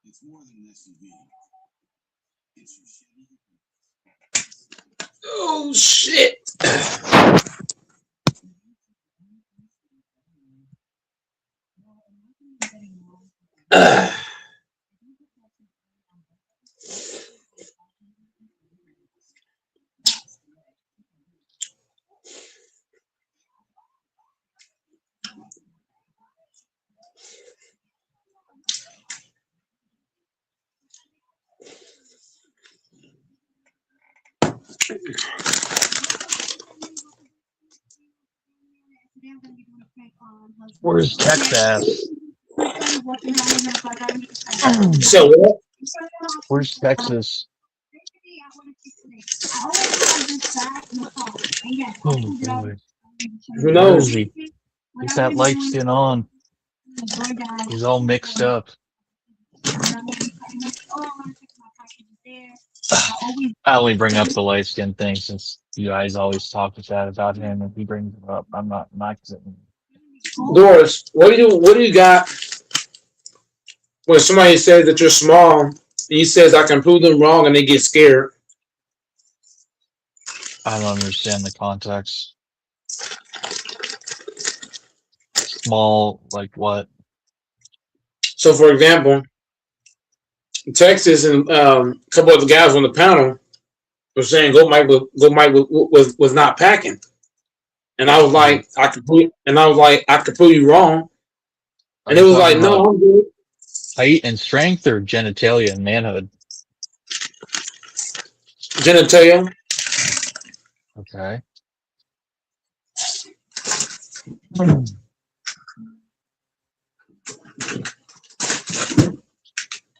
It's more than an SUV. It's your Chevy. Oh shit. Where's Texas? So what? Where's Texas? Oh boy. Who Where is knows? he? Get that light skin on. He's all mixed up. I only bring up the light skin thing since you guys always talk that about him and he brings it up. I'm not Doris, what do you got when somebody says that you're small and he says I can prove them wrong and they get scared? I don't understand the context. Small, like what? So for example, Texas and a couple of the guys on the panel were saying Go Mike was not packing. And I was Mhm. like, I could prove you wrong. Are And it you was talking like, no, about I'm good. height and strength or genitalia and manhood? Genitalia. Okay.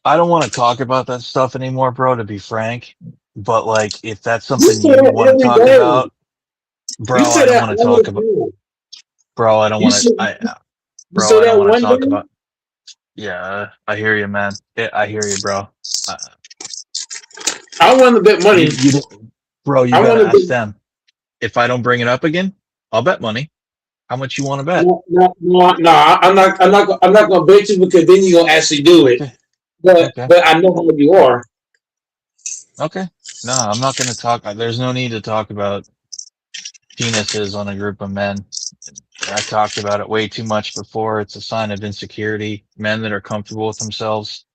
I don't want to talk about that stuff anymore, bro, to be frank. But like, if that's You something say you that want to every talk day. about, You bro, I say don't that want to all talk the about, time. bro, I don't You want say to, you bro, say I don't that want to one talk day. about, yeah, I hear you, man. I hear you, bro. Uh, I want to bet money. you, bro, you I got want to to bet. ask them. If I don't bring it up again, I'll bet money. How much you want to bet? No. I'm not gonna bet you because then you're gonna actually do it. Okay. But Okay. but I know how you are. Okay. No, I'm not going to talk. There's no need to talk about penises on a group of men. I talked about it way too much before. It's a sign of insecurity. Men that are comfortable with themselves,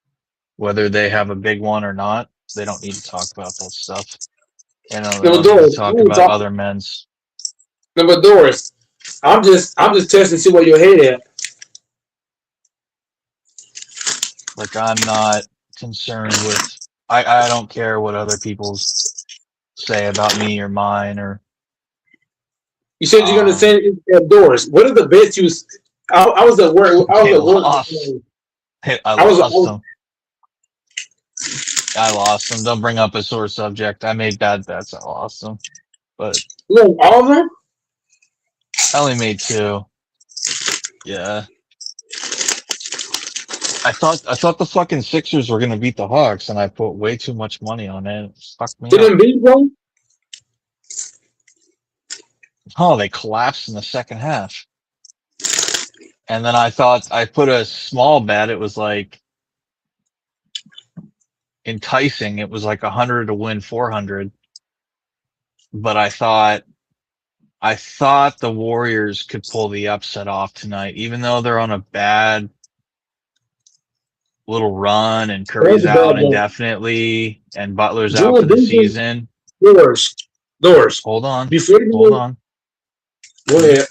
whether they have a big one or not, they don't need to talk about that stuff. You know, they Number don't need to Doris, talk about other men's. number Doris. I'm just testing to see where your head at. Like, I'm not concerned with, I don't care what other people say about me or mine or, You said you're gonna um, send it to Doris. What are the bets you? I was at work. I was they at work. lost. I I was. lost them. I lost them. Don't bring up a sore subject. I made bad bets. I lost them, but Look, all of them. I only made two. Yeah. I thought the fucking Sixers were gonna beat the Hawks, and I put way too much money on it. It fucked me up. Didn't beat bro. Oh, they collapsed in the second half. And then I thought I put a small bet. It was like enticing. It was like 100 to win 400. But I thought the Warriors could pull the upset off tonight, even though they're on a bad little run and That's Curry's a bad out one. indefinitely and Butler's out for Jordan the Beasley. season. Doors. Doors. Hold on. Before Hold you on. go ahead.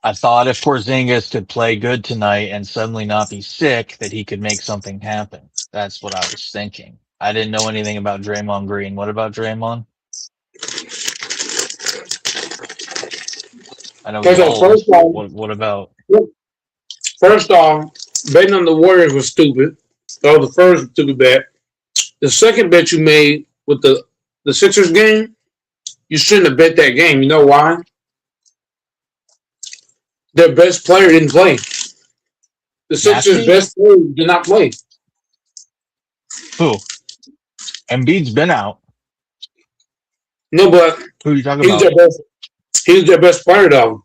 I thought if Porzingis could play good tonight and suddenly not be sick, that he could make something happen. That's what I was thinking. I didn't know anything about Draymond Green. What about Draymond? I know he's Okay, so old. What about? first off, betting on the Warriors was stupid. That was the first stupid bet. The second bet you made with the Sixers game, you shouldn't have bet that game. You know why? Their best player didn't play. The Sixers' Maxi? best player did not play. Who? Embiid's been out. No, but Who are you talking he's about? their best. He's their best player though.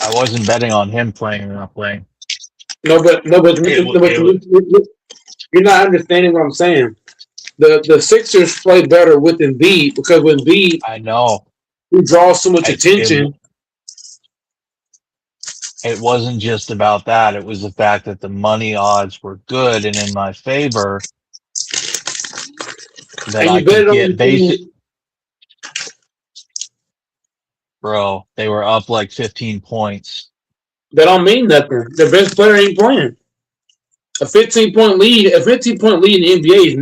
I wasn't betting on him playing or not playing. No, but you're not understanding what I'm saying. The Sixers play better with Embiid because with Embiid I know. he draws so much It, it, attention. it wasn't just about that. It was the fact that the money odds were good and in my favor that And I you bet could it on get the basic. team Bro, they were up like 15 points. that don't mean nothing. The best player ain't playing. A 15 point lead in the NBA is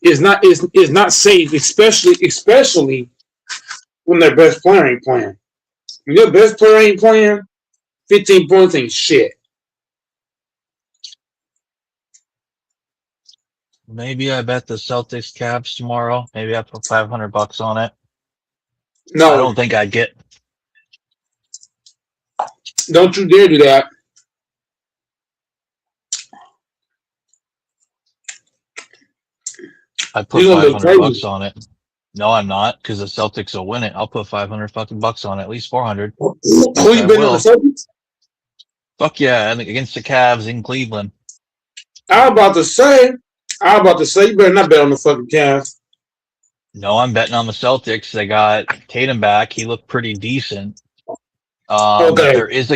is not safe, especially when their best player ain't playing. When your best player ain't playing, 15 points ain't shit. Maybe I bet the Celtics Cavs tomorrow. Maybe I put $500 on it. I No, don't think I'd get. don't you dare do that. I put You're gonna be $500 crazy. on it. No, I'm not, because the Celtics will win it. I'll put 500 fucking bucks on it, at least 400, Who which you I betting on the will. Celtics? Fuck yeah, and against the Cavs in Cleveland. I was about to say, you better not bet on the fucking Cavs. No, I'm betting on the Celtics. They got Tatum back. He looked pretty decent. Okay. There is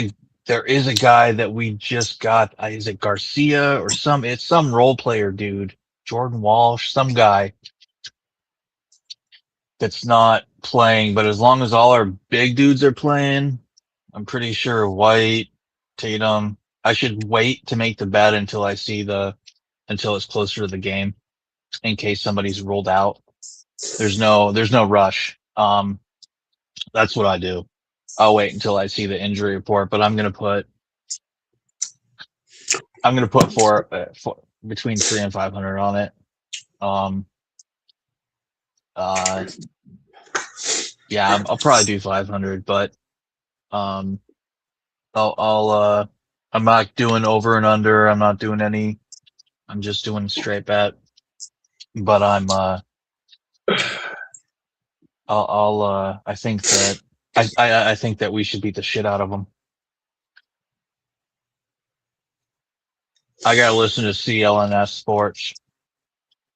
a guy that we just got. Is it Garcia or it's some role player dude, Jordan Walsh, some guy that's not playing. But as long as all our big dudes are playing, I'm pretty sure White, Tatum. I should wait to make the bet until it's closer to the game, in case somebody's ruled out. There's no rush. That's what I do. I'll wait until I see the injury report, but I'm gonna put four between 300 and 500 on it. Yeah, I'll probably do 500, but I'm not doing over and under. I'm not doing any. I'm just doing straight bet. But I think that I think that we should beat the shit out of them. I gotta listen to CLNS Sports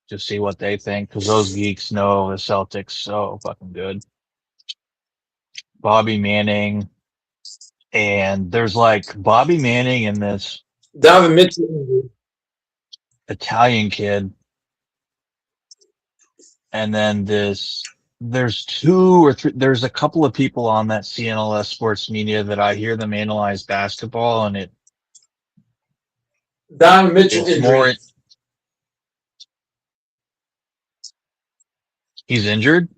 to see what they think, because those geeks know the Celtics so fucking good. Bobby Manning, and there's like Bobby Manning and this Donovan Mitchell. Italian kid, and then there's two or three, there's a couple of people on that CNLS Sports Media that I hear them analyze basketball, and Donovan Mitchell it's injury. more. He's injured.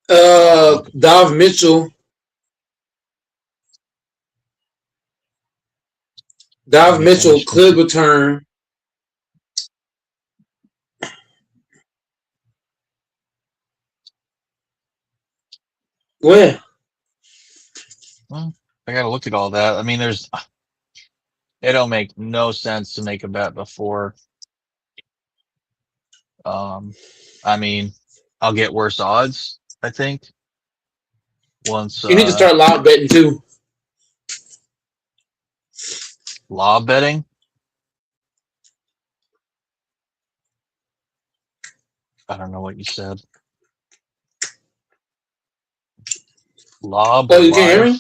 Donovan Mitchell. Donovan Mitchell could return. Where? Well, I gotta look at all that. I mean, it don't make no sense to make a bet before. I mean, I'll get worse odds, I think. Once You need to start live betting too. Law betting. I don't know what you said. Lob. Oh, you can't hear me?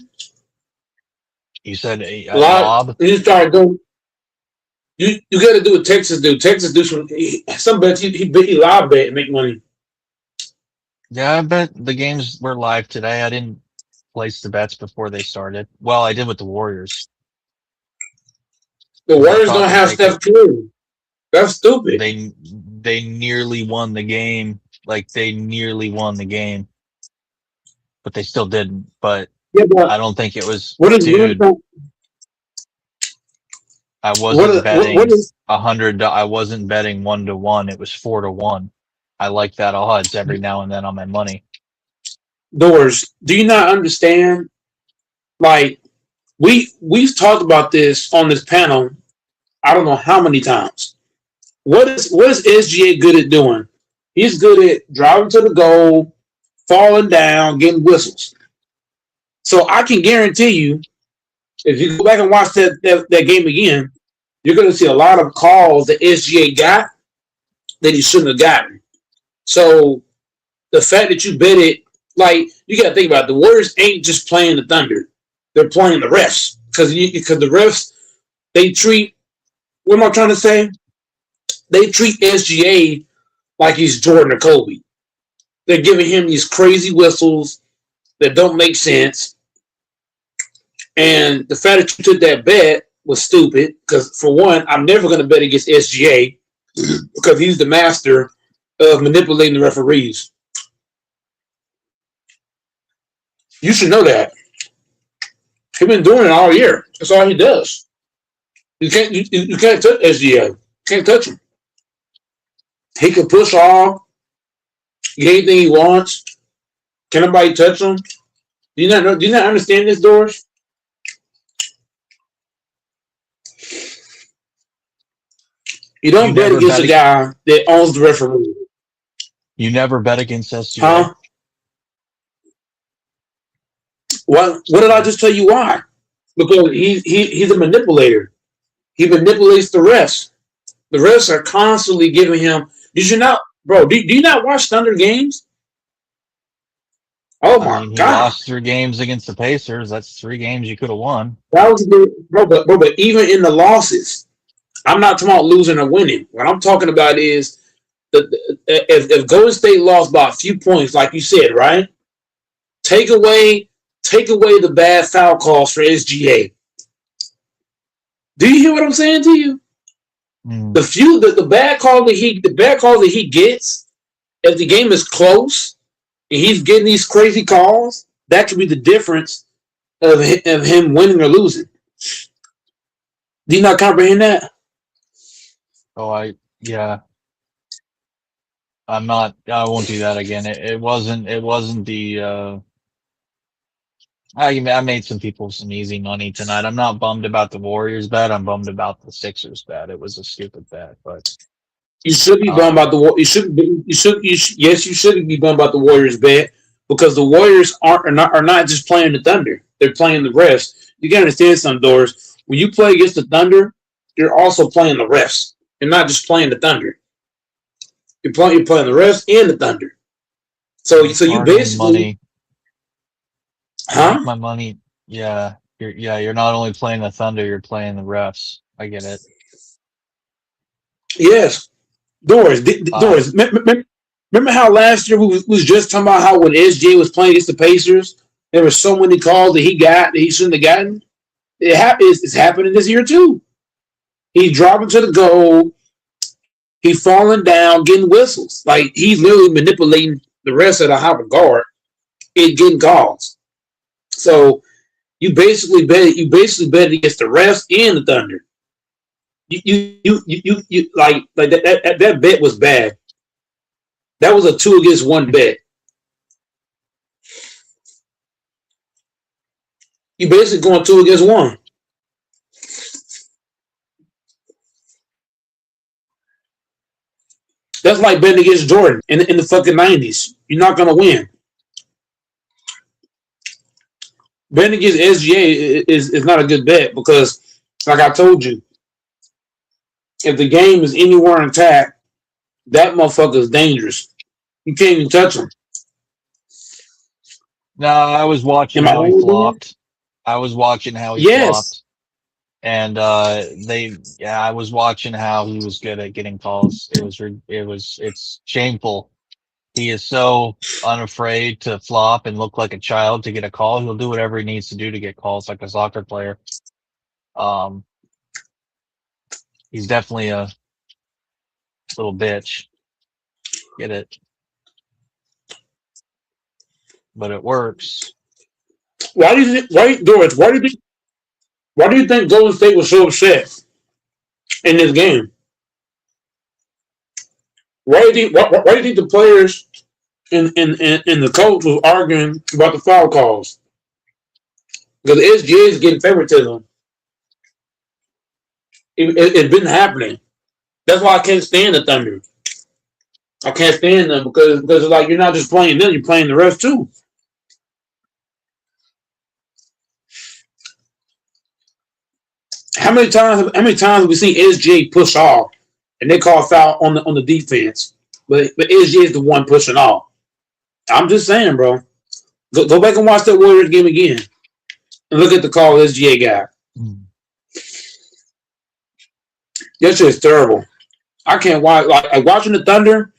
You said a Lob. lob. You start doing. You got to do what Texas do. Texas do some bets. He live bet and make money. Yeah, I bet the games were live today. I didn't place the bets before they started. Well, I did with the Warriors. The Warriors don't have Steph Curry. That's stupid. They nearly won the game. Like, they nearly won the game, but they still didn't. But yeah, I don't think it was. Dude, I wasn't betting 100. I wasn't betting 1-1. It was 4-1. I like that odds every now and then on my money. Doors, do you not understand? Like, we've talked about this on this panel. I don't know how many times. What is SGA good at doing? He's good at driving to the goal, falling down, getting whistles. So I can guarantee you, if you go back and watch that game again, you're going to see a lot of calls that SGA got that he shouldn't have gotten. So the fact that you bet it, like, you got to think about it. The Warriors ain't just playing the Thunder. They're playing the refs. Because the refs, they treat, what am I trying to say? They treat SGA like he's Jordan or Kobe. They're giving him these crazy whistles that don't make sense. And the fact that you took that bet was stupid because, for one, I'm never going to bet against SGA because he's the master of manipulating the referees. You should know that. He's been doing it all year. That's all he does. You can't touch SGA. Can't touch him. He can push off, get anything he wants. Can nobody touch him? Do you not understand this, Doris? You don't bet against a guy that owns the referee. You never bet against SGA? Huh? What did I just tell you why? Because he's a manipulator. He manipulates the refs. The refs are constantly giving him. Did you not, bro? Do you not watch Thunder games? Oh my He God! lost 3 games against the Pacers. That's 3 games you could have won. That was good, bro. But even in the losses, I'm not talking about losing or winning. What I'm talking about is if Golden State lost by a few points, like you said, right? Take away the bad foul calls for SGA. Do you hear what I'm saying to you? The bad call that he gets, if the game is close and he's getting these crazy calls, that could be the difference of him winning or losing. Do you not comprehend that? Oh, yeah. I won't do that again. It wasn't the, I made some people some easy money tonight. I'm not bummed about the Warriors bet. I'm bummed about the Sixers bet. It was a stupid bet, but you should be bummed about the. Yes, you should be bummed about the Warriors bet because the Warriors are not just playing the Thunder. They're playing the refs. You gotta understand some, Doors. When you play against the Thunder, you're also playing the refs. You're not just playing the Thunder. You're playing the refs and the Thunder. So you basically money. Huh? My money, yeah. You're not only playing the Thunder, you're playing the refs. I get it. Yes. Doris, remember how last year we was just talking about how when SJ was playing against the Pacers, there were so many calls that he shouldn't have gotten? It's happening this year too. He's dropping to the goal. He's falling down, getting whistles. Like he's literally manipulating the rest of the high guard and getting calls. So you basically bet against the refs and the Thunder. You like that bet was bad. That was a 2-against-1 bet. You basically going 2-against-1. That's like betting against Jordan in the fucking 90s. You're not gonna win. Betting against SGA is not a good bet because, like I told you, if the game is anywhere intact, that motherfucker is dangerous. You can't even touch him. No, I was watching how he flopped. I was watching how he flopped. And I was watching how he was good at getting calls. It's shameful. He is so unafraid to flop and look like a child to get a call. He'll do whatever he needs to do to get calls, like a soccer player. He's definitely a little bitch. Get it? But it works. Why do you think Golden State was so upset in this game? Why do you think the players and the coach was arguing about the foul calls? Because the SGA is getting favoritism. It's been happening. That's why I can't stand the Thunder. I can't stand them because it's like you're not just playing them, you're playing the rest too. How many times have we seen SGA push off and they call foul on the defense? But SGA is the one pushing off. I'm just saying, bro. Go back and watch that Warriors game again. And look at the call SGA got. That shit is terrible. I can't watch like watching the Thunder.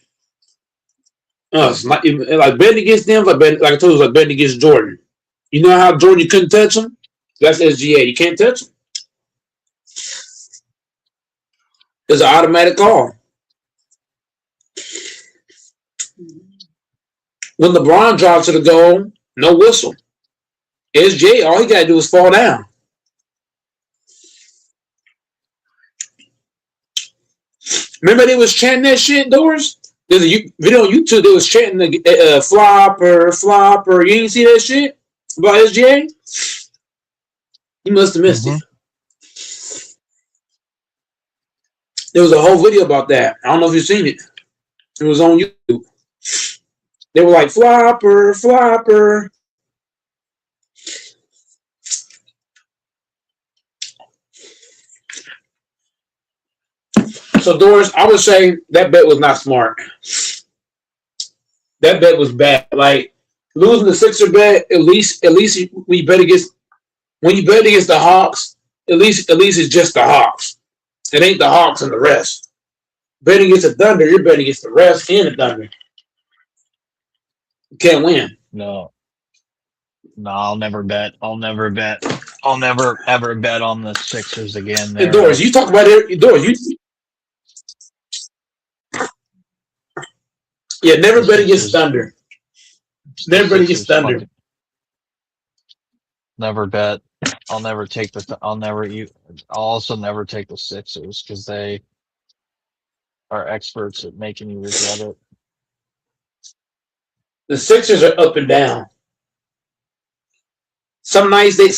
It's like betting against them, like I told you, it was like betting against Jordan. You know how Jordan you couldn't touch him? That's SGA. You can't touch him. It's an automatic call. When LeBron drops to the goal, no whistle. SGA, all he got to do is fall down. Remember they was chanting that shit, Doris? There's a video on YouTube. They was chanting the flopper. You didn't see that shit about SGA? You must have missed it. There was a whole video about that. I don't know if you've seen it. It was on YouTube. They were like, flopper. So, Doris, I would say that bet was not smart. That bet was bad. Like, losing the Sixer bet, at least when you bet against the Hawks, at least it's just the Hawks. It ain't the Hawks and the rest. Betting against the Thunder, you're betting against the rest and the Thunder. You can't win. No, I'll never bet. I'll never ever bet on the Sixers again. Hey, Doris, you talk about it. Doris, never bet against Thunder. Never bet against Thunder. Never bet. I'll never take I'll also never take the Sixers because they are experts at making you regret it. The Sixers are up and down. Some nights they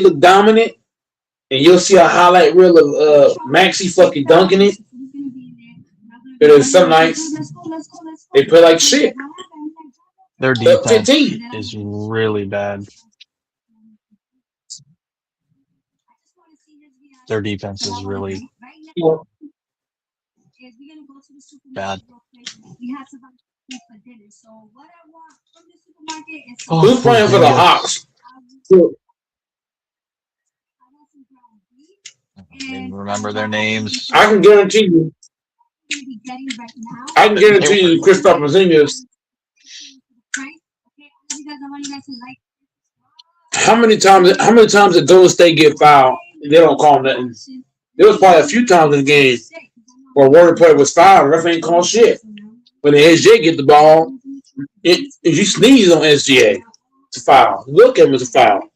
look dominant, and you'll see a highlight reel of Maxey fucking dunking it. But there's some nights they play like shit. Their defense is really bad. Their defense is really bad. Who's playing for the Hawks? I remember their names. I can guarantee you. Kristaps Porzingis. How many times did Golden State get fouled? They don't call nothing. There was probably a few times in the game where a Warrior player was fouled. Ref ain't call shit. When the SGA get the ball, if you sneeze on SGA, it's a foul. Look at him as a foul.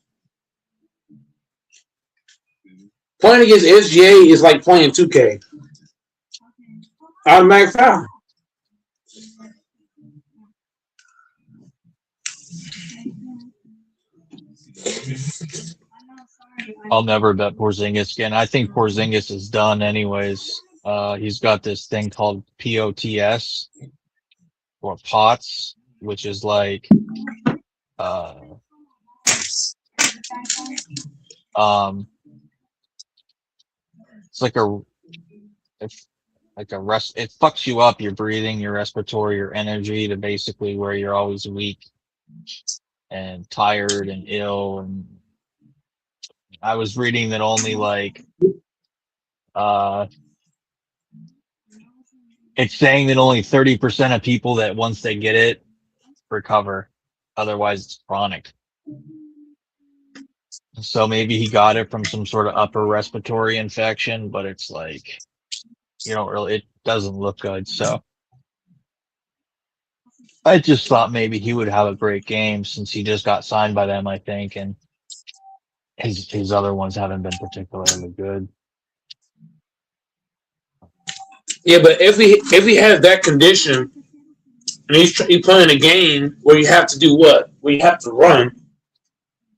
Playing against SGA is like playing 2K. Automatic foul. I'll never bet Porzingis again. I think Porzingis is done anyways. He's got this thing called POTS or POTS, which is like it's like it fucks you up, your breathing, your respiratory, your energy, to basically where you're always weak and tired and ill. And I was reading that only it's saying that only 30% of people that once they get it recover. Otherwise it's chronic. So maybe he got it from some sort of upper respiratory infection, but it's like, it doesn't look good. So I just thought maybe he would have a great game since he just got signed by them, I think, and his other ones haven't been particularly good. Yeah, but if he has that condition and he's playing a game where you have to do what? Where you have to run,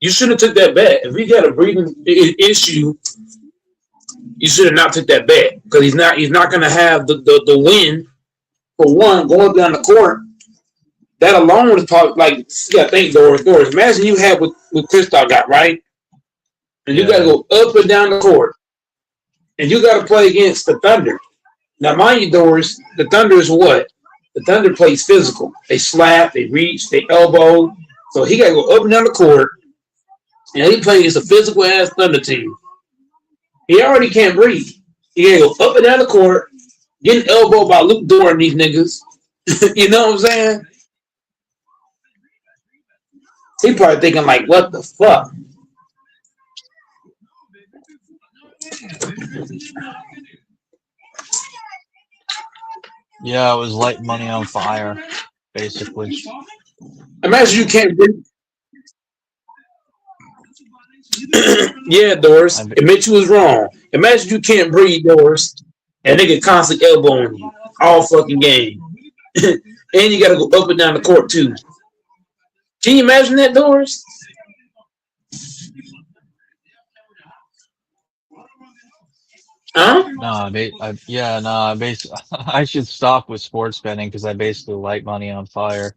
you shouldn't have took that bet. If he got a breathing issue, you should have not took that bet because he's not going to have the win for one going down the court. That alone was probably like, you got to think, Doris. Imagine you had what Kristaps got, right? And you got to go up and down the court, and you got to play against the Thunder. Now, mind you, Doris, the Thunder is what? The Thunder plays physical. They slap, they reach, they elbow. So he got to go up and down the court, and he playing against a physical-ass Thunder team. He already can't breathe. He got to go up and down the court, getting elbowed by Luke Dort and these niggas. You know what I'm saying? He probably thinking like, what the fuck? Yeah, it was lighting money on fire, basically. Imagine you can't breathe. Yeah, Doris. I, Admit you was wrong. Imagine you can't breathe, Doris, and they can constantly elbowing you all fucking game, and you got to go up and down the court too. Can you imagine that, Doris? Huh? nah, yeah, nah, basically, I should stop with sports betting because I basically light money on fire.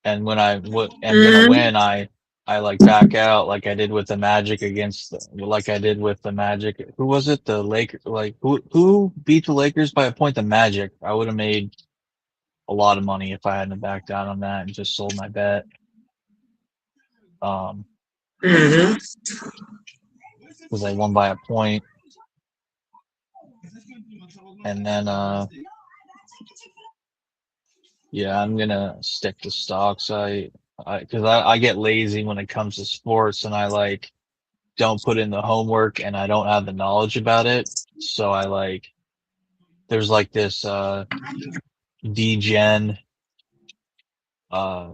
And when I am gonna Mm-hmm. win, I like back out like I did with the Magic like I did with the Magic. Who was it? The Lakers. Like who beat the Lakers by a point? The Magic. I would have made a lot of money if I hadn't backed out on that and just sold my bet. Mm-hmm. Because I won by a point, and then yeah, I'm gonna stick to stocks. Because I get lazy when it comes to sports, and I like don't put in the homework, and I don't have the knowledge about it. So I like there's like this degen. Uh,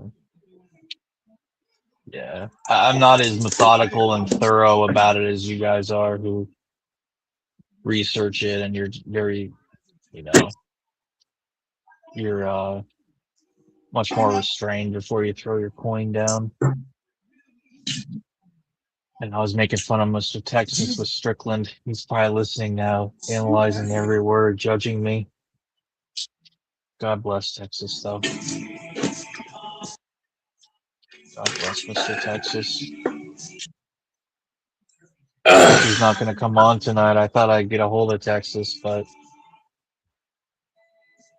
yeah, I'm not as methodical and thorough about it as you guys are, who research it, and you're very, you know, you're much more restrained before you throw your coin down. And I was making fun of Mr. Texas with Strickland. He's probably listening now, analyzing every word, judging me. God bless Texas, though. God bless Mr. Texas. He's not going to come on tonight. I thought I'd get a hold of Texas, but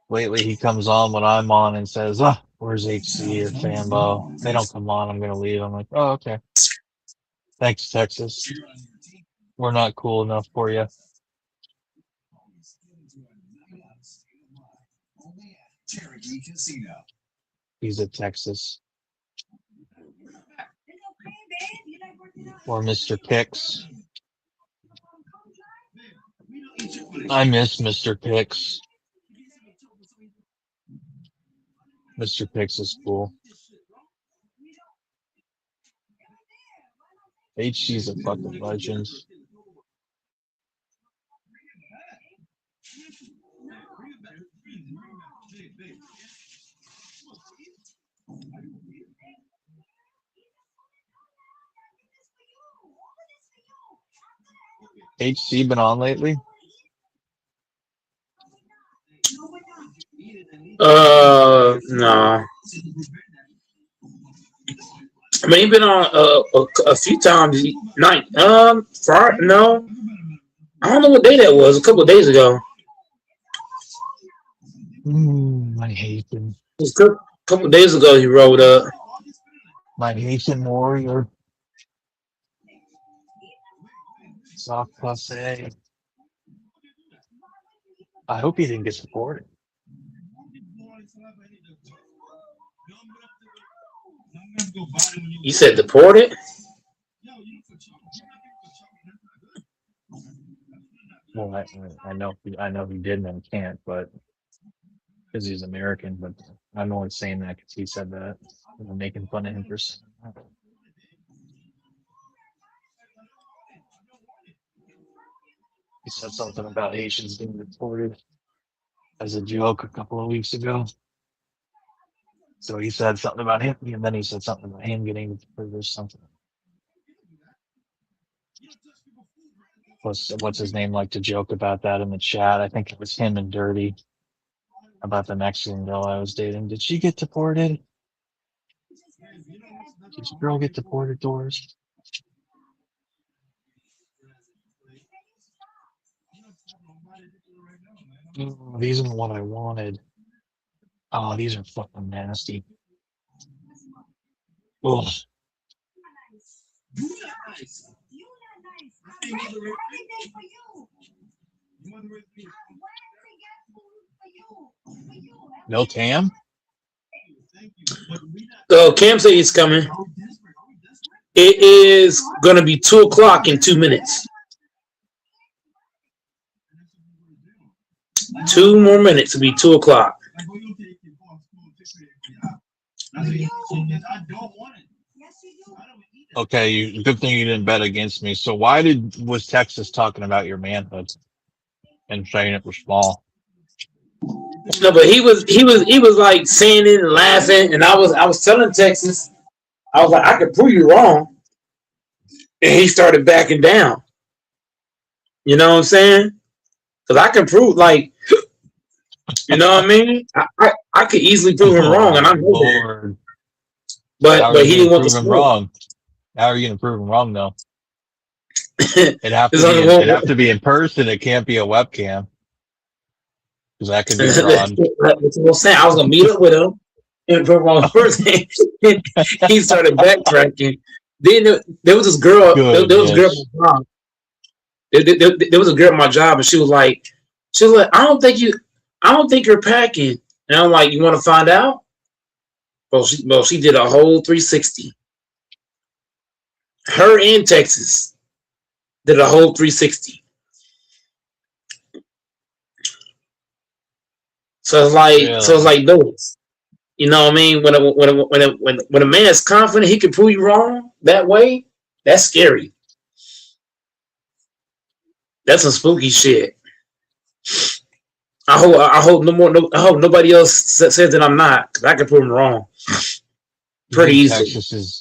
lately he comes on when I'm on and says, "Oh, where's HC or Fanbo? They don't come on. I'm going to leave." I'm like, "Oh, okay. Thanks, Texas. We're not cool enough for you." He's at Texas. Or Mr. Picks. I miss Mr. Picks. Mr. Picks is cool. HC's a fucking legend. HC been on lately? No. I mean, he's been on a few times. Night. Friday, no. I don't know what day that was. A couple of days ago. I hate him. It was a couple of days ago he rolled up. My Haitian warrior. Soft passe. I hope he didn't get supported. You said deported? Well, I know he didn't and can't, but because he's American. But I'm only saying that because he said that. I'm making fun of him for saying that. He said something about Haitians being deported as a joke a couple of weeks ago. So he said something about him, and then he said something about him getting deported or something. What's his name like to joke about that in the chat? I think it was him and Dirty about the Mexican girl I was dating. Did she get deported? Did your girl get deported, Doris? Oh, these aren't what I wanted. Oh, these are fucking nasty. Ugh. No Cam? So Cam said he's coming. It is gonna be 2:00 in 2 minutes. 2 more minutes to be 2 o'clock. Okay, good thing you didn't bet against me. So why was Texas talking about your manhood and saying it was small? No, but he was like saying it and laughing, and I was telling Texas, I was like, I could prove you wrong, and he started backing down. You know what I'm saying? Because I can prove, like, you know what I mean? I could easily prove him wrong, and Oh I know that. Lord. How But are but you he going didn't to want the prove him smoke. wrong? How are you going to prove him wrong though? There's only It'd have one. to be in person. It can't be a webcam because that could be fraud. That's what I'm saying. I was gonna meet up with him and prove him wrong first. He started backtracking. Then there was this girl. There was a girl at Goodness. my job. There was a girl at my job, and she was like, I don't think you're packing. And I'm like, you want to find out? Well, she did a whole 360. Her in Texas did a whole 360. So it's Really? like no. You know what I mean? When a man is confident he can prove you wrong that way, that's scary. That's some spooky shit. I hope no more. No, I hope nobody else says that I'm not, because I can prove them wrong pretty easily.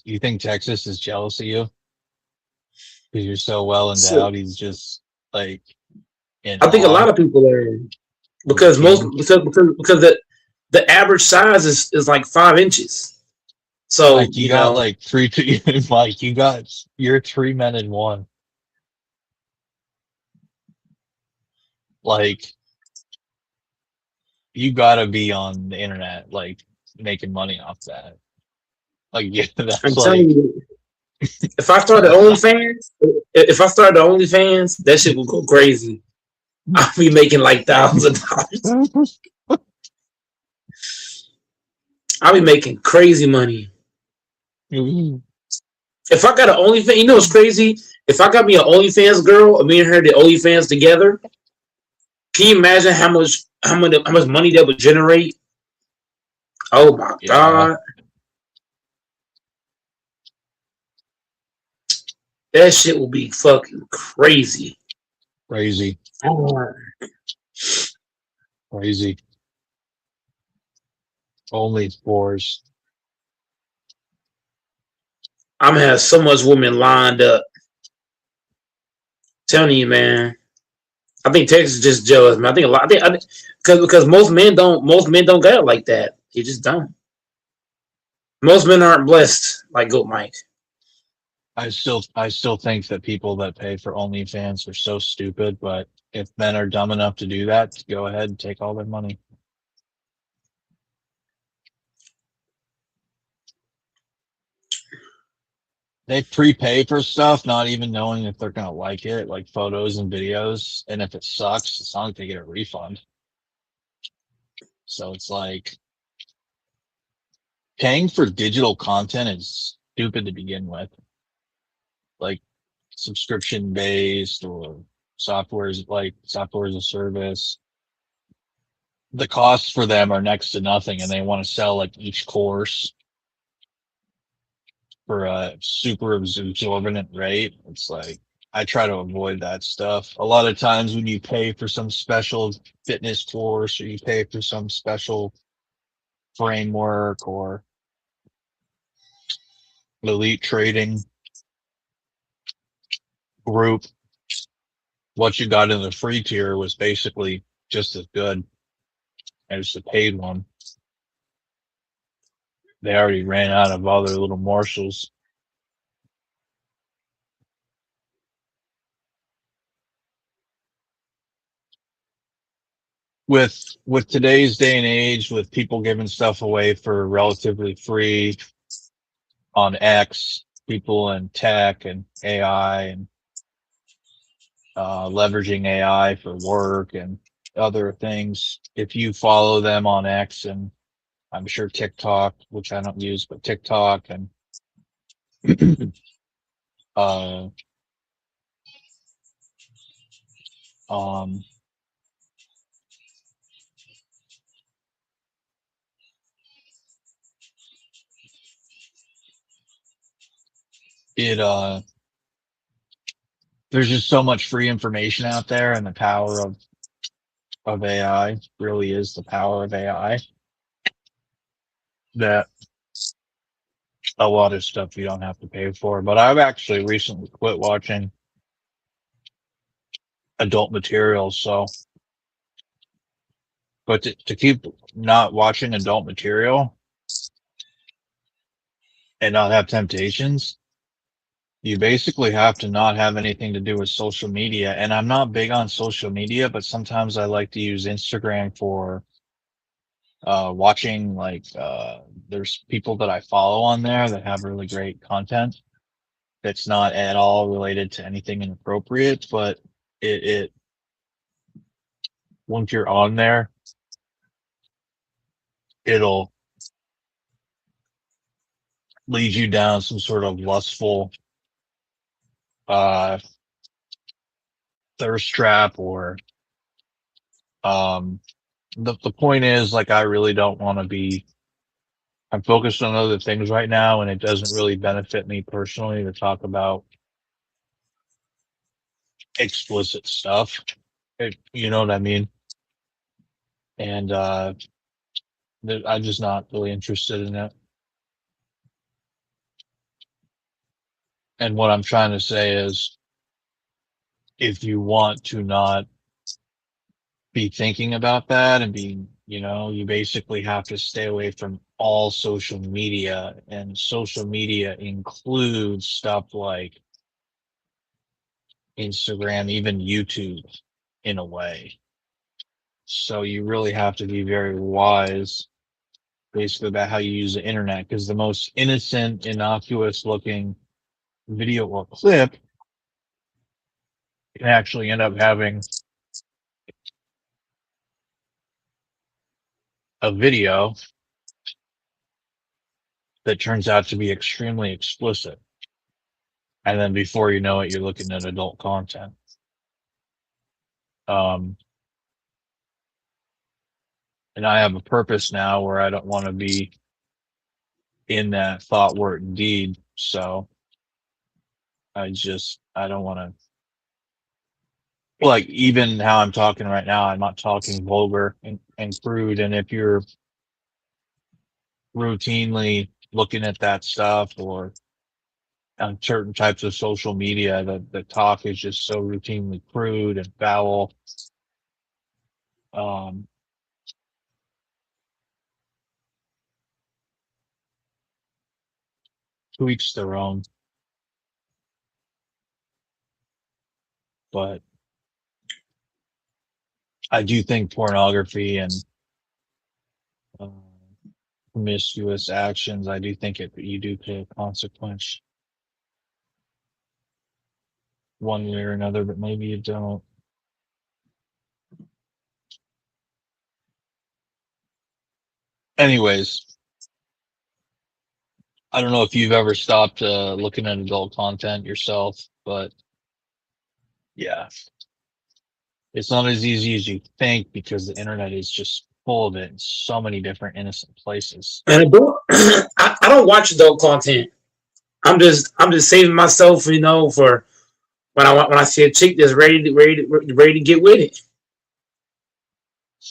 You think Texas is jealous of you because you're so well So endowed? He's just like in I think a awe lot of people are, of the because most king. because the average size is like 5 inches. So Mike, you got like three. Mike, you're 3 men in one. Like you got to be on the internet, like making money off that. Like yeah, I'm that's telling like you, if I started that's OnlyFans, that shit will go crazy. I'll be making like thousands of dollars. I'll be making crazy money. If I got an OnlyFans, you know what's crazy? If I got me an OnlyFans girl, and me and her did OnlyFans together, can you imagine how much money that would generate? Oh my yeah, god, that shit will be fucking crazy. crazy, Oh, crazy. Only fours. I'm gonna have so much women lined up. Telling you, man. I think Texas is just jealous, man. I think a lot. I think because most men don't get it like that. They just don't. Most men aren't blessed like Goat Mike. I still think that people that pay for OnlyFans are so stupid, but if men are dumb enough to do that, go ahead and take all their money. They prepay for stuff, not even knowing if they're gonna like it, like photos and videos. And if it sucks, it's not like they get a refund. So it's like paying for digital content is stupid to begin with. Like subscription based or software as a service. The costs for them are next to nothing, and they want to sell like each course for a super exorbitant rate. It's like I try to avoid that stuff. A lot of times when you pay for some special fitness course or you pay for some special framework or elite trading group, what you got in the free tier was basically just as good as the paid one. They already ran out of all their little morsels. With today's day and age, with people giving stuff away for relatively free on X, people in tech and AI and leveraging AI for work and other things. If you follow them on X and I'm sure TikTok, which I don't use, but TikTok and uh, um, it there's just so much free information out there, and the power of AI really is the power of AI, that a lot of stuff you don't have to pay for. But I've actually recently quit watching adult material. So, but to keep not watching adult material and not have temptations, you basically have to not have anything to do with social media. And I'm not big on social media, but sometimes I like to use Instagram for watching, like, there's people that I follow on there that have really great content that's not at all related to anything inappropriate, but it once you're on there, it'll lead you down some sort of lustful uh thirst trap, or um the point is, like, I really don't want to be, I'm focused on other things right now, and it doesn't really benefit me personally to talk about explicit stuff. You know what I mean? And I'm just not really interested in it. And what I'm trying to say is, if you want to not be thinking about that and be, you basically have to stay away from all social media, and social media includes stuff like Instagram, even YouTube, in a way. So you really have to be very wise, basically, about how you use the internet, because the most innocent, innocuous looking video or clip can actually end up having a video that turns out to be extremely explicit. And then before you know it, you're looking at adult content. And I have a purpose now where I don't want to be in that thought, word, and deed. So I don't want to, like, even how I'm talking right now, I'm not talking vulgar and crude. And if you're routinely looking at that stuff, or on certain types of social media, the talk is just so routinely crude and foul. Um, to each their own. But I do think pornography and uh, promiscuous actions, I do think you do pay a consequence one way or another, but maybe you don't. Anyways, I don't know if you've ever stopped looking at adult content yourself, but yeah, it's not as easy as you think, because the internet is just full of it in so many different innocent places. And I don't watch adult content. I'm just saving myself, for when I see a chick that's ready to get with it.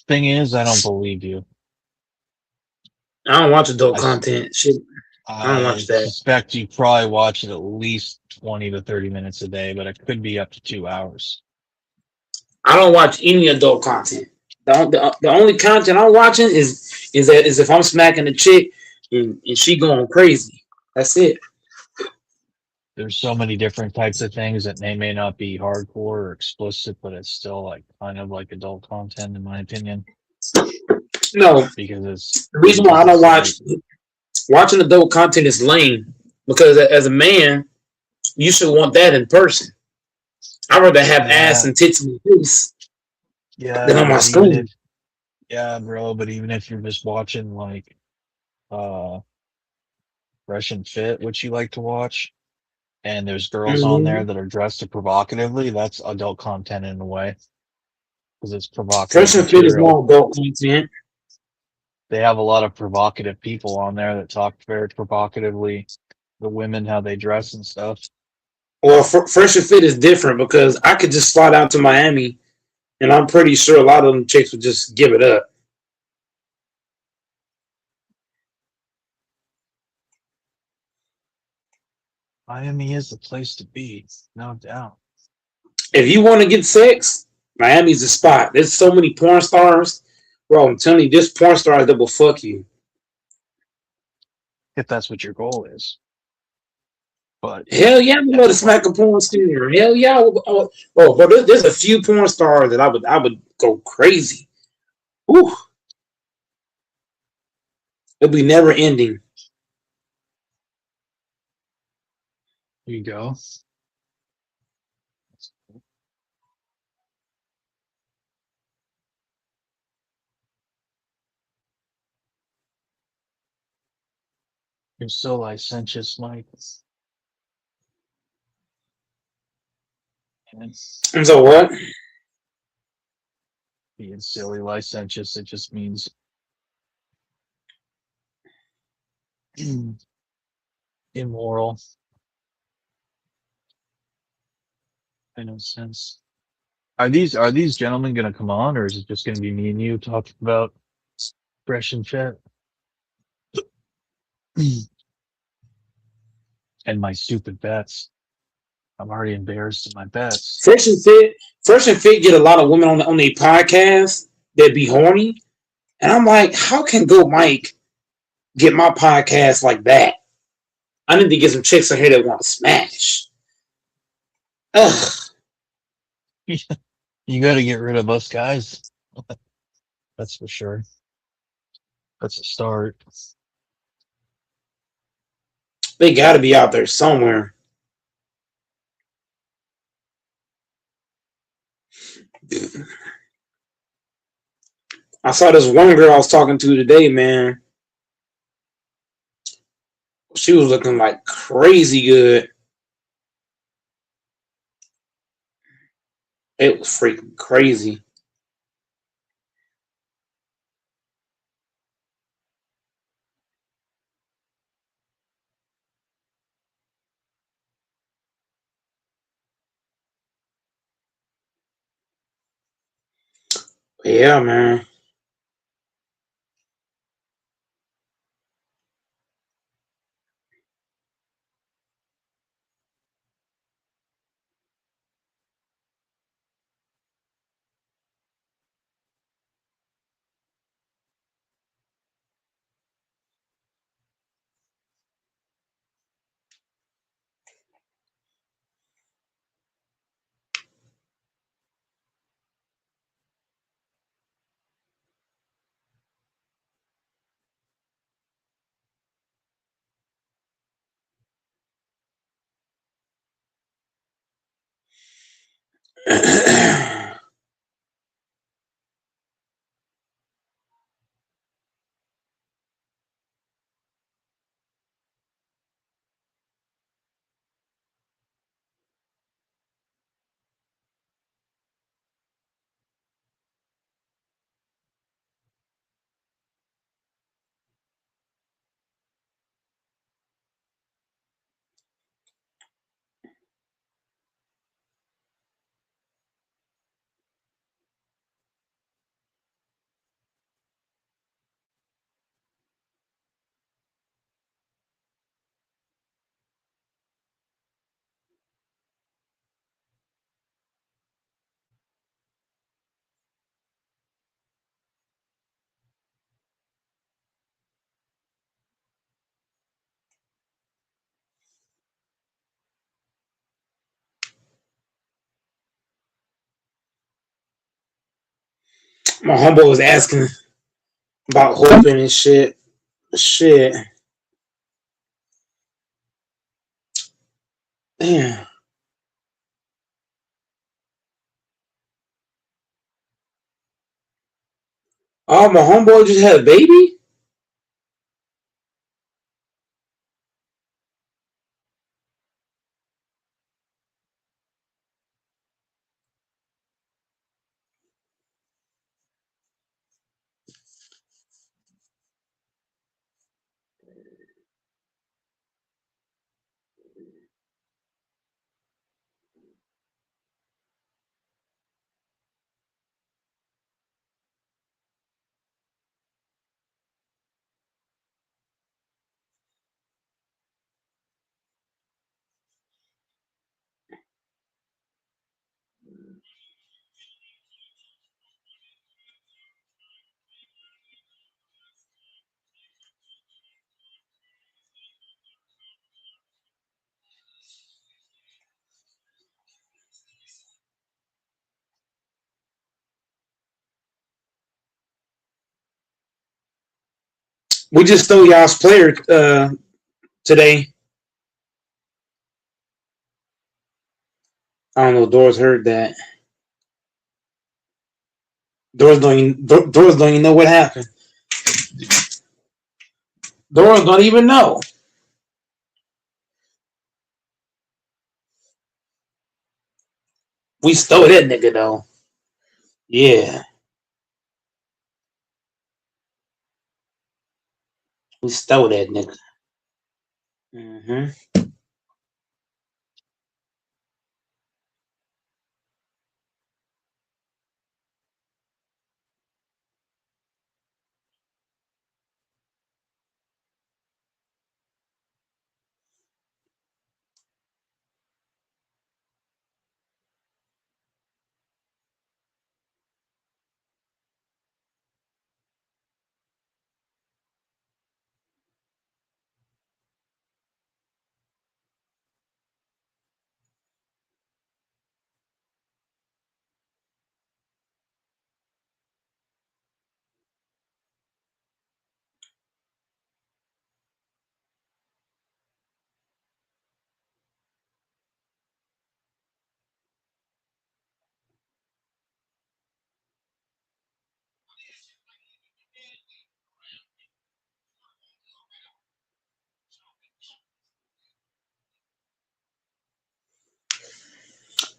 Thing is, I don't believe you. I don't watch adult I, content. Shit, I don't I watch that. suspect you probably watch it at least 20 to 30 minutes a day, but it could be up to 2 hours. I don't watch any adult content. The only content I'm watching is if I'm smacking a chick and she going crazy. That's it. There's so many different types of things that may not be hardcore or explicit, but it's still, like, kind of like adult content, in my opinion, No, because the reason why I don't like, watching adult content is lame, because as a man, you should want that in person. I'd rather have ass and tits in the face than on my screen. bro, but even if you're just watching, like, Fresh and Fit, which you like to watch, and there's girls on there Mm-hmm. that are dressed provocatively, that's adult content in a way, because it's provocative Fresh and Fit is material. more adult content. They have a lot of provocative people on there that talk very provocatively. the women how they dress and stuff. Well, Fresh and Fit is different because I could just slide out to Miami, and I'm pretty sure a lot of them chicks would just give it up. Miami is the place to be, no doubt. If you want to get sex, Miami's the spot. There's so many porn stars, bro. I'm telling you, there's porn stars that will fuck you. If that's what your goal is. But Hell yeah, I would love to smack a porn star. Hell yeah, but there's a few porn stars that I would go crazy. Ooh, it'll be never ending. here you go. You're so licentious, Mike. And And so what? being silly licentious, it just means immoral. In no sense. Are these gentlemen gonna come on, or is it just gonna be me and you talking about fresh and fit and my stupid bets? I'm already embarrassed of my bets. Fresh and Fit get a lot of women on their podcast that be horny, and I'm like, how can Go Mike get my podcast like that? I need to get some chicks in here that want to smash. Ugh. You got to get rid of us guys. That's for sure. That's a start. They got to be out there somewhere. I saw this one girl I was talking to today, man. She was looking like crazy good. It was freaking crazy. Yeah, man. My homeboy was asking about hoping and shit. Shit. Damn. Oh, my homeboy just had a baby? We just stole y'all's player today. I don't know. Doris heard that. Doris don't even know what happened. Doris don't even know. We stole that nigga though. Yeah, we stole that nigga. Hmm.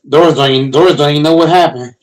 Doris don't even know what happened.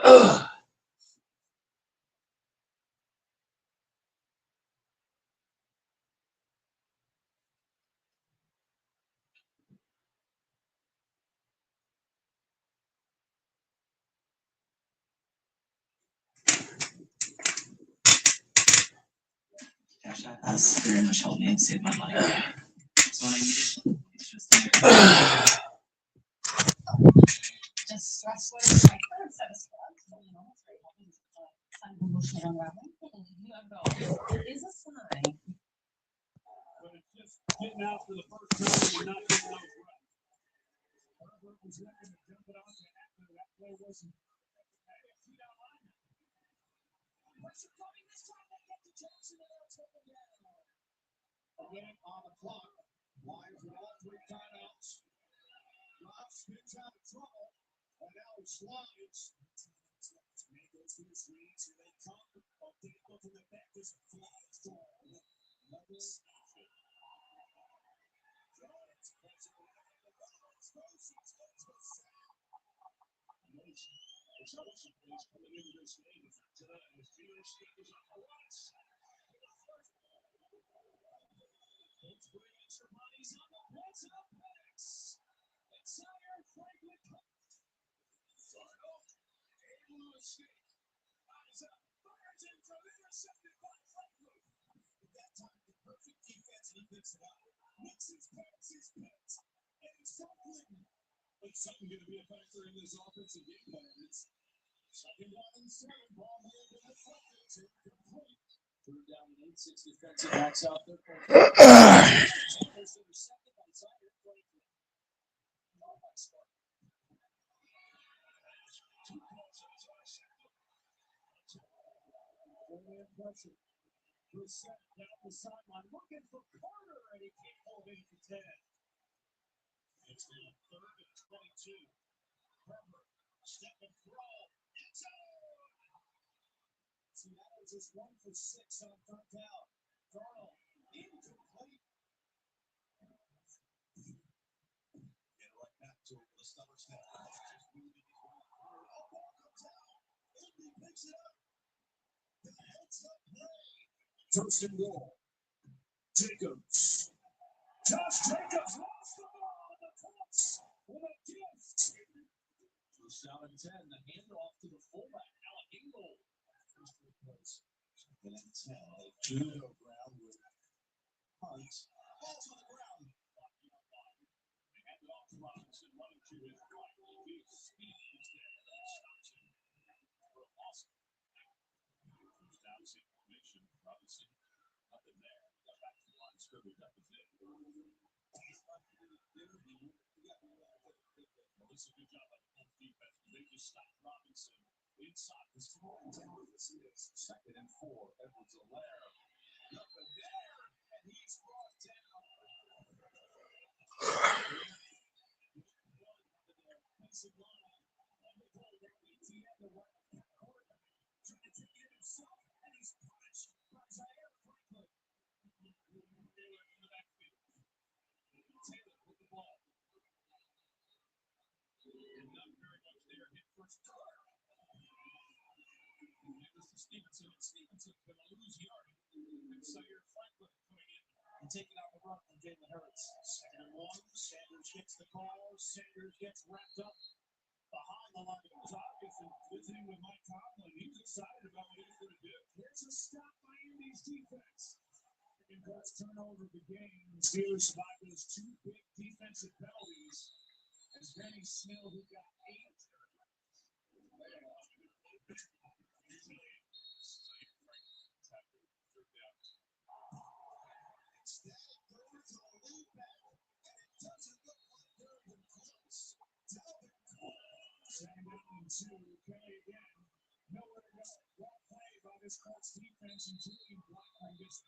Ugh. That's very much helped me and saved my money. So when I need it, it's just there. Just stress what it's like for a set of scrubs, you know, it's very helpful. Sign of emotional unraveling. You have it all. It is a sign. But it's just getting out for the first time and not getting those reps. Herbert was looking to jump it off to after that play wasn't. Pressure coming this time. They get to Jackson and they'll take it down. A minute on the clock. Lions with all three timeouts. Rob spins out of trouble. And now he slides. May goes to his reads. Here they come. Okay, look in the back. There's a fly strong. Another snapshot. Jones puts it away. The ball exposes. Goes to Sam. It's also plays coming into this game tonight as Jewish is on the right side. It's bringing some bodies on the pass and up next. It's Sire Franklin. Darnold able to escape. Eyes up. Fires in from intercepted by Franklin. At that time, the perfect defense, he picks it out. Mixes, passes, picks. And it's Franklin. It's something going to be a factor in this offensive game plan. It's second down and 7. Ball moved in the front. It's incomplete. Third down and 8. 6 defensive backs out there. Almost intercepted by Sire Franklin. Two calls on his last second. Pressure. Brissett down the sideline looking for Carter, and he can't hold it for 10. It's now 3rd and 22. Herbert, step and throw. It's out. Seattle just 1 for 6 on 3rd down. Darnold, incomplete. Get right back to him with a stubborn snap. Just moving his way. Ball comes out. Indy picks it up. The heads up play. First and goal. Jacobs. Josh Jacobs lost the ball on the toss with a gift. First down and 10. The handoff to the fullback, Alec Ingold. First three plays. Second and 10. Judo ground with Hunt. Ball to the ground. They hand it off to Robinson, running to his right. He speeds there. Stops him for a loss. First down, same formation. Robinson, nothing there. Got back to the line, scrimmage. That was it. It's a good job by the full defense. They just stopped Robinson inside the score. This is 2nd and 4. Edwards-Helaire. Up and there, and he's brought down. Defensive line. On the goal, ATN, the right quarterback. Trying to take it himself, and he's punished by Zaire Franklin. Taylor in the backfield. Taylor with the ball. And not very much there. Hit first guard. And this is Stevenson. And Stevenson's going to lose yardage. And Zaire Franklin coming in and taking out the run from Jalen Hurts. 2nd and 1. Sanders gets the call. Sanders gets wrapped up behind the line. It was obvious in visiting with Mike Tomlin. He was excited about what he was going to do. Here's a stop by Indy's defense. And first turnover of the game. The Steelers survived those 2 big defensive penalties. As Benny Snell, who got 8. Second down and 2. Kelly again. Nowhere to go. Well played by this Colts defense, including blocking this.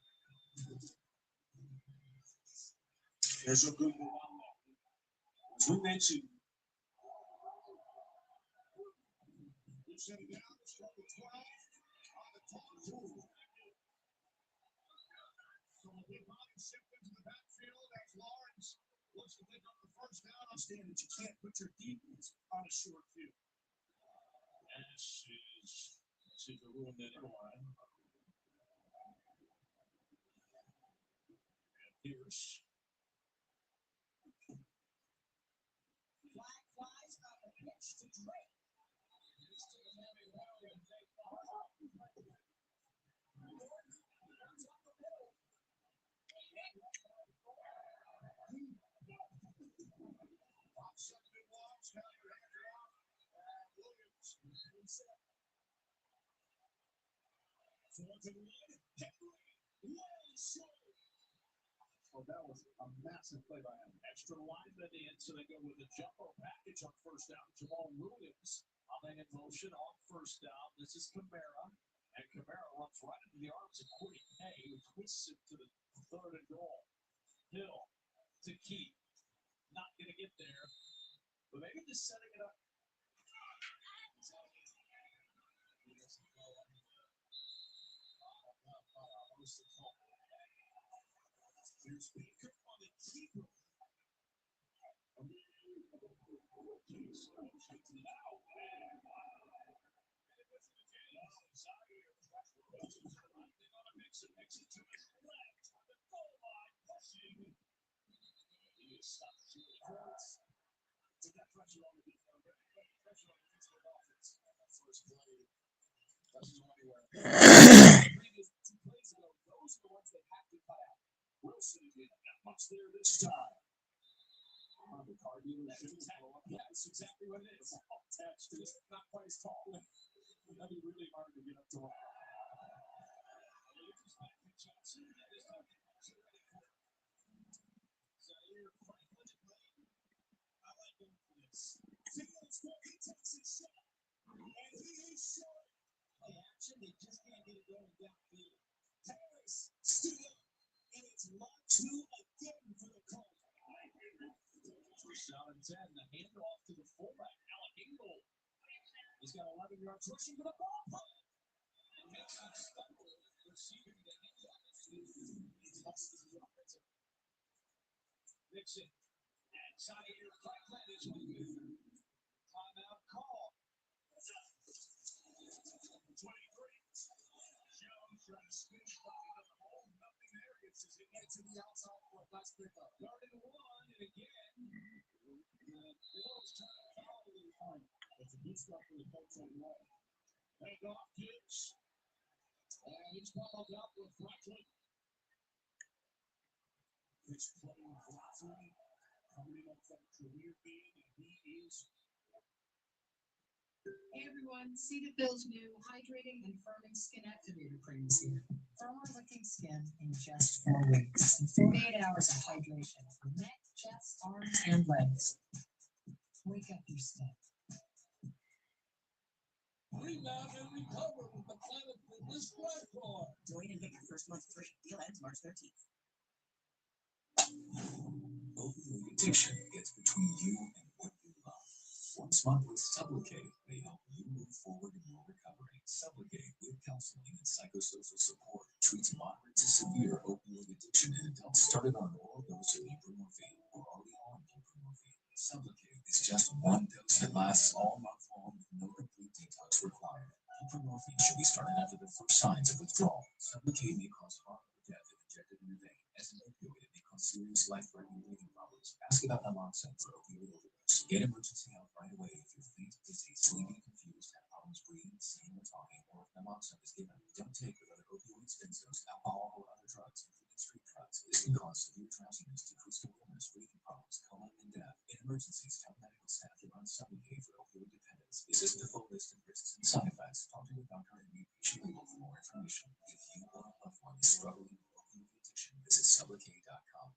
There's a good move on that. As we mentioned, we shut it down. It's 12 on the top. So a big body shift into the backfield as Lawrence looks to pick up the first down. Understand that you can't put your defense on a short field. And this is the rule that line. And Pierce. Flag flies on the pitch to Drake. It's to the Miami Wild and Jake Barr. Oh, that was a massive play by him. Extra lineman in, so they go with a jumbo package on first down. Jamal Williams on in motion on first down. This is Kamara, and Kamara runs right into the arms of Quiddy Hay, who twists it to the third and goal. Hill to keep, not going to get there, but maybe just setting it up. Here's Baker on the keeper. Wilson again, not much there this time. The car dealership. Yeah, that's exactly what it is. Attached to it, not quite as tall. That'd be really hard to get up to. They just can't get it going downfield. Harris, steal, and it's lot two again for the Colts. First down and 10, the handoff to the fullback, Alec Ingold. He's got 11 yards rushing to the ball. And makes him stumble, receiving the handoff. Nixon, and Zaire Franklin is with you. Timeout call. 23. Jones trying to spin the ball to the hole. Nothing there. Gets his head to the outside for a last pickup. Third and one, and again, the Bills trying to foul the line. That's a good start for the Colts on the way. Handoff Gibbs. And he's followed up with Franklin. This playing Franklin coming up from career game, and he is. Hey everyone, see the Bill's new hydrating and firming skin activator cream is here. Firmer looking skin in just 4 weeks. And 48 hours of hydration for neck, chest, arms, and legs. Wake up your skin. Rebound and recover with the Planet Fitness Red Card. Join and get your first month free. Deal ends March 13th. Opioid addiction gets between you and what you love. Once month with Sublocade may help you move forward in your recovery. Sublocade with counseling and psychosocial support treats moderate to severe opioid addiction in adults started on an oral dose of buprenorphine or already on buprenorphine. Sublocade is just one dose that lasts all month long with no complete detox required. Buprenorphine should be started after the first signs of withdrawal. Sublocade may cause harm or death if injected in the vein. As an opioid, it may cause serious life-threatening breathing problems. Ask about naloxone for opioid overdose. Get emergency help right away if you're faint, dizzy, sleepy, confused, have problems breathing, seeing, or talking, or if naloxone is given. Don't take with other opioids, benzos, alcohol, or other drugs, including street drugs. This can cause severe drowsiness, decreased awareness, breathing problems, coma, and death. In emergencies, tell medical staff to run Sublocade for opioid dependence. This isn't a full list of risks and side effects. Talk to your doctor and read patient label for more information. If you or a loved one is struggling with opioid addiction, visit Sublocade.com.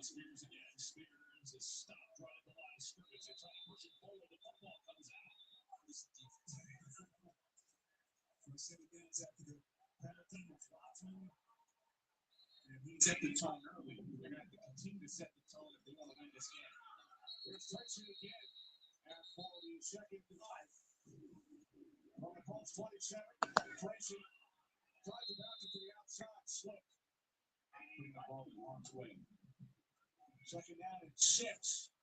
Spears again. Spears is stopped right at the line of scrimmage. They're trying to push it forward. The football comes out. First set of downs after the penalty with Flotman. And he set the tone early. They're going to have to continue to set the tone if they want to win this game. There's Tracy again. And for the second drive. On the Colts 27. Tracy tries to bounce it to the outside. Slick. Putting the ball in harm's way. Second down and 6.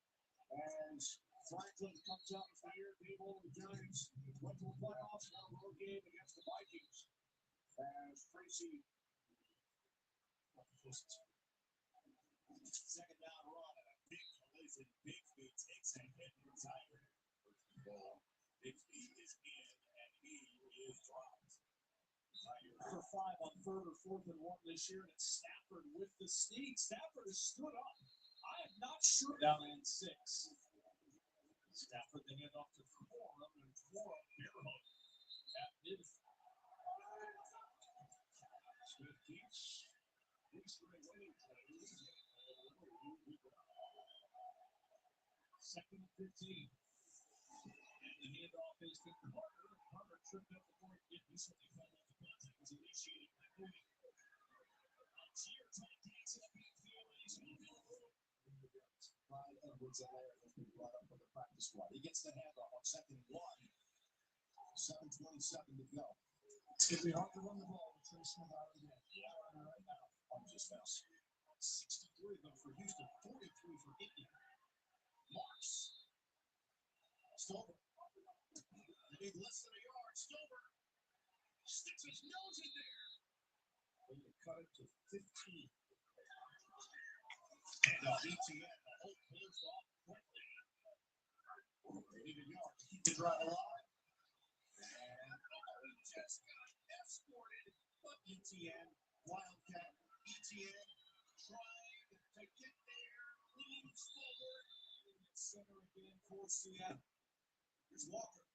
As Franklin comes out for the table, the Giants went to the playoffs, now a road game against the Vikings. As Tracy, second down run and a big collision. Bigsby takes a hit and retired. First ball. Bigsby is in and he is dropped. For 5 on 3rd or 4th and 1 this year, and it's Stafford with the sneak. Stafford has stood up. I am not sure. Down in 6. Stafford then hand off to Forum, and Forum Bearhook at midfield. Smith keeps waiting plays. Second and 15. And the handoff is to Carter. Carter tripped up before he did. He certainly fell off the contact. Was initiated by Moody. Cheer contacts up in field. He's on the road. Ryan Edwards in there has been brought up for the practice squad. He gets the handoff on 2nd and 1. 7:27 to go. It's going to be hard to run the ball with Trey Smith out again. Yeah, right now. I'm just now. 63 though for Houston, 43 for Indy. Marks. Stover. They need less than a yard. Stover sticks his nose in there. And they cut it to 15. And now ETN, the whole closed off quickly. They need a yard to keep the drive alive. And he just got escorted. But ETN, Wildcat, ETN trying to get there, leans forward, and it's center again for Seattle. Here's Walker.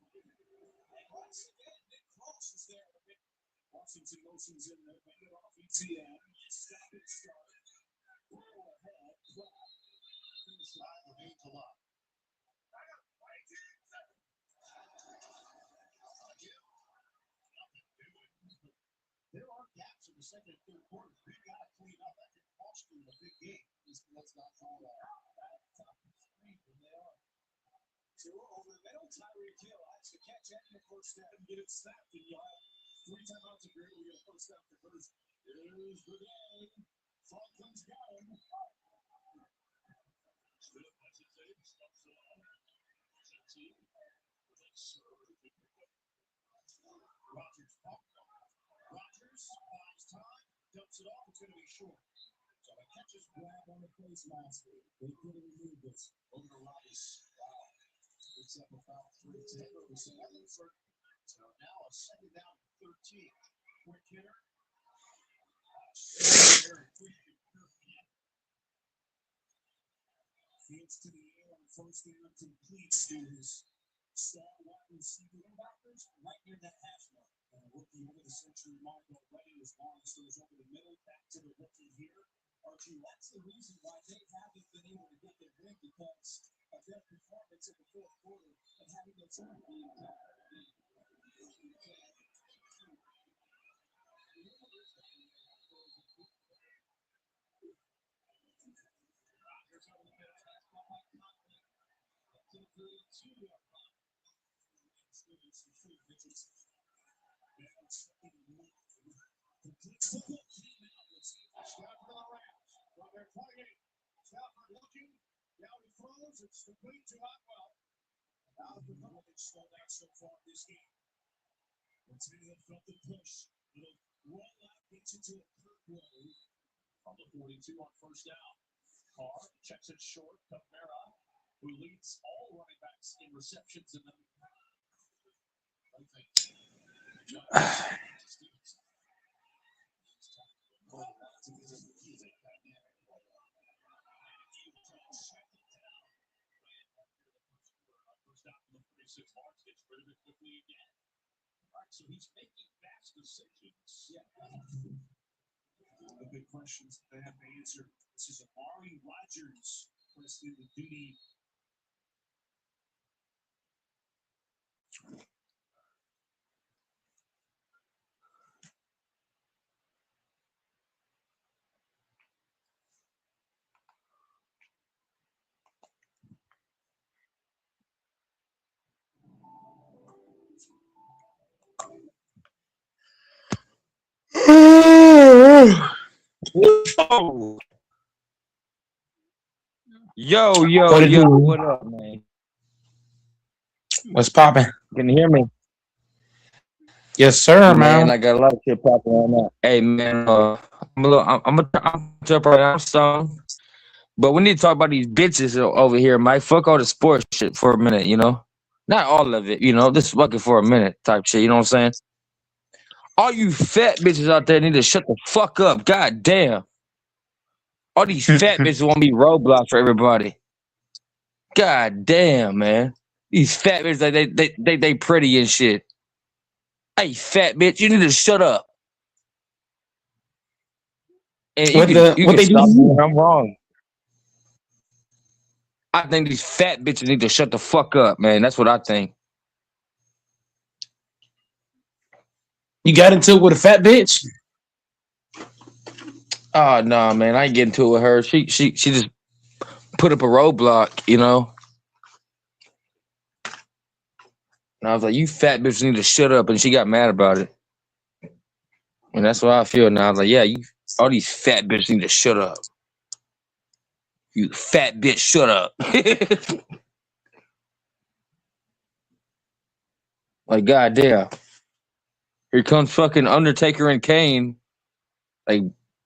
And once again, Nick Cross is there. Washington motions in there, make it off ETN. Stop and start. Pull ahead, drop. Finish line remains alive. There are gaps in the second and third quarter. They got to clean up. That could cost them a big game. Let's not call that top three when they are. So over the middle, Tyreek Hill has to catch that in the first step and get it snapped. And you'll have 3 timeouts agreed. We get a first down conversion. Here's the game. Franklin's got him. Smith has his aim. Stops it on. Rodgers buys time, dumps it off. It's going to be short. So the catches grab on the face mask. They could have removed this. Over to Rice. Wow. It's up about 3-10 over Seattle. So now a second down 13. Quick hitter. Fields to the air on first down, completes to his star wide receiver backers right near that hash mark. And a rookie over the century mark already as long as goes over the middle, back to the rookie here. Archie, that's the reason why they haven't been able to get their win, because of their performance in the fourth quarter and having their time being Stafford looking, now he throws, it's complete to Atwell. Now the Republicans slowed down so far this game. Continuing felt the push. Little roll out, gets into a third wave. From the 42 on first down. Carr checks it short. Camara, who leads all running backs in receptions in the gets rid of it quickly again. All right, so he's making fast decisions. Yeah. The big questions they have to answer. This is Amari Rodgers pressed into duty. Yo, what up, man? What's popping? Can you hear me? Yes, sir, man. I got a lot of shit popping right now. Hey, man, I'm up right now, so, but we need to talk about these bitches over here, Mike. Fuck all the sports shit for a minute, you know? Not all of it, you know? This is fucking for a minute type shit, you know what I'm saying? All you fat bitches out there need to shut the fuck up. God damn. All these fat bitches want to be roadblocks for everybody. God damn, man. These fat bitches, they pretty and shit. Hey, fat bitch, you need to shut up. And you What can they do stop to me when you? I'm wrong. I think these fat bitches need to shut the fuck up, man. That's what I think. You got into it with a fat bitch? Oh no, man, I ain't getting to it with her. She just put up a roadblock, you know. And I was like, "You fat bitch need to shut up," and she got mad about it. And that's what I feel now. I was like, "Yeah, you all these fat bitches need to shut up. You fat bitch, shut up." Like, goddamn, here comes fucking Undertaker and Kane. Like,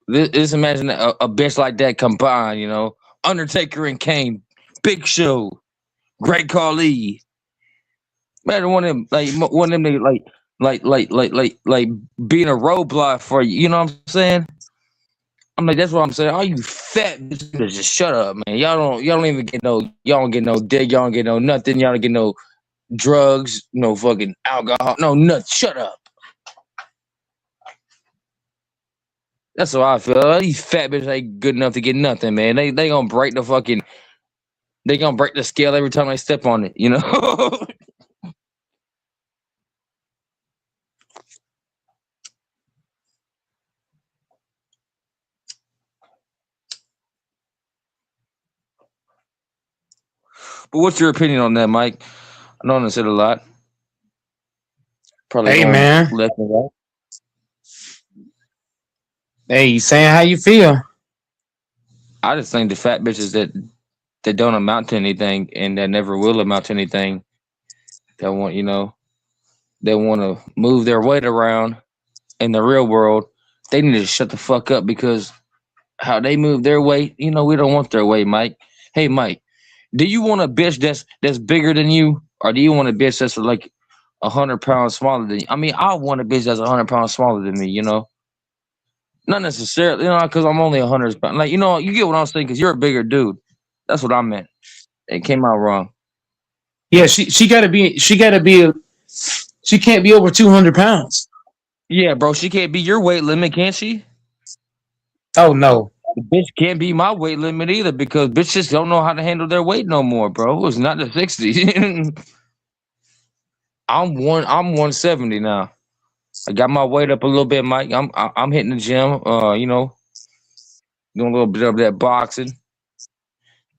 just imagine a bitch like that combined, you know, Undertaker and Kane, Big Show, Great Khali. Man, one of them, one of them, like being a roadblock for you. You know what I'm saying? I'm like, that's what I'm saying. All you fat bitches, just shut up, man. Y'all don't even get no, y'all don't get no dick, y'all don't get no nothing, y'all don't get no drugs, no fucking alcohol, no nothing. Shut up. That's what I feel. All these fat bitches ain't good enough to get nothing, man. They gonna break the fucking, they gonna break the scale every time they step on it, you know? But what's your opinion on that, Mike? I know I said a lot. Probably Hey going man. left and right. Hey, you saying how you feel? I just think the fat bitches that don't amount to anything and that never will amount to anything, that want, you know, they want to move their weight around in the real world, they need to shut the fuck up because how they move their weight, you know, we don't want their weight, Mike. Hey, Mike, do you want a bitch that's bigger than you, or do you want a bitch that's like 100 pounds smaller than you? I mean, I want a bitch that's 100 pounds smaller than me, you know. Not necessarily, you know, because I'm only 100 pounds. Like, you know, you get what I'm saying, because you're a bigger dude. That's what I meant. It came out wrong. Yeah, she gotta be she can't be over 200 pounds. Yeah, bro, she can't be your weight limit, can't she? Oh no. The bitch can't be my weight limit either because bitches don't know how to handle their weight no more, bro. It's not the 60s. I'm 170 now. I got my weight up a little bit, Mike. I'm hitting the gym. You know, doing a little bit of that boxing.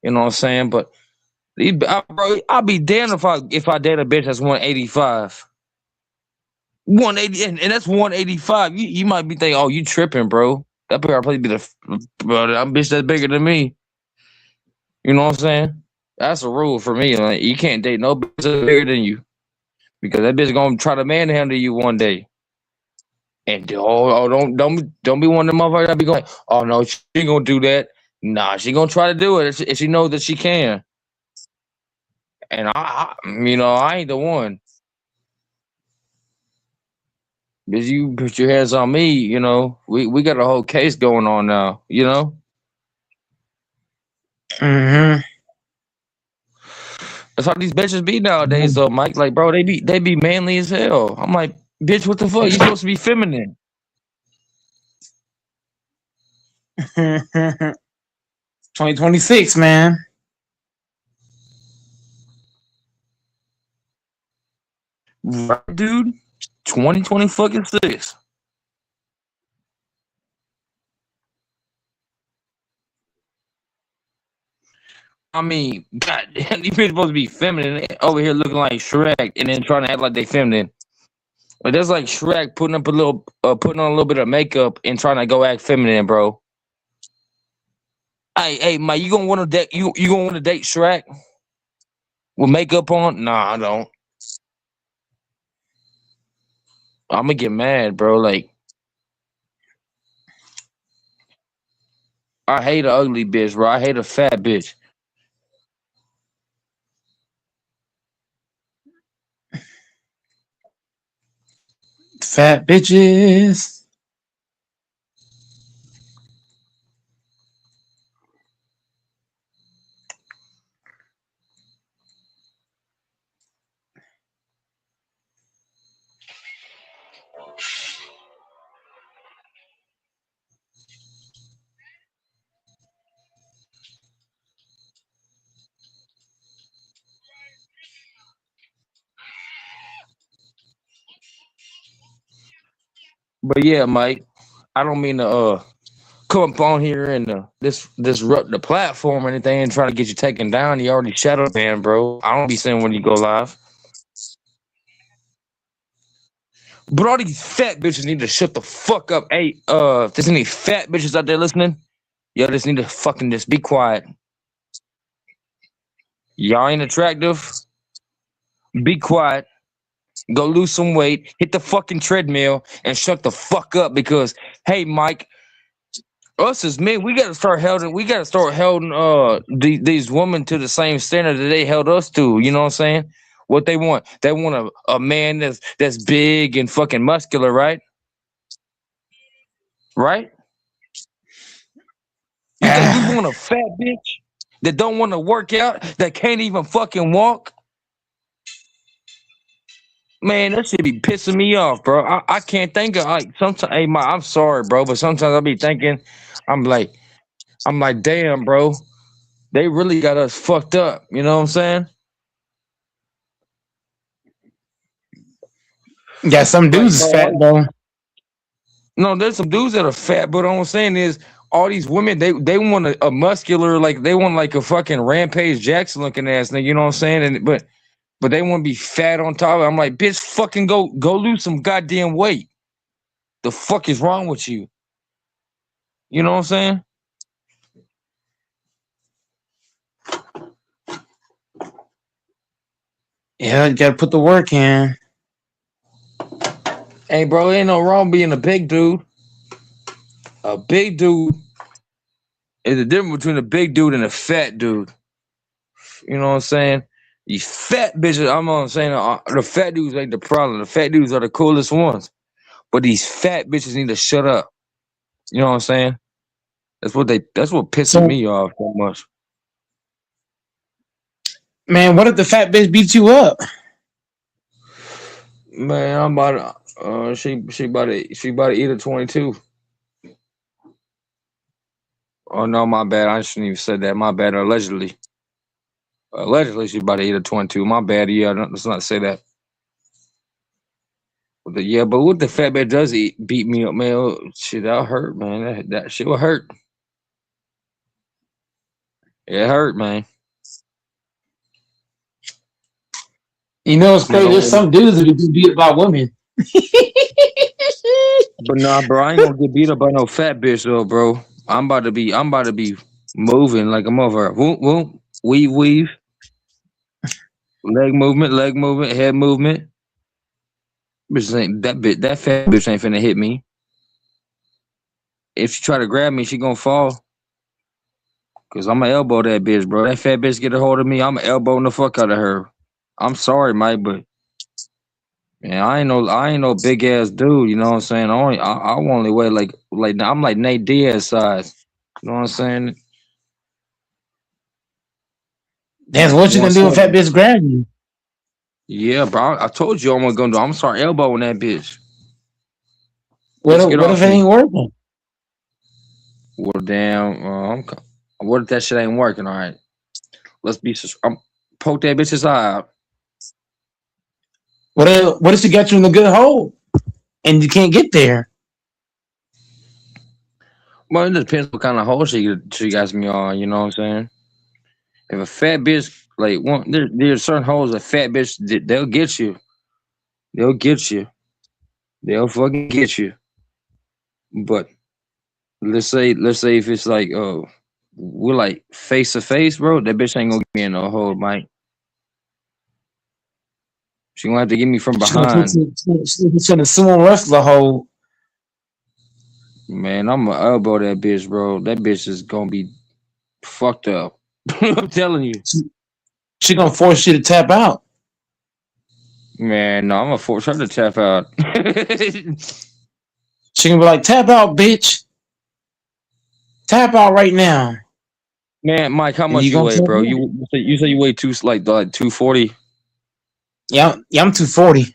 You know what I'm saying? But bro, I'll be damned if I date a bitch that's 185. 180, and that's 185. You might be thinking, oh, you tripping, bro. That probably be bro, that bitch that's bigger than me. You know what I'm saying? That's a rule for me. Like, you can't date no bitch that's bigger than you because that bitch gonna try to manhandle you one day. And don't be one of them motherfuckers that be going, oh no, she ain't gonna do that. Nah, she gonna try to do it if she knows that she can. And you know, I ain't the one. Because you put your hands on me, you know, we got a whole case going on now, you know? Mm-hmm. That's how these bitches be nowadays though, Mike. Like, bro, they be manly as hell. I'm like, bitch, what the fuck? You supposed to be feminine. 2026, man. Right, dude? 2020 fucking 6. I mean, god damn, these bitches supposed to be feminine over here looking like Shrek and then trying to act like they feminine. Like that's like Shrek putting on a little bit of makeup and trying to go act feminine, bro. Hey, Mike, you gonna want to date you gonna want to date Shrek with makeup on? Nah, I don't. I'm gonna get mad, bro. Like I hate a ugly bitch, bro. I hate a fat bitch. Fat bitches. But yeah, Mike, I don't mean to come up on here and disrupt the platform or anything and try to get you taken down. You already shadow banned, bro. I don't be saying when you go live. But all these fat bitches need to shut the fuck up. Hey, if there's any fat bitches out there listening, y'all just need to fucking just be quiet. Y'all ain't attractive. Be quiet. Go lose some weight. Hit the fucking treadmill and shut the fuck up because, hey, Mike, us as men, we gotta start holding. These women to the same standard that they held us to. You know what I'm saying? What they want? They want a man that's big and fucking muscular, right? Right? You think we want a fat bitch that don't want to work out, that can't even fucking walk? Man, that shit be pissing me off, bro. I can't think of like sometimes. Hey, I'm sorry, bro, but sometimes I be thinking, I'm like, damn, bro, they really got us fucked up. You know what I'm saying? Yeah, some dudes is fat though. No, there's some dudes that are fat, but all I'm saying is all these women they want a muscular, like they want like a fucking Rampage Jackson looking ass nigga. You know what I'm saying? And but they want to be fat on top of it. I'm like, bitch, fucking go lose some goddamn weight. The fuck is wrong with you? You know what I'm saying? Yeah, you gotta put the work in. Hey, bro, ain't no wrong being a big dude. A big dude is the difference between a big dude and a fat dude. You know what I'm saying? These fat bitches, I'm not saying the fat dudes ain't the problem. The fat dudes are the coolest ones. But these fat bitches need to shut up. You know what I'm saying? That's what pisses So, me off so much. man, what if the fat bitch beats you up? Man, I'm about to, she about to eat a 22. Oh no, my bad. I shouldn't even said that. My bad. Allegedly she about to eat a 22. My bad. Yeah, let's not say that. But what the fat bitch does beat me up, man. Oh, shit, that'll hurt, man. That shit will hurt. It hurt, man. You know it's crazy. There's some dudes that get beat up by women. But nah, bro, I ain't gonna get beat up by no fat bitch though, bro. I'm about to be moving like a motherfucker. Whoop, whoop, weave, leg movement, head movement. That fat bitch ain't finna hit me. If she try to grab me, she gonna fall. Cause I'ma elbow that bitch, bro. That fat bitch get a hold of me, I'ma elbowing the fuck out of her. I'm sorry, Mike, but man, I ain't no big ass dude. You know what I'm saying? I only weigh like I'm like Nate Diaz size. You know what I'm saying? That's what you gonna do if fat 170. bitch grab you. Yeah, bro. I told you I'm gonna do. I'm sorry, elbowing that bitch. What Bitch, if, get what off if it me. ain't working? Well, damn. What if that shit ain't working? All right. Let's be. Poke that bitch's eye out. What if she got you in a good hole and you can't get there? Well, it depends what kind of hole she got me on. You know what I'm saying? If a fat bitch like there's certain holes a fat bitch they'll get you. They'll get you. They'll fucking get you. But let's say if it's like we're like face to face, bro. That bitch ain't gonna get me in no hole, Mike. She gonna have to get me from She's gonna behind. the sumo wrestler hole. Man, I'm gonna elbow that bitch, bro. That bitch is gonna be fucked up. I'm telling you. She gonna force you to tap out. Man, no, I'm gonna force her to tap out. She can be like, tap out, bitch. Tap out right now. Man, Mike, how And much you you gonna weigh, tap bro? out. You say you weigh like 240. Yeah, I'm 240.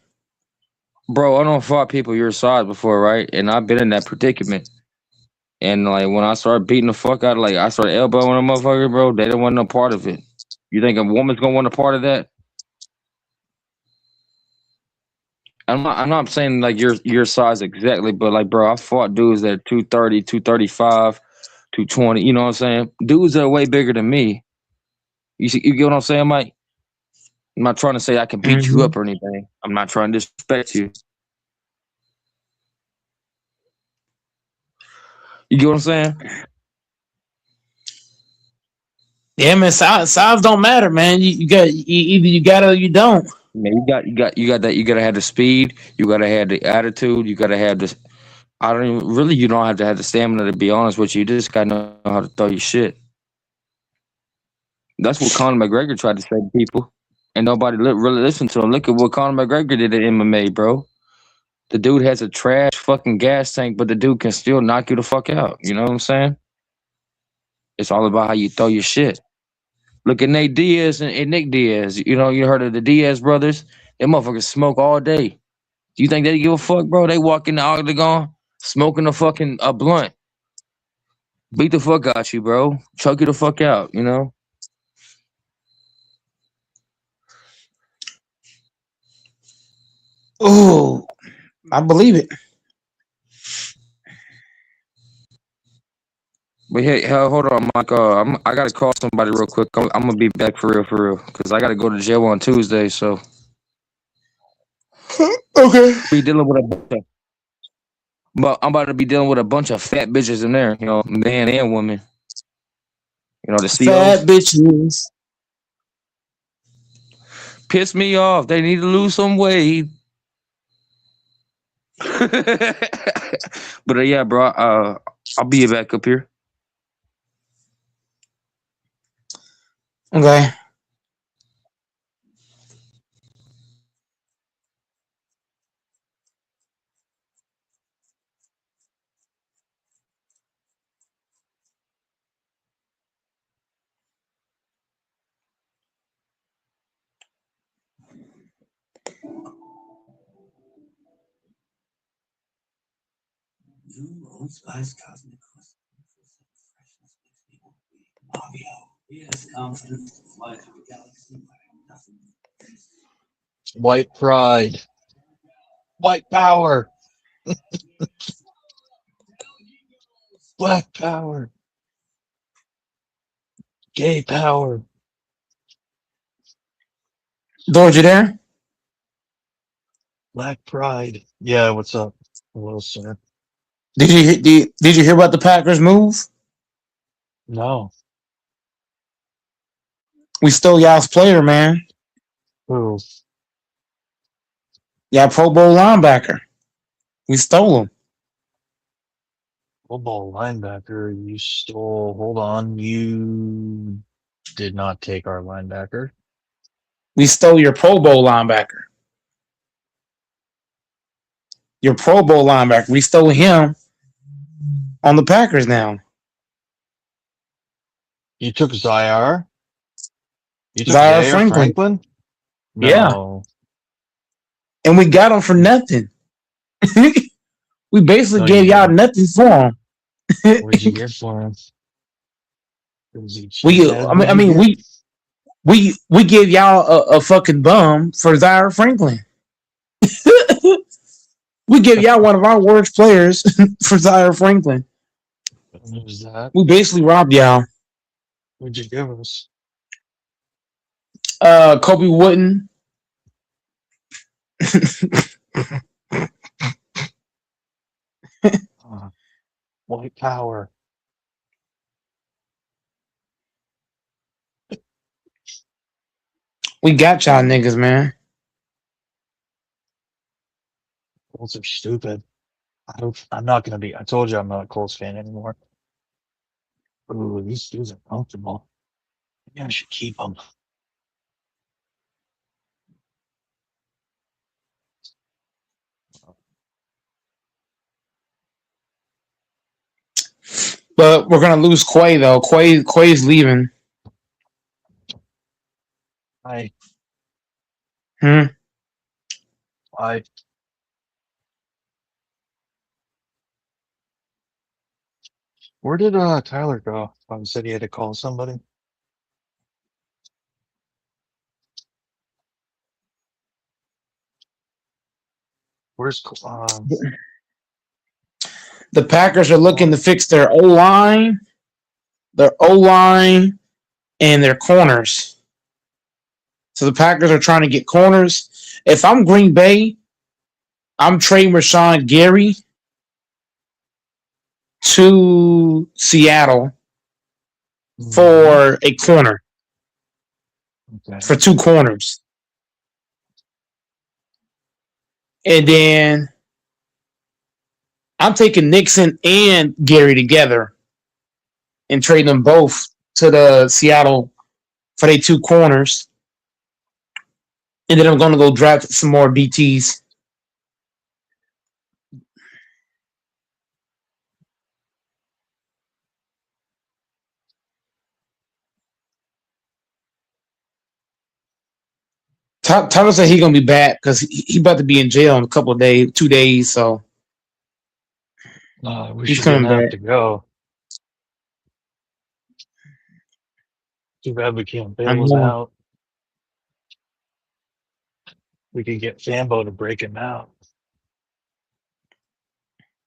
Bro, I don't fought people your size before, right? And I've been in that predicament. And like when I started beating the fuck out of like I started elbowing a motherfucker, bro, they didn't want no part of it. You think a woman's gonna want a part of that? I'm not saying like your size exactly, but like bro, I fought dudes that are 230, 235, 220, you know what I'm saying? Dudes that are way bigger than me. You get what I'm saying, Mike? I'm not trying to say I can beat you Mm-hmm. up or anything. I'm not trying to disrespect you. You get what I'm saying? Yeah, man, size don't matter, man. Either you got it or you don't. Man, you got that. You gotta have the speed. You gotta have the attitude. You gotta have this. I don't even really. You don't have to have the stamina to be honest with you. You just gotta know how to throw your shit. That's what Conor McGregor tried to say to people, and nobody really listened to him. Look at what Conor McGregor did in MMA, bro. The dude has a trash fucking gas tank, but the dude can still knock you the fuck out. You know what I'm saying? It's all about how you throw your shit. Look at Nate Diaz and Nick Diaz. You know, you heard of the Diaz brothers? Them motherfuckers smoke all day. Do you think they give a fuck, bro? They walk in the octagon smoking a fucking a blunt. Beat the fuck out you, bro. Choke you the fuck out, you know? Oh, I believe it. But hey, hell, hold on, Mike. I gotta call somebody real quick. I'm gonna be back for real, because I gotta go to jail on Tuesday. So Okay. be dealing with I'm about to be dealing with a bunch of fat bitches in there. You know, man and woman. You know, the Fat COs bitches. piss me off. They need to lose some weight. But yeah, bro. I'll be back up here. Okay. New Old Spice Cosmic freshness makes me want to be Mario. He has confidence to fly through the galaxy wearing nothing. White pride. White power. Black power. Gay power. George, you there? Black pride. Yeah, what's up? Hello, sir. Did you hear about the Packers move? No. We stole y'all's player, man. Who? Y'all Pro Bowl linebacker. We stole him. Football linebacker. You stole. Hold on. You did not take our linebacker. We stole your Pro Bowl linebacker. Your Pro Bowl linebacker. We stole him on the Packers now. You took Zaire. You took Zaire Zaire Franklin. Franklin? Yeah. No. And we got him for nothing. We basically No, you gave y'all didn't. nothing for him. What'd you get for him? Was he we cheesehead? I mean What'd I you mean get? we gave y'all a fucking bum for Zaire Franklin. We gave y'all one of our worst players for Zaire Franklin. What was that? We basically robbed y'all. What'd you give us? Kobe Wooden. White power. We got y'all niggas, man. Colts are stupid. I'm not gonna be. I told you I'm not a Colts fan anymore. Ooh, these dudes are comfortable. Maybe I should keep them. But we're gonna lose Quay though. Quay's leaving. I Hmm. I where did Tyler go? Said he had to call somebody. Where's The Packers are looking to fix their O-line, and their corners. So the Packers are trying to get corners. If I'm Green Bay, I'm trading Rashawn Gary to Seattle for a corner, okay. for 2 corners. And then I'm taking Nixon and Gary together and trading them both to the Seattle for their 2 corners. And then I'm going to go draft some more BTs. Tyler said he's going to be back because he about to be in jail in a couple of days, 2 days. So We he's shouldn't coming have back. to go. Too bad we can't I bail him know. out. We could get Fambo to break him out.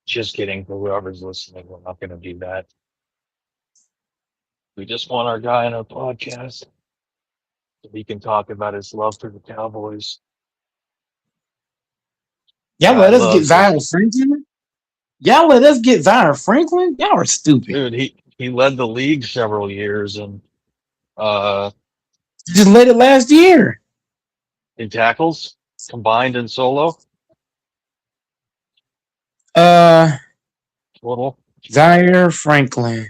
Just kidding. For whoever's listening, we're not going to do that. We just want our guy on our podcast so he can talk about his love for the Cowboys. Y'all Guy let us get loves it. Zion Franklin? Y'all let us get Zion Franklin? Y'all are stupid. Dude, he led the league several years and Just let it last year. in tackles combined and solo. Total. Zaire Franklin.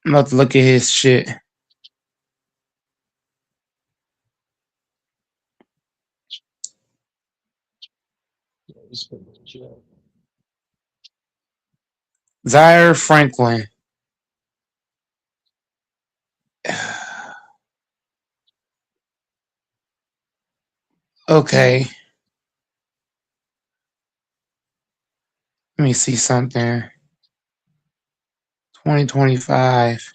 I'm about to look at his shit. Zaire Franklin. Okay. Let me see something. 2025.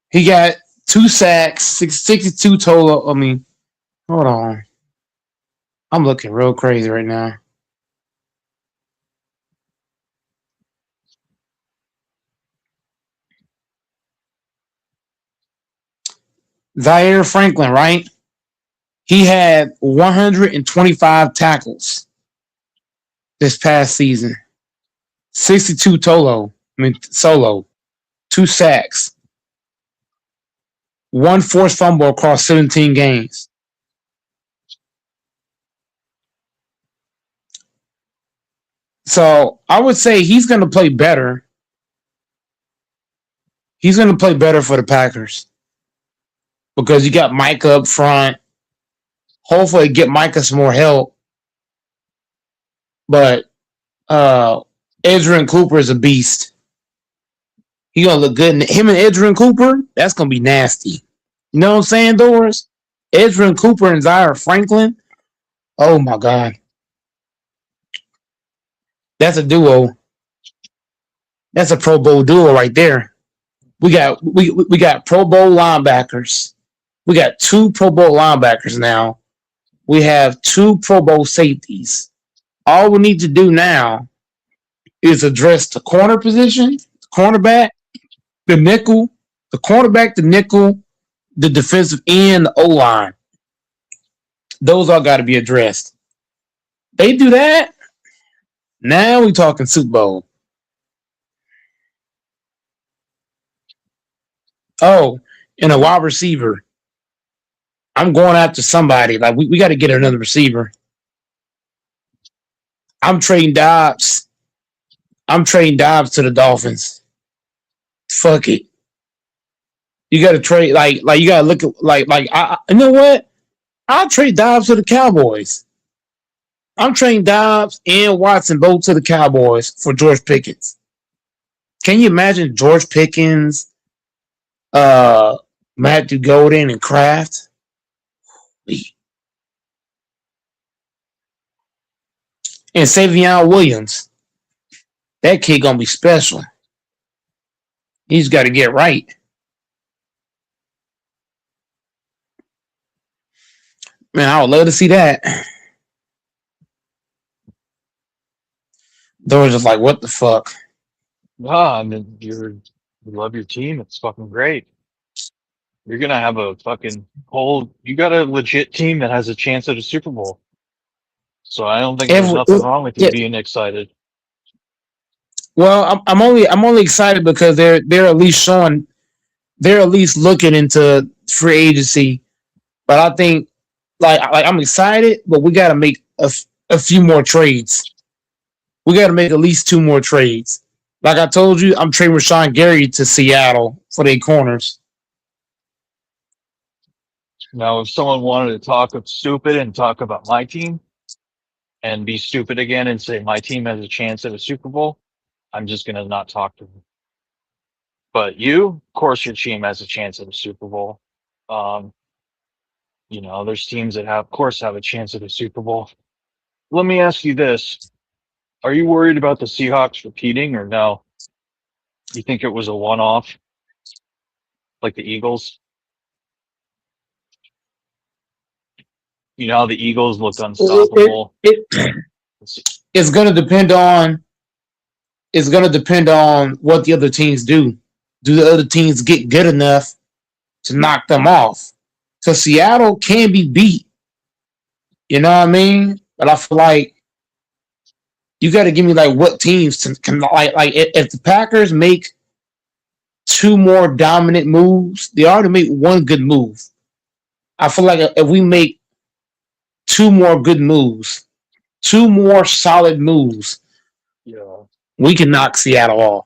He got 2 sacks, 62 total. I mean, hold on. I'm looking real crazy right now. Zaire Franklin, right? He had 125 tackles this past season. 62 solo. 2 sacks. 1 forced fumble across 17 games. So I would say he's going to play better. He's going to play better for the Packers because you got Micah up front. Hopefully, get Micah some more help. But Edgerrin Cooper is a beast. He gonna look good. Him and Edgerrin Cooper, that's gonna be nasty. You know what I'm saying, Doris? Edgerrin Cooper and Zaire Franklin. Oh my God, that's a duo. That's a Pro Bowl duo right there. We got Pro Bowl linebackers. We got 2 Pro Bowl linebackers now. We have 2 Pro Bowl safeties. All we need to do now is address the corner position, the cornerback, the nickel, the cornerback, the nickel, the defensive end, the O-line. Those all got to be addressed. They do that. Now we talking Super Bowl. Oh, and a wide receiver. I'm going after somebody. Like we got to get another receiver. I'm trading Dobbs. I'm trading Dobbs to the Dolphins. Fuck it. You got to trade like you got to look at you know what? I'll trade Dobbs to the Cowboys. I'm trading Dobbs and Watson both to the Cowboys for George Pickens. Can you imagine George Pickens, Matthew Golden, and Kraft? And Savion Williams. That kid gonna be special. He's got to get right. Man, I would love to see that. They were just like, what the fuck? I mean, you love your team. It's fucking great. You're gonna have a fucking you got a legit team that has a chance at a Super Bowl. So I don't think there's nothing wrong with you being excited. Well, I'm only excited because they're at least showing, they're at least looking into free agency. But I think like I'm excited, but we got to make a few more trades. We got to make at least 2 more trades. Like I told you, I'm trading Rashawn Gary to Seattle for their corners. Now, if someone wanted to talk stupid and talk about my team and be stupid again and say my team has a chance at a Super Bowl, I'm just going to not talk to them. But of course, your team has a chance at a Super Bowl. There's teams that have a chance at a Super Bowl. Let me ask you this. Are you worried about the Seahawks repeating or no? You think it was a one-off like the Eagles? You know how the Eagles looked unstoppable? It's going to depend on what the other teams do. Do the other teams get good enough to knock them off? So Seattle can be beat. You know what I mean? But I feel like you got to give me like what teams can like if the Packers make 2 more dominant moves, they already make 1 good move. I feel like if we make 2 more good moves, 2 more solid moves, we can knock Seattle off.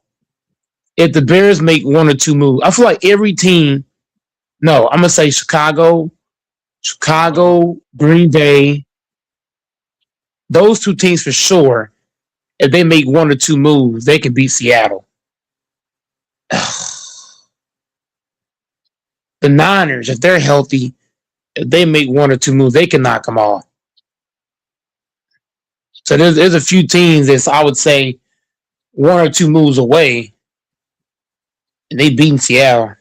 If the Bears make 1 or 2 moves, I feel like every team. No, I'm gonna say Chicago, Green Bay. Those 2 teams for sure. If they make 1 or 2 moves, they can beat Seattle. The Niners, if they're healthy, if they make 1 or 2 moves, they can knock them off. So there's a few teams that I would say 1 or 2 moves away, and they beat Seattle.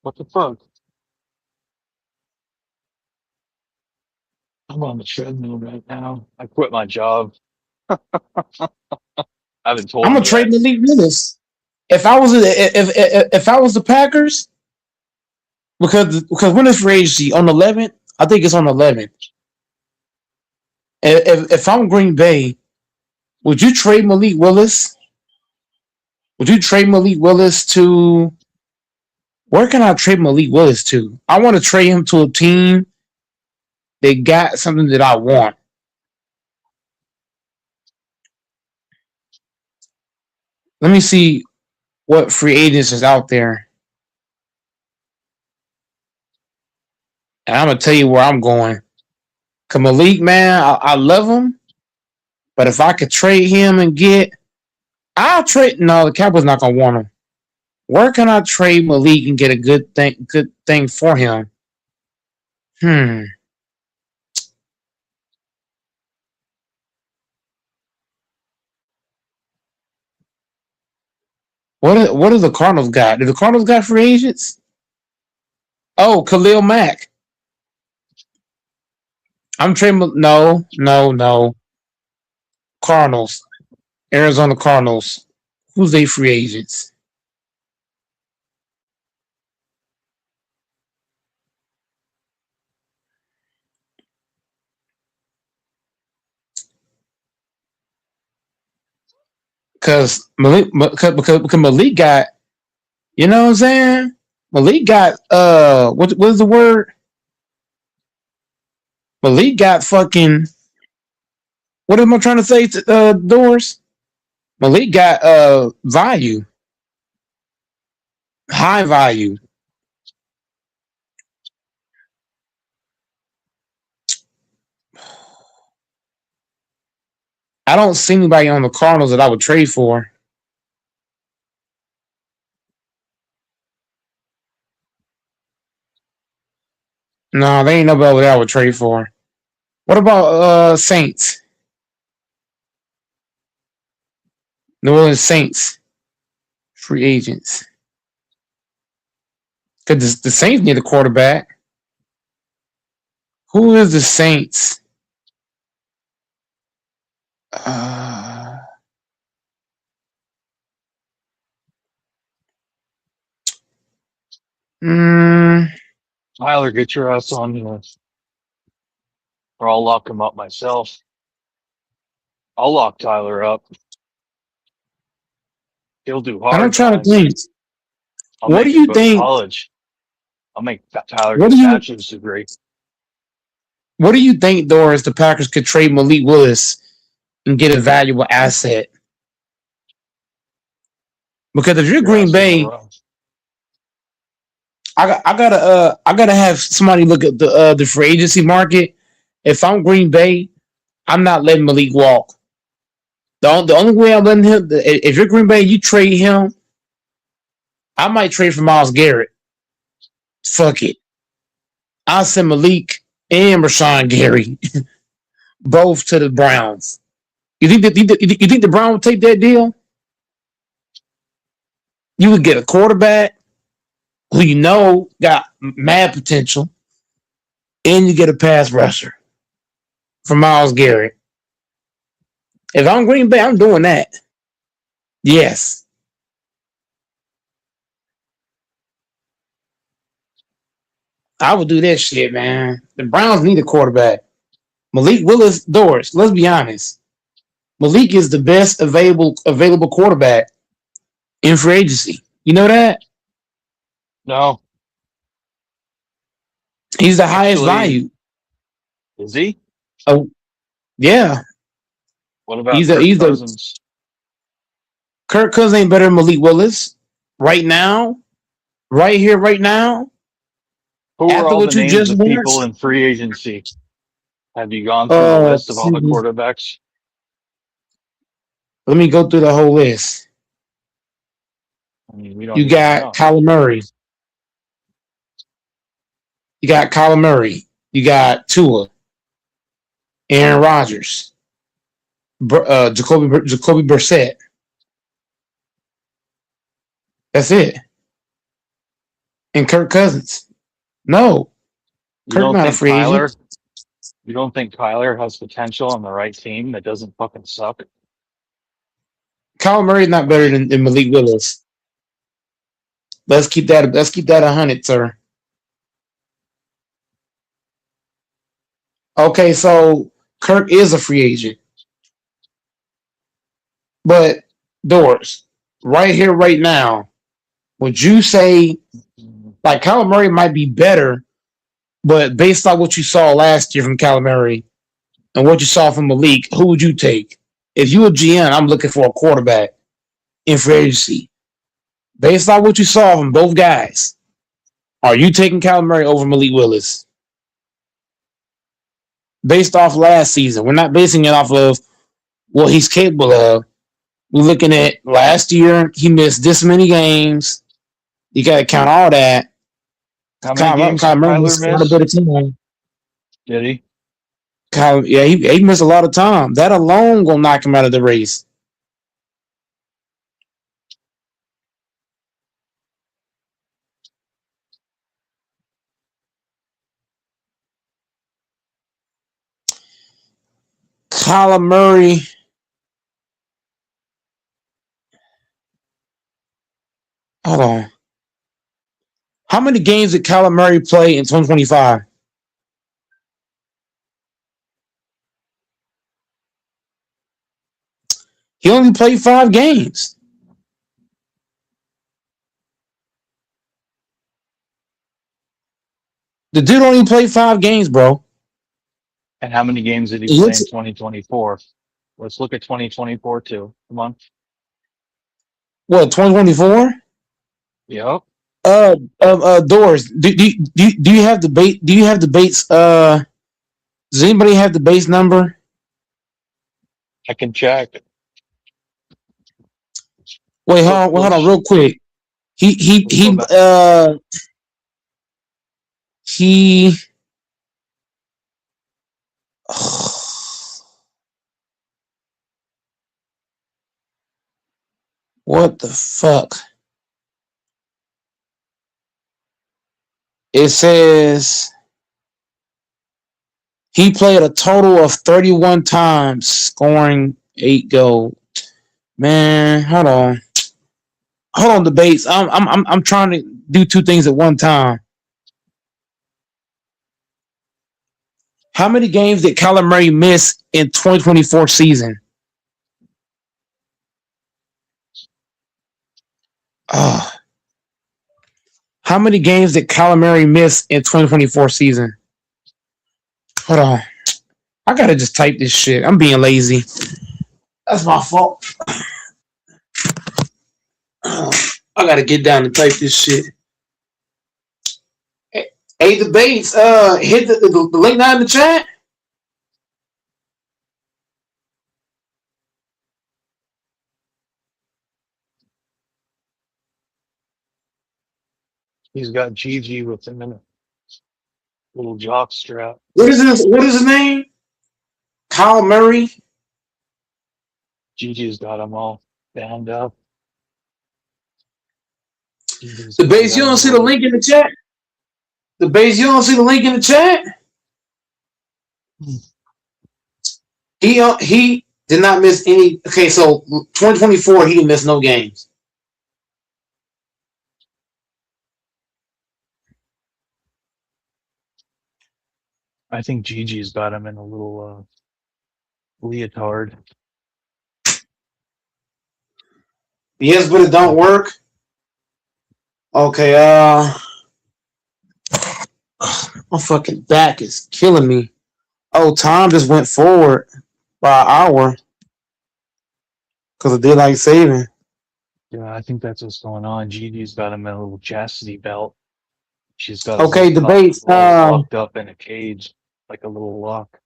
What the fuck? I'm on the treadmill right now. I quit my job. I haven't told I'm you gonna trade yet. Malik Willis. If I was the Packers, because when is free agency on the 11th? I think it's on the 11th. If I'm Green Bay, would you trade Malik Willis? Would you trade Malik Willis to? Where can I trade Malik Willis to? I want to trade him to a team that got something that I want. Let me see what free agents is out there. And I'm going to tell you where I'm going. Because Malik, man, I love him. But if I could trade him and I'll trade. No, the Cowboys not going to want him. Where can I trade Malik and get a good thing for him? What do the Cardinals got? Do the Cardinals got free agents? Oh, Khalil Mack. I'm trading. No. Cardinals. Arizona Cardinals. Who's they free agents? Because Malik got, you know what I'm saying? Malik got what is the word? Malik got fucking. What am I trying to say? Doors. Malik got value, high value. I don't see anybody on the Cardinals that I would trade for. No, they ain't nobody that I would trade for. What about Saints? New Orleans Saints, free agents. Because the Saints need a quarterback. Who is the Saints? Mm, Tyler, get your ass on here, or I'll lock him up myself. I'll lock Tyler up. He'll do I'm hard trying to times. think. I'll What do make him you go to think? college. I'll make Tyler What get do a you bachelor's degree. What do you think, Doris? The Packers could trade Malik Willis and get a valuable asset? Because if you're You're Green asking the Bay, wrong. I gotta have somebody look at the free agency market. If I'm Green Bay, I'm not letting Malik walk. The only way I'm letting him, if you're Green Bay, you trade him. I might trade for Myles Garrett. Fuck it. I'll send Malik and Rashawn Gary both to the Browns. You think the Browns would take that deal? You would get a quarterback who you know got mad potential, and you get a pass rusher from Myles Garrett. If I'm Green Bay, I'm doing that. Yes. I would do that shit, man. The Browns need a quarterback. Malik Willis Doris, let's be honest. Malik is the best available quarterback in free agency. You know that? No, He's the highest actually, value. is he? Oh, yeah. What about He's a Kirk he's a Cousins? Kirk Cousins ain't better than Malik Willis. Right now, right here, right now, Who are after all the what you names just of people watched, in free agency? Have you gone through the list of all the quarterbacks? let me go through the whole list. I mean, we don't You even got know. Kyler Murray. You got Kyler Murray. You got Tua, Aaron Rodgers, Jacoby Brissett. That's it. And Kirk Cousins. No, You Kirk don't not a think free agent. Kyler? You don't think Kyler has potential on the right team that doesn't fucking suck? Kyler Murray's not better than Malik Willis. Let's keep that 100, sir. Okay, so Kirk is a free agent. But Doors, right here, right now, would you say like Kyler Murray might be better, but based on what you saw last year from Kyler Murray and what you saw from Malik, who would you take? If you were GM, I'm looking for a quarterback in free agency. Based on what you saw from both guys, are you taking Kyler Murray over Malik Willis? Based off last season, we're not basing it off of what he's capable of. We're looking at last year, he missed this many games. You got to count all that. How many games did Kyler Murray Kyler missed quite a miss? bit of time. Did he? Yeah, he missed a lot of time. That alone gonna knock him out of the race. Kyler Murray. Hold on. How many games did Kyler Murray play in 2025? He only played 5 games. The dude only played 5 games, bro. And how many games did he play in 2024? Let's look at 2024 too. Come on. What, 2024? Yep. Doors. Do you have the bait? Do you have the baits? Does anybody have the base number? I can check. Wait, hold on, real quick. He what the fuck? It says he played a total of 31 times, scoring 8 goals. Man, hold on, debates. I'm trying to do two things at one time. How many games did Kyler Murray miss in 2024 season? How many games did Kyler Murray miss in 2024 season? Hold on. I gotta just type this shit. I'm being lazy. That's my fault. I gotta get down and type this shit. Hey, debates. Hit the link now in the chat. He's got Gigi with him in a little jock strap. What is his name? Kyle Murray. Gigi's got him all bound up. The base, you don't see the link in the chat? The base, you don't see the link in the chat? He did not miss any. Okay, so 2024, he didn't miss no games. I think Gigi's got him in a little leotard. Yes, but it don't work. Okay, my fucking back is killing me. Oh, time just went forward by an hour because of daylight saving. Yeah, I think that's what's going on. Gigi's got him in a little chastity belt. She's got debates. Locked up in a cage, like a little lock.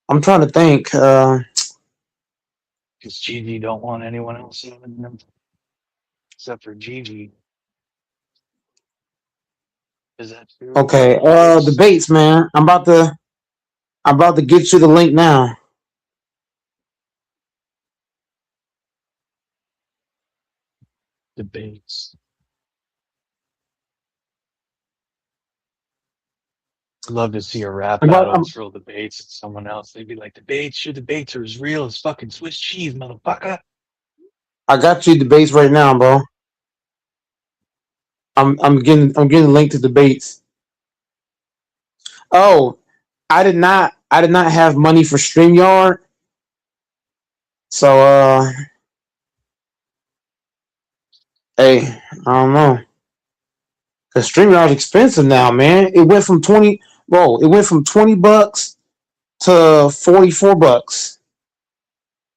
I'm trying to think. Because Gigi don't want anyone else in them except for Gigi. Is that true? Okay, debates, man. I'm about to get you the link now. Debates. I'd love to see a rap battle throw debates and someone else. They'd be like, debates, your debates are as real as fucking Swiss cheese, motherfucker. I got you debates right now, bro. I'm getting the link to debates. Oh, I did not have money for StreamYard. So hey, I don't know. Cause StreamYard's expensive now, man. It went from $20 to $44.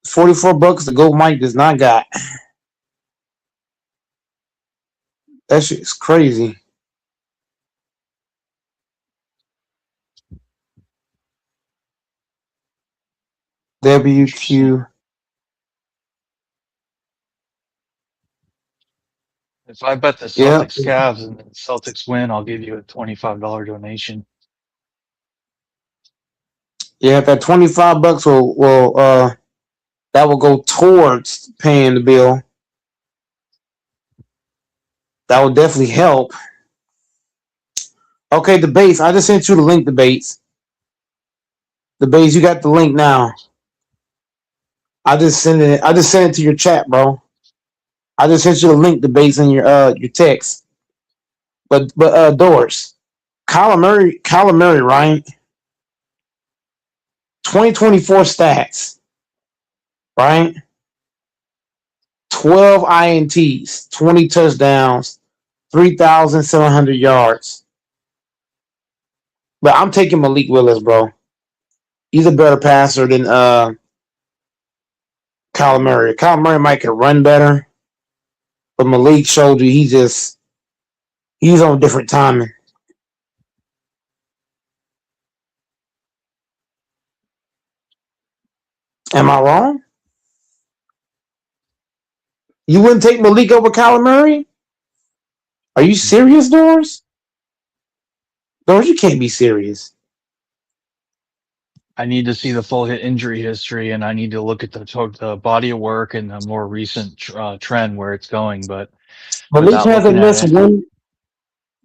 $44 the Gold Mike does not got. That shit is crazy. WQ. If I bet the Celtics Cavs and the Celtics win, I'll give you a $25 donation. Yeah, that $25 will that will go towards paying the bill. That will definitely help. Okay, debates. I just sent you the link, debates. Debates, you got the link now. I just sent it to your chat, bro. I just sent you the link, debates, in your text. But Doors. Kyler Murray, right? 2024 stats. Right? 12 INTs, 20 touchdowns, 3,700 yards. But I'm taking Malik Willis, bro. He's a better passer than Kyler Murray. Kyler Murray might can run better, but Malik showed you he's on different timing. Am I wrong? You wouldn't take Malik over Kyler Murray? Are you serious, Doris? Doris, you can't be serious. I need to see the full hit injury history, and I need to look at the body of work and the more recent trend where it's going. But Malik without looking hasn't at missed it, one.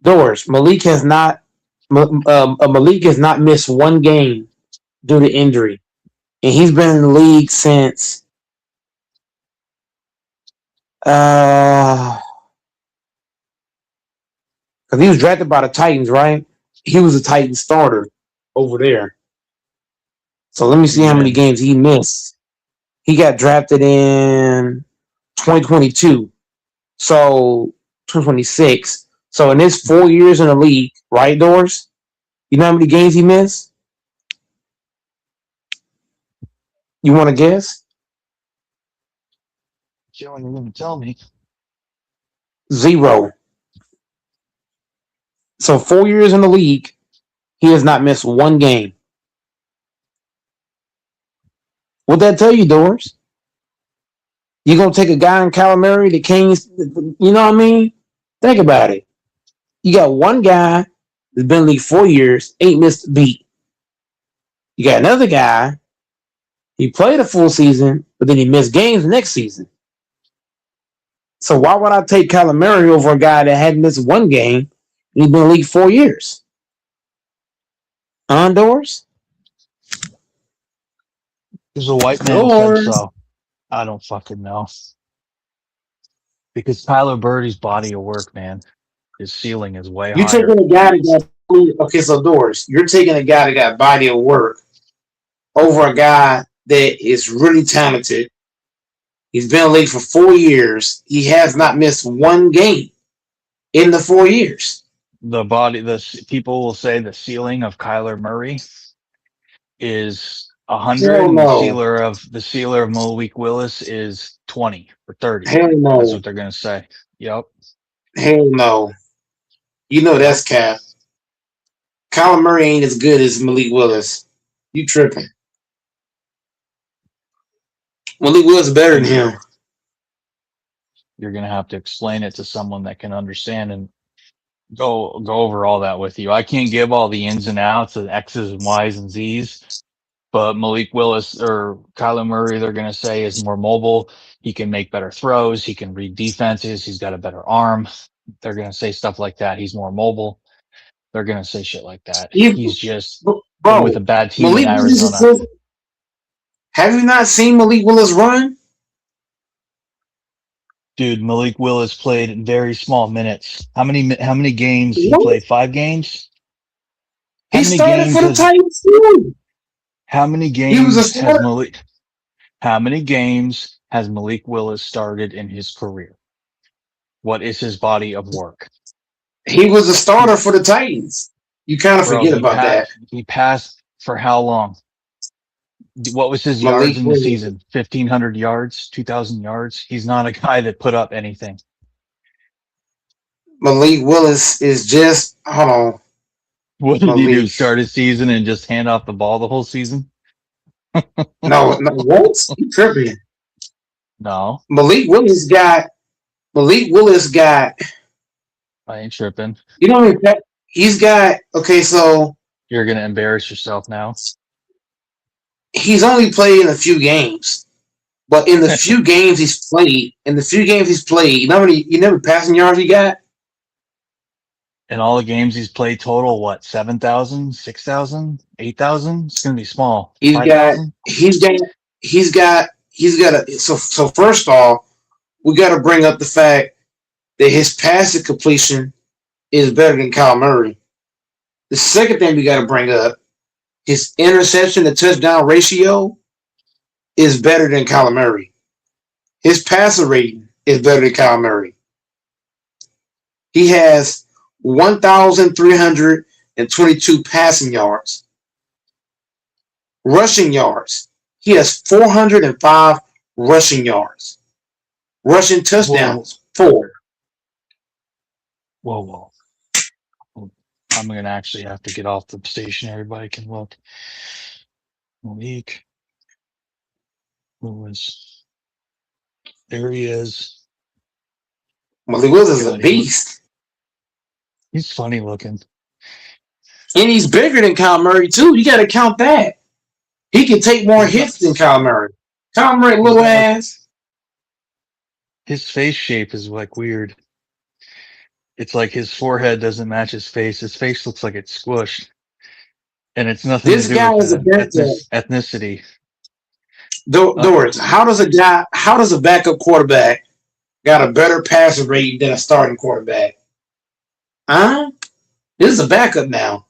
Doris, Malik has not missed one game due to injury, and he's been in the league since because he was drafted by the Titans, right? He was a Titan starter over there. So let me see how many again, games he missed. He got drafted in 2022, so 2026. So in his 4 years in the league, right, Doris? You know how many games he missed? You want to guess? you're going to tell me. 0. So 4 years in the league, he has not missed one game. What'd that tell you, Doris? You gonna take a guy in Kyler Murray that can't, you know what I mean? Think about it. You got one guy that's been in the league 4 years, ain't missed a beat. You got another guy, he played a full season, but then he missed games next season. So why would I take Kyler Murray over a guy that hadn't missed one game and he's been in the league 4 years? Doris? Because a white man said Doors. so. I don't fucking know. Because Tyler Birdie's body of work, man, his ceiling is way You taking higher. a guy that got okay, so Doris, you're taking a guy that got body of work over a guy that is really talented. He's been in the league for 4 years. He has not missed one game in the 4 years. The people will say the ceiling of Kyler Murray is 100, Hell and no. the sealer of Malik Willis is 20 or 30. Hell That's no. what they're gonna say. Yep. Hell no. You know Yep. that's cap. Kyler Murray ain't as good as Malik Willis. You tripping. Malik Willis is better than him. You're gonna have to explain it to someone that can understand and go over all that with you. I can't give all the ins and outs of X's and Y's and Z's, but Malik Willis or Kyler Murray, they're going to say is more mobile. He can make better throws. He can read defenses. He's got a better arm. They're going to say stuff like that. He's more mobile. They're going to say shit like that. He's just been with a Bro, bad team Malik in Willis Arizona. is, have you not seen Malik Willis run? Dude, Malik Willis played in very small minutes. How many games he What? played? 5 games? How He many started games for the has Titans too. how many He was a games has starter. Malik Willis started in his career? What is his body of work? He was a starter He, for the Titans. You kind of bro, forget about that. he passed for how long? What was his yards Malik in the Willis. season? 1,500 yards, 2,000 yards. He's not a guy that put up anything. Malik Willis is just hold on. What did he do? Malik. Start his season and just hand off the ball the whole season? No, what? You tripping. No, Malik Willis got I ain't tripping. you know what I mean? He's got okay, so You're gonna embarrass yourself now. he's only played in a few games. But in the few games he's played, you know how many passing yards he got? In all the games he's played total, what, 7,000, 6,000, 8,000? It's going to be small. He's got 5,000? so first off, we got to bring up the fact that his passing completion is better than Kyle Murray. The second thing we got to bring up, his interception to touchdown ratio is better than Kyle Murray. His passer rating is better than Kyle Murray. He has 1,322 passing yards. Rushing yards. He has 405 rushing yards. Rushing touchdowns, 4. Whoa. I'm gonna actually have to get off the station. Everybody can look. Malik. There he is. Malik Willis is a God, beast. he's funny looking. And he's bigger than Kyle Murray, too. You got to count that. He can take more hits than Kyle Murray. Kyle Murray, little ass. His face shape is like weird. It's like his forehead doesn't match his face. His face looks like it's squished. And it's nothing This to do guy with is a backup. ethnicity. Doris, how does a backup quarterback got a better passer rating than a starting quarterback? Huh? This is a backup now.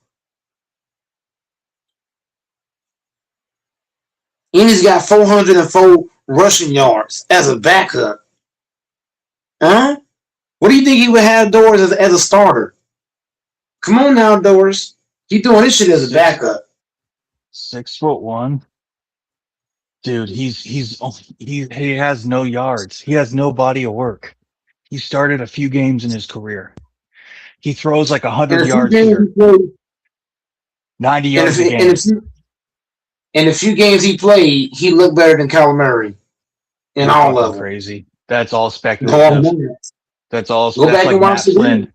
And he's got 404 rushing yards as a backup. Huh? What do you think he would have, Doris, as a starter? Come on now, Doris. He's doing this shit as a backup. 6'1". Dude, he has no yards. He has no body of work. He started a few games in his career. He throws like 100 yards here. 90 yards a game. In a few games he played, he looked better than Kyle Murray. In You're all of them. Crazy. That's all speculative. That's like Matt Flynn.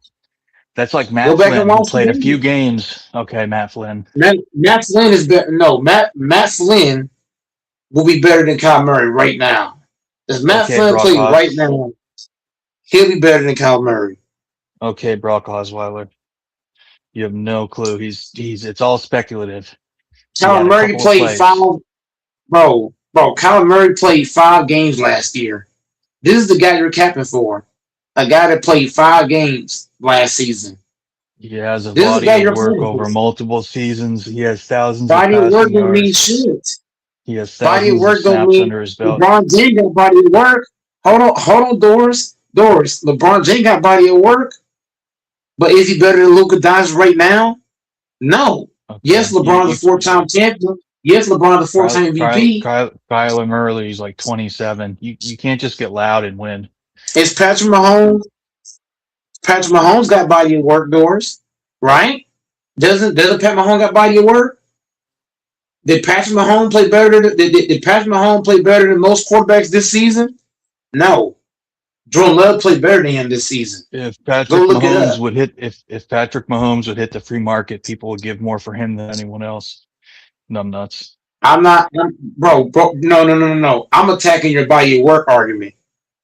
That's like Matt Flynn, who played a few games. Okay, Matt Flynn. Matt Flynn is better. No, Matt Flynn will be better than Kyle Murray right now. If Matt Flynn plays right now, he'll be better than Kyle Murray. Okay, Brock Osweiler. You have no clue. It's all speculative. Kyle Murray played 5. Bro, Kyle Murray played 5 games last year. This is the guy you're capping for. A guy that played 5 games last season. He has a body of work over multiple seasons. He has thousands of passing yards. Body of work don't mean shit. He has thousands of snaps under his belt. LeBron James got body of work. Hold on, Doris. LeBron James got body of work. But is he better than Luka Doncic right now? No. Okay. Yes, LeBron's a 4-time champion. Yes, LeBron's a 4-time MVP. Kyler Murray's like 27. You can't just get loud and win. It's Patrick Mahomes. Patrick Mahomes got body of work, Doris. Right? Doesn't Pat Mahomes got body of work? Did Patrick Mahomes play better than most quarterbacks this season? No. Jordan Love played better than him this season. If Patrick Mahomes would hit the free market, people would give more for him than anyone else. Numbnuts. Bro. No. I'm attacking your body of work argument.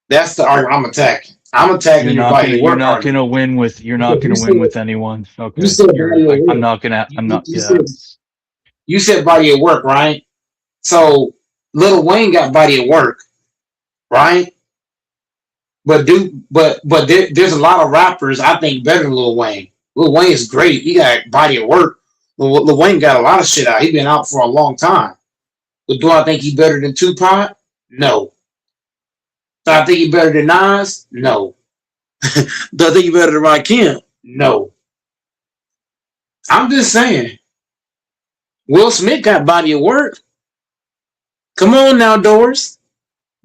That's the argument I'm attacking. I'm attacking your body of work. You're not going to win with anyone. Okay. You said body of work, right? So Lil Wayne got body of work, right? But there's a lot of rappers I think better than Lil Wayne. Lil Wayne is great. He got body of work. Lil Wayne got a lot of shit out. He's been out for a long time. But do I think he's better than Tupac? No. Do I think he's better than Nas? No. Do I think he's better than Rakim? No. I'm just saying. Will Smith got body of work. Come on now, Doris.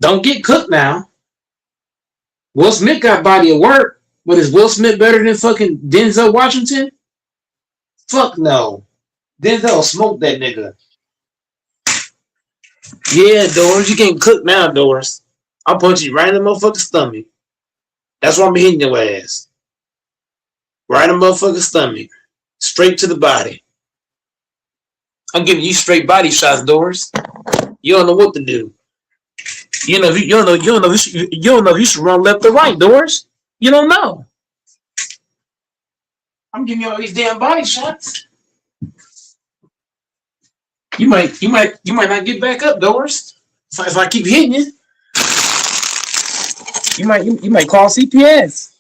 Don't get cooked now. Will Smith got body of work, but is Will Smith better than fucking Denzel Washington? Fuck no. Denzel smoked that nigga. Yeah, Doris, you can't cook now, Doris. I'll punch you right in the motherfucking stomach. That's why I'm hitting your ass. Right in the motherfucking stomach. Straight to the body. I'm giving you straight body shots, Doris. You don't know what to do. You don't know if you should run left or right, Doris. You don't know. I'm giving you all these damn body shots. You might not get back up, Doris. If I keep hitting you, you might call CPS.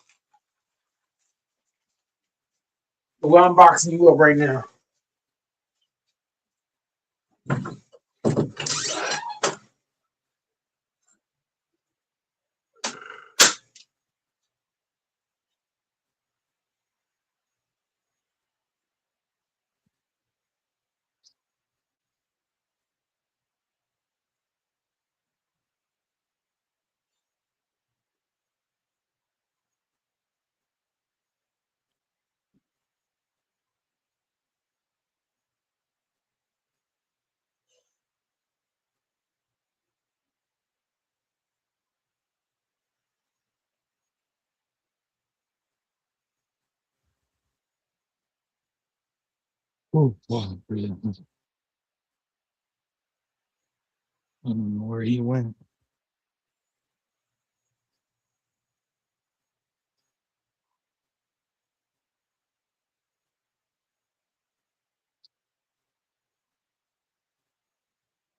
But I'm boxing you up right now. Oh, wow, really. I don't know where he went.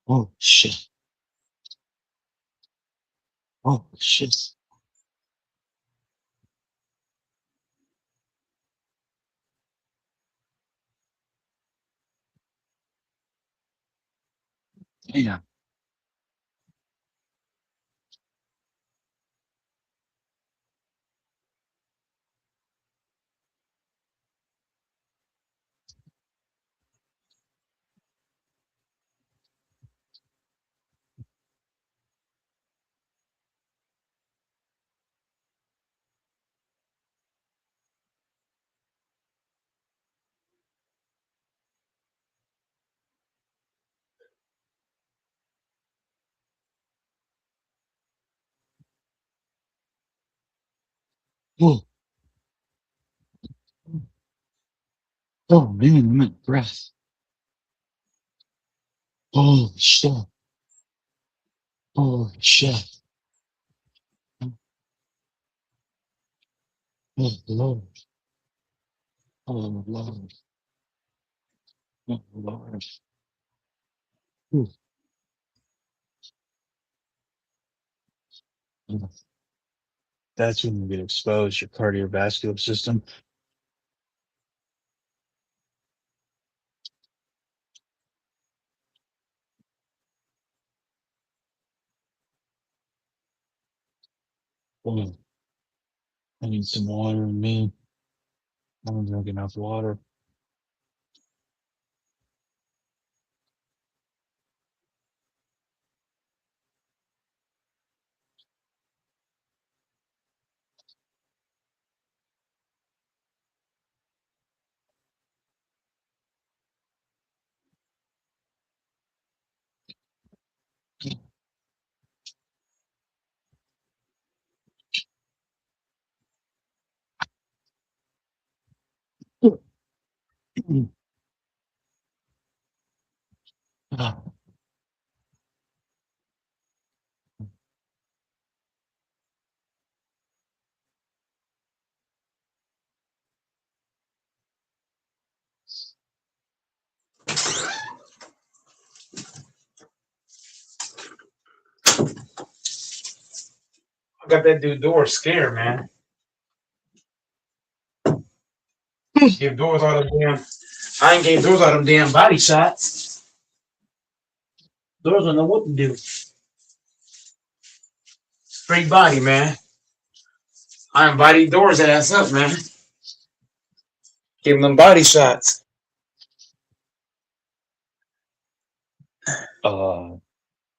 Oh shit. Oh shit. Damn. Oh, oh man, I'm out of breath. Oh shit. Oh shit. Oh Lord. Oh Lord. Oh Lord. Ooh. That's when you get exposed, your cardiovascular system. Oh, I need some water in me. I don't drink enough water. Ah, I got that dude Doors scared, man. Give Doors all them damn. I ain't gave Doors all them damn body shots. Doors don't know what to do. Straight body, man. I invited Doors ass up, man. Give him them body shots.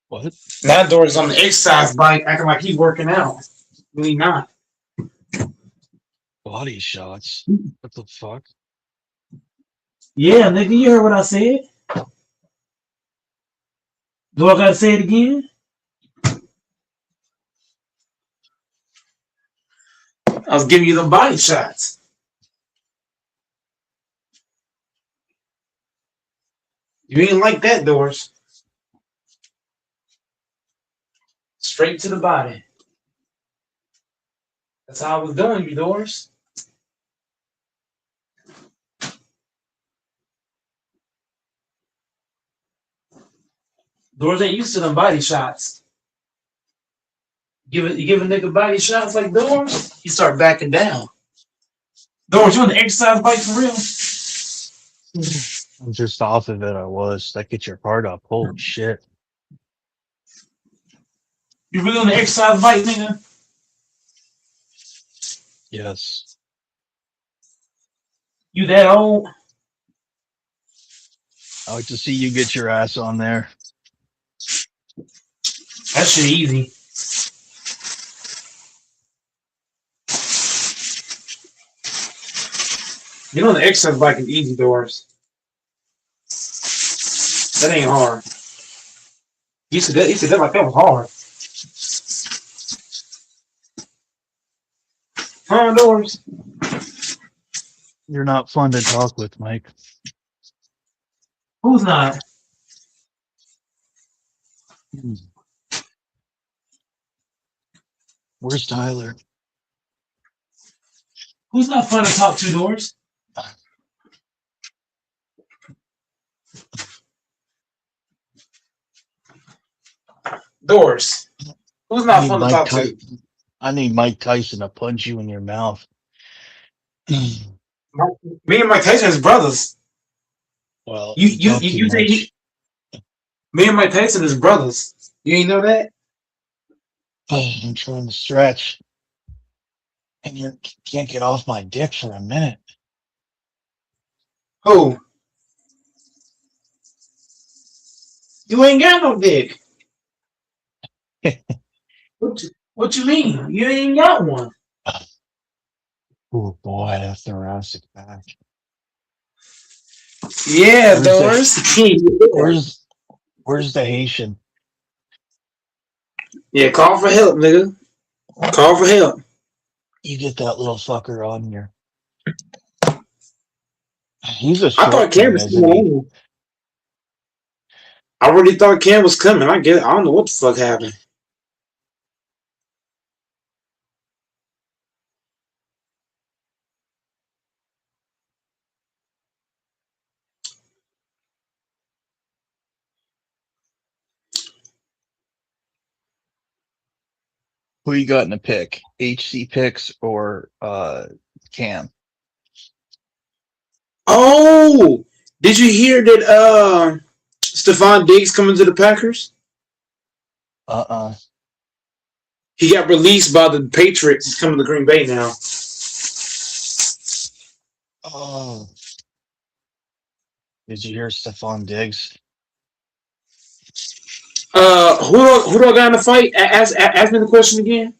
what? Now Doors on the exercise bike acting like he's working out. Really not. Body shots? What the fuck? Yeah, nigga, you heard what I said. Do I gotta say it again? I was giving you them body shots. You ain't like that, Doors. Straight to the body. That's how I was doing you, Doors. Doors ain't used to them body shots. You give a nigga body shots like Doors, he start backing down. Doors, you on the exercise bike for real? I'm just off of it. I was. That gets your heart up. Holy shit. You really on the exercise bike, nigga? Yes. You that old? I like to see you get your ass on there. That shit easy. You know the exercise bike is easy, Doors. That ain't hard. You said that like that was hard. Huh, Doors? You're not fun to talk with, Mike. Who's not? Where's Tyler? Who's not fun to talk to, Doors? Doors. Who's not fun to talk to? I need Mike Tyson to punch you in your mouth. Me and Mike Tyson is brothers. Well, You say me and Mike Tyson is brothers. You ain't know that? I'm trying to stretch, and you can't get off my dick for a minute. Who? You ain't got no dick. What you mean? You ain't got one. Oh boy, that thoracic back. Yeah, Doors. Where's the Haitian? Yeah, call for help, nigga. Call for help. You get that little fucker on here. He's a I thought Cam was coming. I already thought Cam was coming. I get it. I don't know what the fuck happened. Who you got in the pick? HC picks or Cam? Oh, did you hear that Stephon Diggs coming to the Packers? He got released by the Patriots. He's coming to Green Bay now. Oh. Did you hear Stephon Diggs? Who do I got in the fight? Ask me the question again.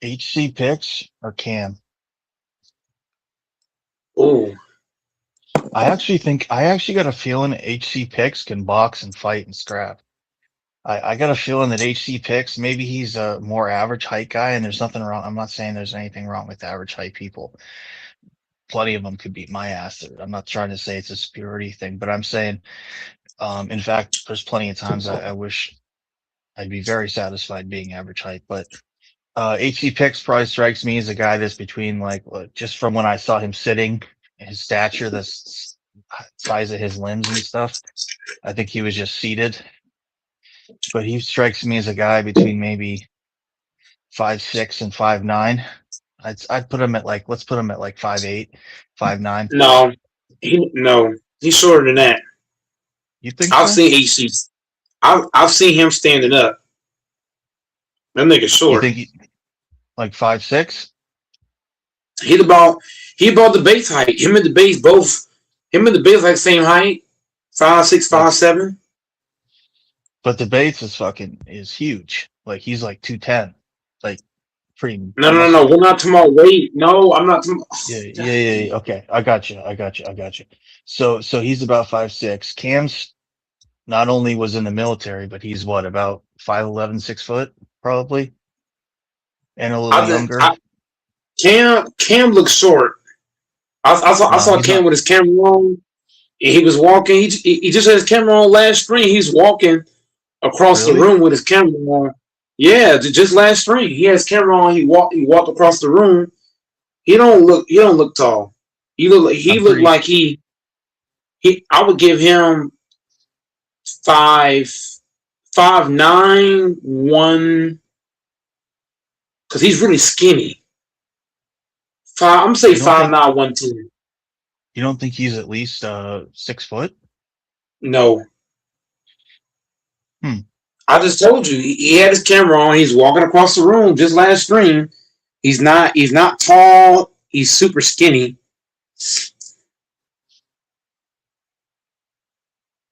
HC picks or Cam? Oh, I actually got a feeling HC picks can box and fight and scrap. I got a feeling that HC picks, maybe he's a more average height guy, and there's nothing wrong. I'm not saying there's anything wrong with average height people. Plenty of them could beat my ass. I'm not trying to say it's a superiority thing, but I'm saying, in fact, there's plenty of times I wish I'd be very satisfied being average height, but HC picks probably strikes me as a guy that's between just from when I saw him sitting, his stature, the size of his limbs and stuff. I think he was just seated. But he strikes me as a guy between maybe 5'6" and 5'9". I'd put him at let's put him at 5'8", 5'9". no, he's shorter than that. You think I've so? seen HC. I've seen him standing up. That nigga's short. You think 5'6"? He about the base height. Him and the base like same height. 5'6", 5'7". But the Bates is huge. He's 210. Pretty. No. We're not talking about weight. No, I'm not talking about. Yeah. Okay. I got you. So he's about 5'6". Cam's not only was in the military, but he's about 5'11", 6 foot, probably. And a little younger. Cam looks short. I saw Cam with his camera on. He was walking. He just had his camera on last spring. He's walking across the room with his camera on. Yeah, just last spring. He has camera on. He walked across the room. He don't look tall. He looked like he I would give him 5'9", 1, because he's really skinny. I'm gonna say 5'9", 110. You don't think he's at least 6 foot? No. I just told you he had his camera on. He's walking across the room just last stream. He's not tall. He's super skinny.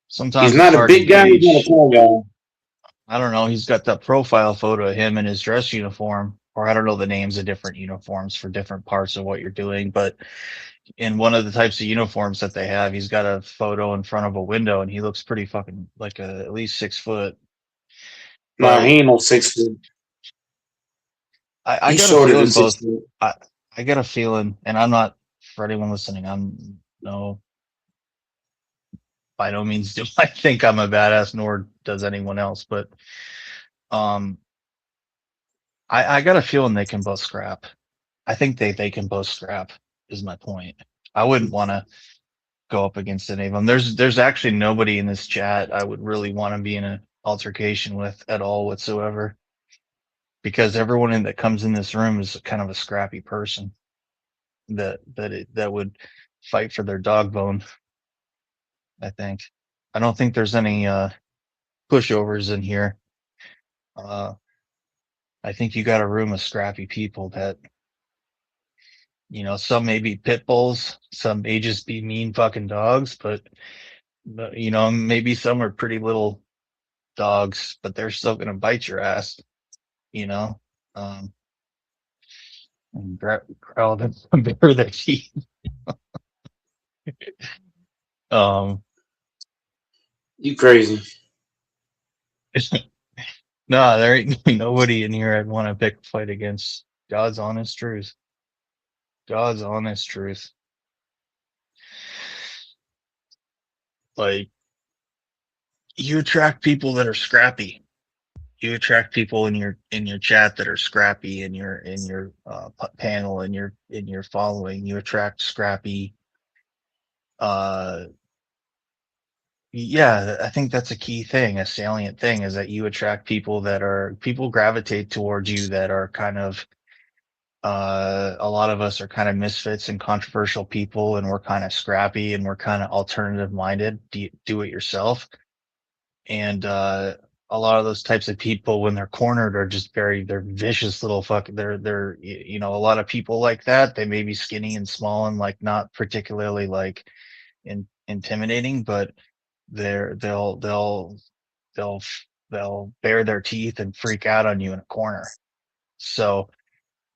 Sometimes he's not a big guy. He's not a tall guy. I don't know. He's got that profile photo of him in his dress uniform, or I don't know the names of different uniforms for different parts of what you're doing, but in one of the types of uniforms that they have, he's got a photo in front of a window, and he looks pretty fucking at least 6 foot. No, he ain't no 6 foot. I got a feeling both. I got a feeling, and I'm not, for anyone listening, I'm no by no means do I think I'm a badass, nor does anyone else. But I got a feeling they can both scrap. I think they can both scrap. Is my point. I wouldn't want to go up against any of them. There's actually nobody in this chat I would really want to be in an altercation with at all whatsoever, because everyone that comes in this room is kind of a scrappy person that would fight for their dog bone. I think. I don't think there's any pushovers in here. I think you got a room of scrappy people that, some may be pit bulls, some may just be mean fucking dogs, but maybe some are pretty little dogs, but they're still gonna bite your ass, and growl them and bare their teeth. You crazy. No, there ain't nobody in here I'd want to pick a fight against. God's honest truth. God's honest truth. Like, you attract people that are scrappy. You attract people in your chat that are scrappy, in your panel, in your following. You attract scrappy. Yeah, I think that's a key thing, a salient thing, is that you attract people gravitate towards you that are kind of, a lot of us are kind of misfits and controversial people, and we're kind of scrappy and we're kind of alternative minded, do it yourself. And, a lot of those types of people, when they're cornered, are just they're vicious little they're, a lot of people like that, they may be skinny and small and like not particularly like intimidating, but they'll bare their teeth and freak out on you in a corner. So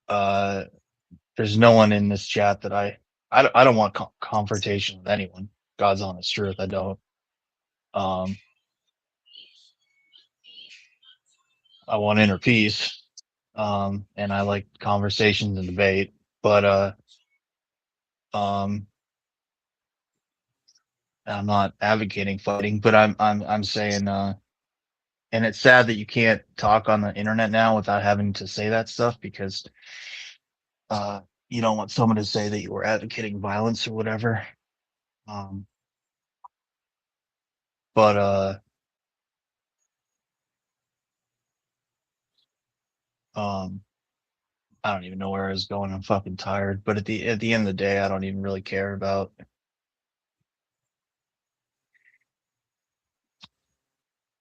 there's no one in this chat that I don't want confrontation with anyone. God's honest truth, I don't. I want inner peace, and I like conversations and debate, but I'm not advocating fighting, but I'm saying, and it's sad that you can't talk on the internet now without having to say that stuff, because you don't want someone to say that you were advocating violence or whatever. But I don't even know where I was going. I'm fucking tired. But at the end of the day, I don't even really care about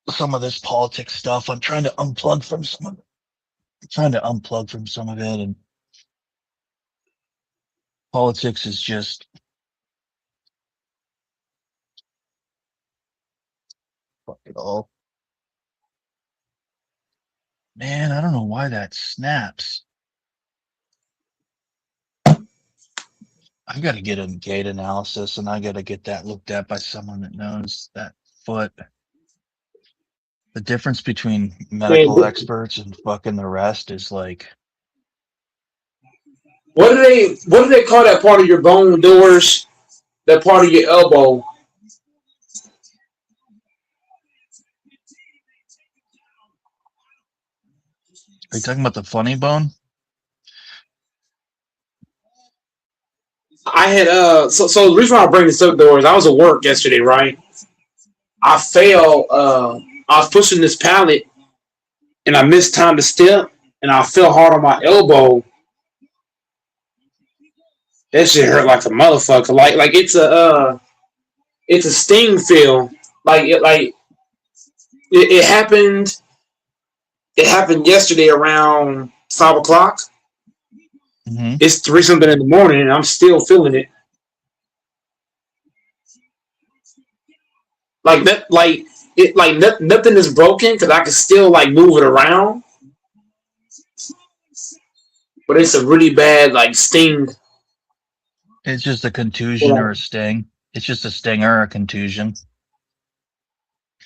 some of this politics stuff. I'm trying to unplug from some of it. And politics is just fuck it all. Man, I don't know why that snaps. I got to get a gait analysis, and I got to get that looked at by someone that knows that foot. The difference between medical experts and fucking the rest is like, What do they call that part of your bone, Doors? That part of your elbow? are you talking about the funny bone? I had so the reason why I bring this up, Doors, I was at work yesterday, right? I fell. I was pushing this pallet, and I missed time to step, and I fell hard on my elbow. That shit hurt like a motherfucker. Like it's a sting feel. It happened. It happened yesterday around 5:00. Mm-hmm. It's 3 something in the morning, and I'm still feeling it. Like that, nothing is broken because I can still like move it around, but it's a really bad like sting. It's just a contusion or a sting. It's just a stinger or a contusion.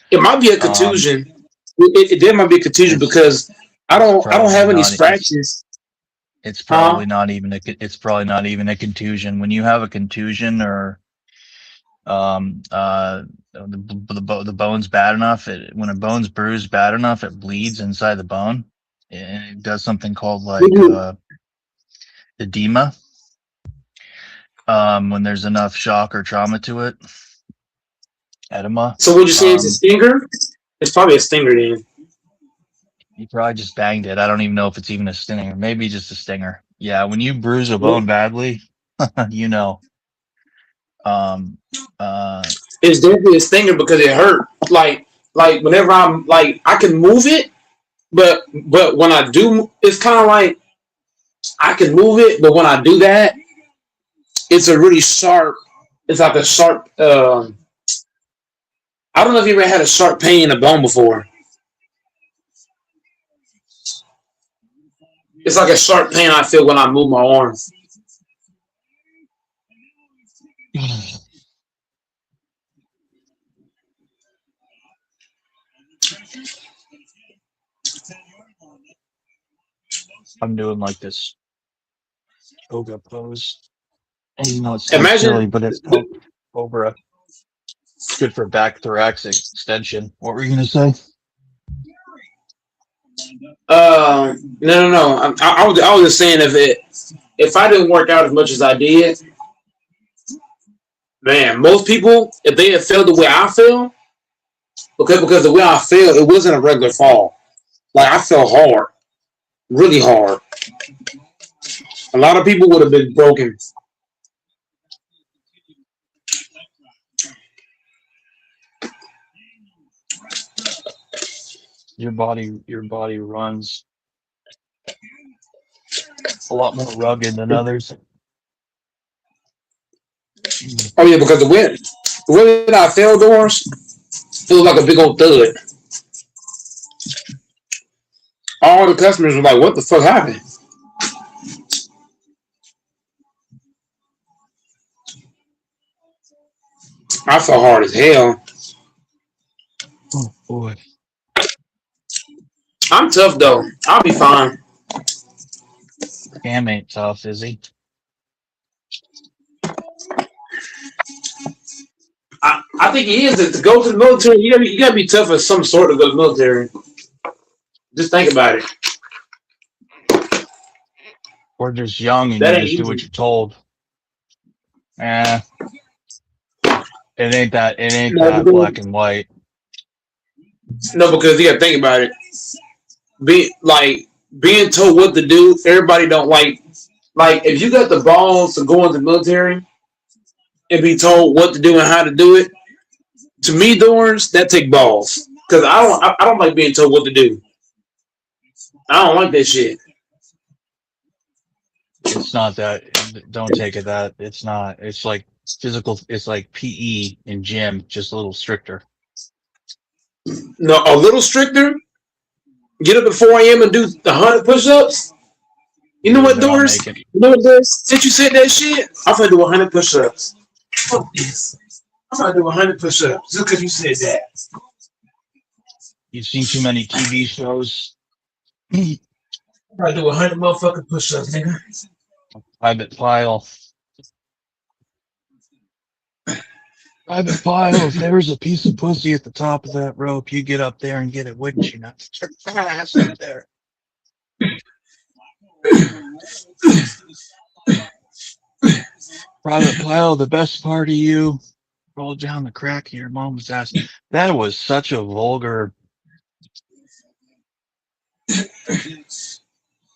It might be a contusion. It might be a contusion because I don't have any scratches. It's probably not even it's probably not even a contusion. When you have a contusion or The bone's bad enough. When a bone's bruised bad enough, it bleeds inside the bone, and it does something called like edema. When there's enough shock or trauma to it, edema. So would you say it's a stinger? It's probably a stinger then. You probably just banged it. I don't even know if it's even a stinger. Maybe just a stinger. Yeah, when you bruise a bone badly, you know. It's definitely a stinger because it hurt. Like whenever I'm like I can move it, but when I do, it's kind of like I can move it, but when I do that, it's a really sharp. It's like a sharp. I don't know if you ever had a sharp pain in a bone before. It's like a sharp pain I feel when I move my arm. I'm doing like this yoga pose. And you know, it's so Imagine silly, but it's cobra. Good for back thoracic extension. What were you gonna say? No. I was just saying if I didn't work out as much as I did, man, most people if they had felt the way I feel, because the way I feel, it wasn't a regular fall. Like I fell hard, really hard. A lot of people would have been broken. Your body runs a lot more rugged than others. Oh yeah, because the way that I fell doors, it was like a big old thud. All the customers were like, "What the fuck happened?" I fell hard as hell. Oh boy. I'm tough though. I'll be fine. Cam ain't tough, is he? I think he is. To go to the military, you gotta be tough of some sort to go to the military. Just think about it. We're just young and That you ain't just do what easy. you're told. Eh, it ain't No, that black and white. because you gotta think about it. Being told what to do, everybody don't like. Like if you got the balls to go into the military and be told what to do and how to do it, to me, doors that take balls. Because I don't like being told what to do. I don't like that shit. It's not that. Don't take it that. It's not. It's like physical. It's like PE in gym, just a little stricter. No, a little stricter. Get up at 4 a.m. and do the 100 push-ups. You know Yeah, what, then I'll Doris? make it. You know what, Doris? Since you said that shit, I'm gonna do 100 push-ups. Fuck this. I'm gonna do 100 push-ups just because you said that. You've seen too many TV shows. I'm gonna do 100 motherfucking push-ups, nigga. Private File. Private File. If there was a piece of pussy at the top of that rope, you get up there and get it, wouldn't you? Not your ass up there. Private Pile, the best part of you rolled down the crack of your mom's ass. That was such a vulgar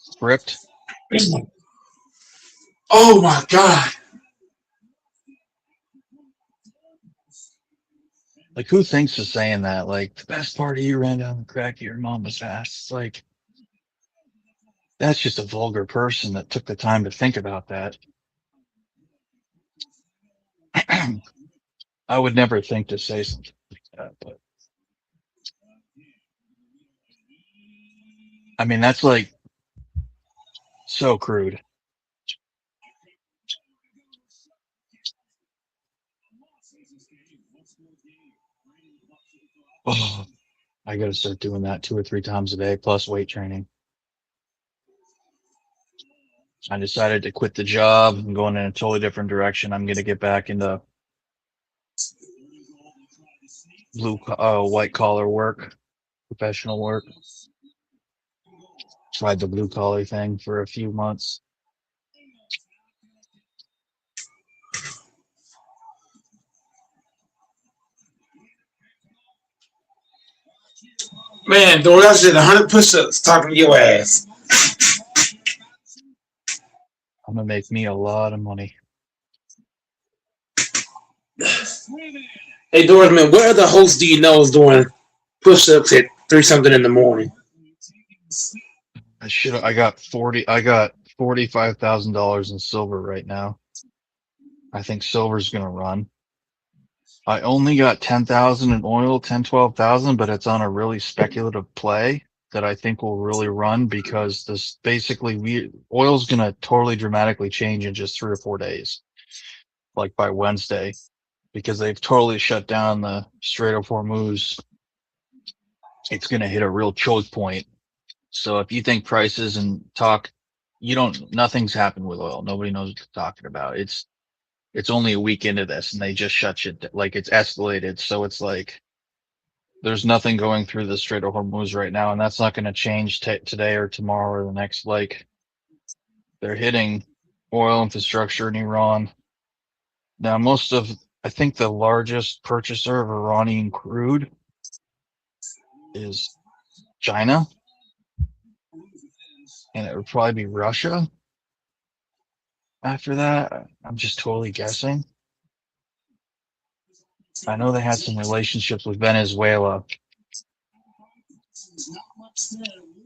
script. Oh my god. Like, who thinks of saying that? Like, the best part of you ran down the crack of your mama's ass. It's like, that's just a vulgar person that took the time to think about that. I would never think to say something like that, but I mean, that's like so crude. Oh, I gotta start doing that 2 or 3 times a day plus weight training. I decided to quit the job and going in a totally different direction. I'm gonna get back into white collar work, professional work. Tried the blue collar thing for a few months. Man, Dory, I just did 100 push-ups talking to your ass. I'm gonna make me a lot of money. Hey, Doris, man, what other hosts do you know is doing push-ups at 3 something in the morning? I got $45,000 in silver right now. I think silver's gonna run. I only got 10,000 in oil, 12,000, but it's on a really speculative play that I think will really run because this basically oil's gonna totally dramatically change in just 3 or 4 days, like by Wednesday, because they've totally shut down the Strait of Hormuz. It's gonna hit a real choke point. So if you think prices and talk, nothing's happened with oil. Nobody knows what they're talking about. It's only a week into this and they just shut shit, like it's escalated. So it's like, there's nothing going through the Strait of Hormuz right now. And that's not going to change today or tomorrow or the next. Like they're hitting oil infrastructure in Iran. Now, I think the largest purchaser of Iranian crude is China. And it would probably be Russia. After that, I'm just totally guessing. I know they had some relationships with Venezuela.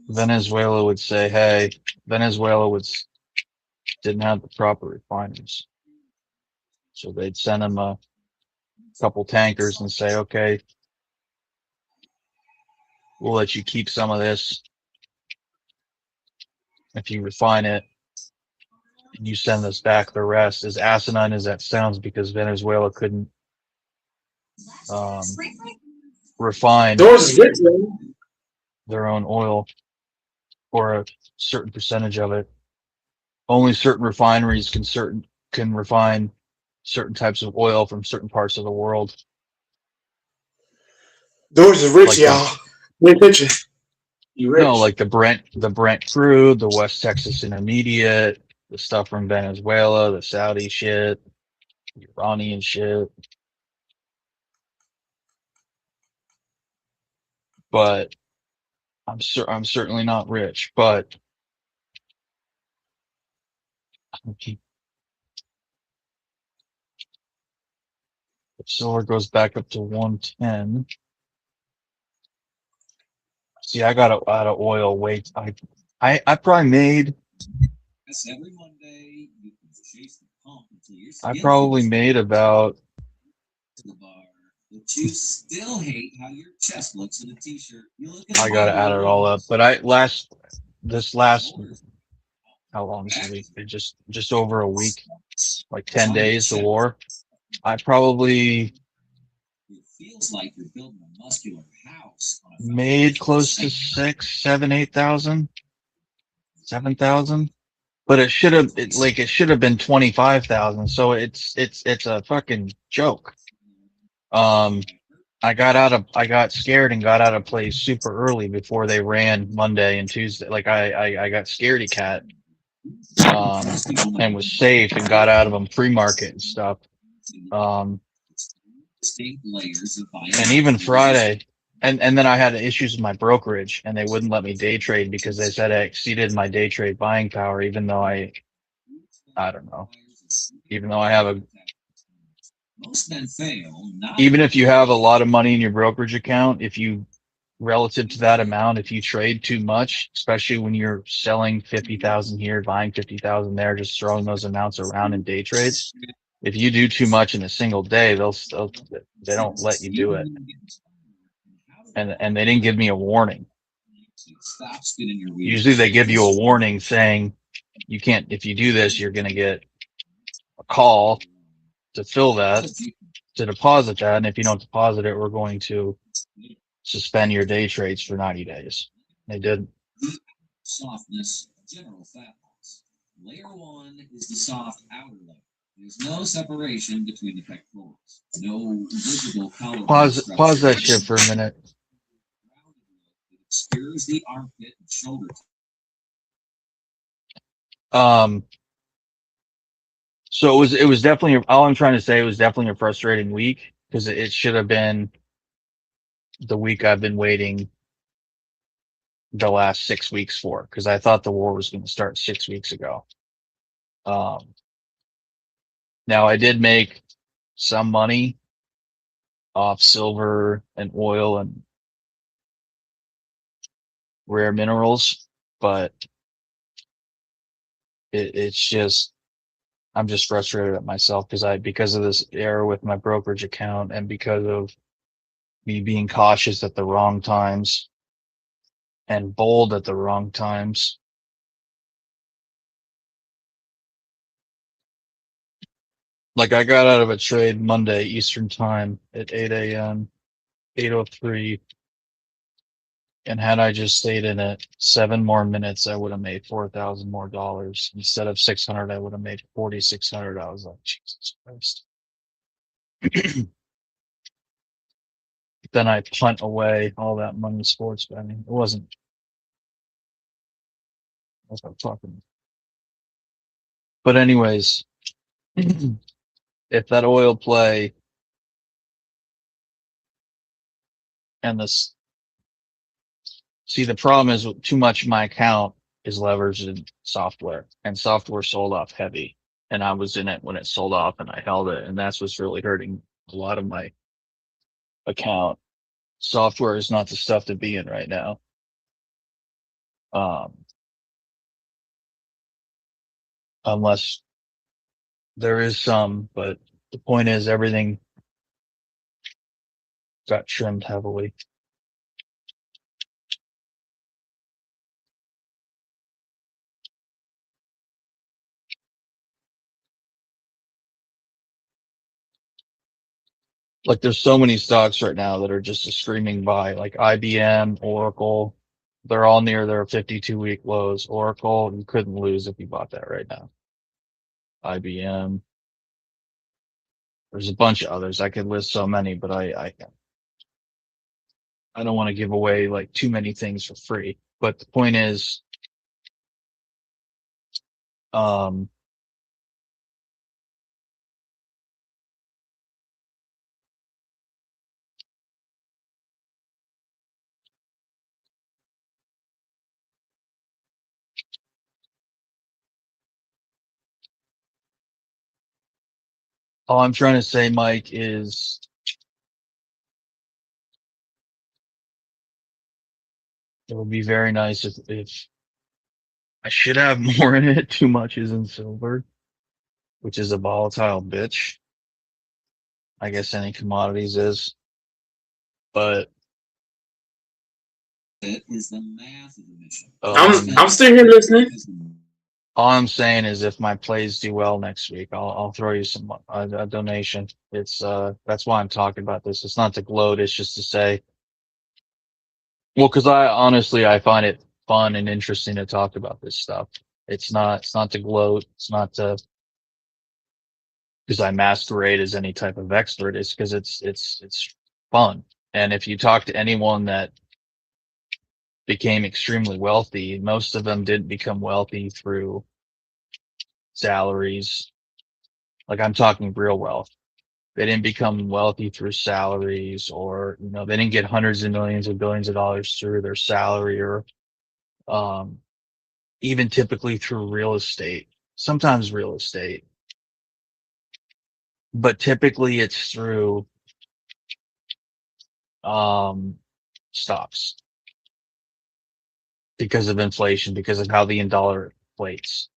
Venezuela would say, hey, didn't have the proper refineries. So they'd send them a couple tankers and say, okay, we'll let you keep some of this if you refine it. And you send us back the rest. As asinine as that sounds, because Venezuela couldn't refine their own oil or a certain percentage of it. Only certain refineries can refine certain types of oil from certain parts of the world. Doris is rich, Like y'all. Good picture. You rich. No, like the Brent crude, the West Texas Intermediate, the stuff from Venezuela, the Saudi shit, the Iranian shit. But I'm certainly not rich. But if silver goes back up to 110. See, I got out of oil. Wait, I probably made. Every Monday, you can chase the pump until your I skin probably feels made about. to the bar, but you still hate how your chest looks in a t-shirt. You look at I gotta add it all up. But this last how long is the week? Just over a week, like 10 days. The war. I probably it feels like you're building a muscular house on a made close to 6, 7, 8,000, 7,000. But it should have been 25,000. So it's a fucking joke. I got scared and got out of place super early before they ran Monday and Tuesday. Like I got scaredy cat, and was safe and got out of them pre-market and stuff. And even Friday, and then I had issues with my brokerage and they wouldn't let me day trade because they said I exceeded my day trade buying power, even though I don't know, even though I have a, most men fail. even if you have a lot of money in your brokerage account, if you relative to that amount, if you trade too much, especially when you're selling 50,000 here, buying 50,000 there, just throwing those amounts around in day trades, if you do too much in a single day, they don't let you do it. And they didn't give me a warning. Usually they give you a warning saying you can't, if you do this, you're going to get a call to fill that, to deposit that. And if you don't deposit it, we're going to suspend your day trades for 90 days. They did. Softness, general fat loss. Layer 1 is the soft outer layer. There's no separation between the pectorals. No visible collarbone Pause that shit structure. for a minute. It obscures the armpit and shoulder. So it was definitely, all I'm trying to say, it was definitely a frustrating week because it should have been the week I've been waiting the last 6 weeks for, because I thought the war was going to start 6 weeks ago. Now I did make some money off silver and oil and rare minerals, but it's just, I'm just frustrated at myself because of this error with my brokerage account and because of me being cautious at the wrong times and bold at the wrong times. Like I got out of a trade Monday Eastern time at 8 a.m., 8:03, and had I just stayed in it 7 more minutes, I would have made $4,000 more. Instead of 600, I would have made 4,600. I was like, Jesus Christ. Then I punt away all that money sports betting. It wasn't. That's what I'm talking. But anyways, if that oil play and this, see, the problem is too much of my account is leveraged in software, and software sold off heavy, and I was in it when it sold off, and I held it, and that's what's really hurting a lot of my account. Software is not the stuff to be in right now. Unless there is some, but the point is everything got trimmed heavily. Like there's so many stocks right now that are just a screaming buy, like IBM, Oracle. They're all near their 52-week lows. Oracle, you couldn't lose if you bought that right now. IBM. There's a bunch of others. I could list so many, but I don't want to give away like too many things for free. But the point is, all I'm trying to say, Mike, is it would be very nice if I should have more in it. Too much is in silver, which is a volatile bitch. I guess any commodities is, but It is the math of the mission. I'm still here listening. all I'm saying is if my plays do well next week, I'll throw you some a donation. It's that's why I'm talking about this. It's not to gloat. It's just to say, well, because I find it fun and interesting to talk about this stuff. It's not to gloat. It's not to because I masquerade as any type of expert. It's because it's fun. And if you talk to anyone that became extremely wealthy, most of them didn't become wealthy through salaries. Like I'm talking real wealth. They didn't become wealthy through salaries or, they didn't get hundreds of millions or billions of dollars through their salary or um, even typically through real estate. Sometimes real estate, but typically it's through stocks because of inflation, because of how the dollar inflates.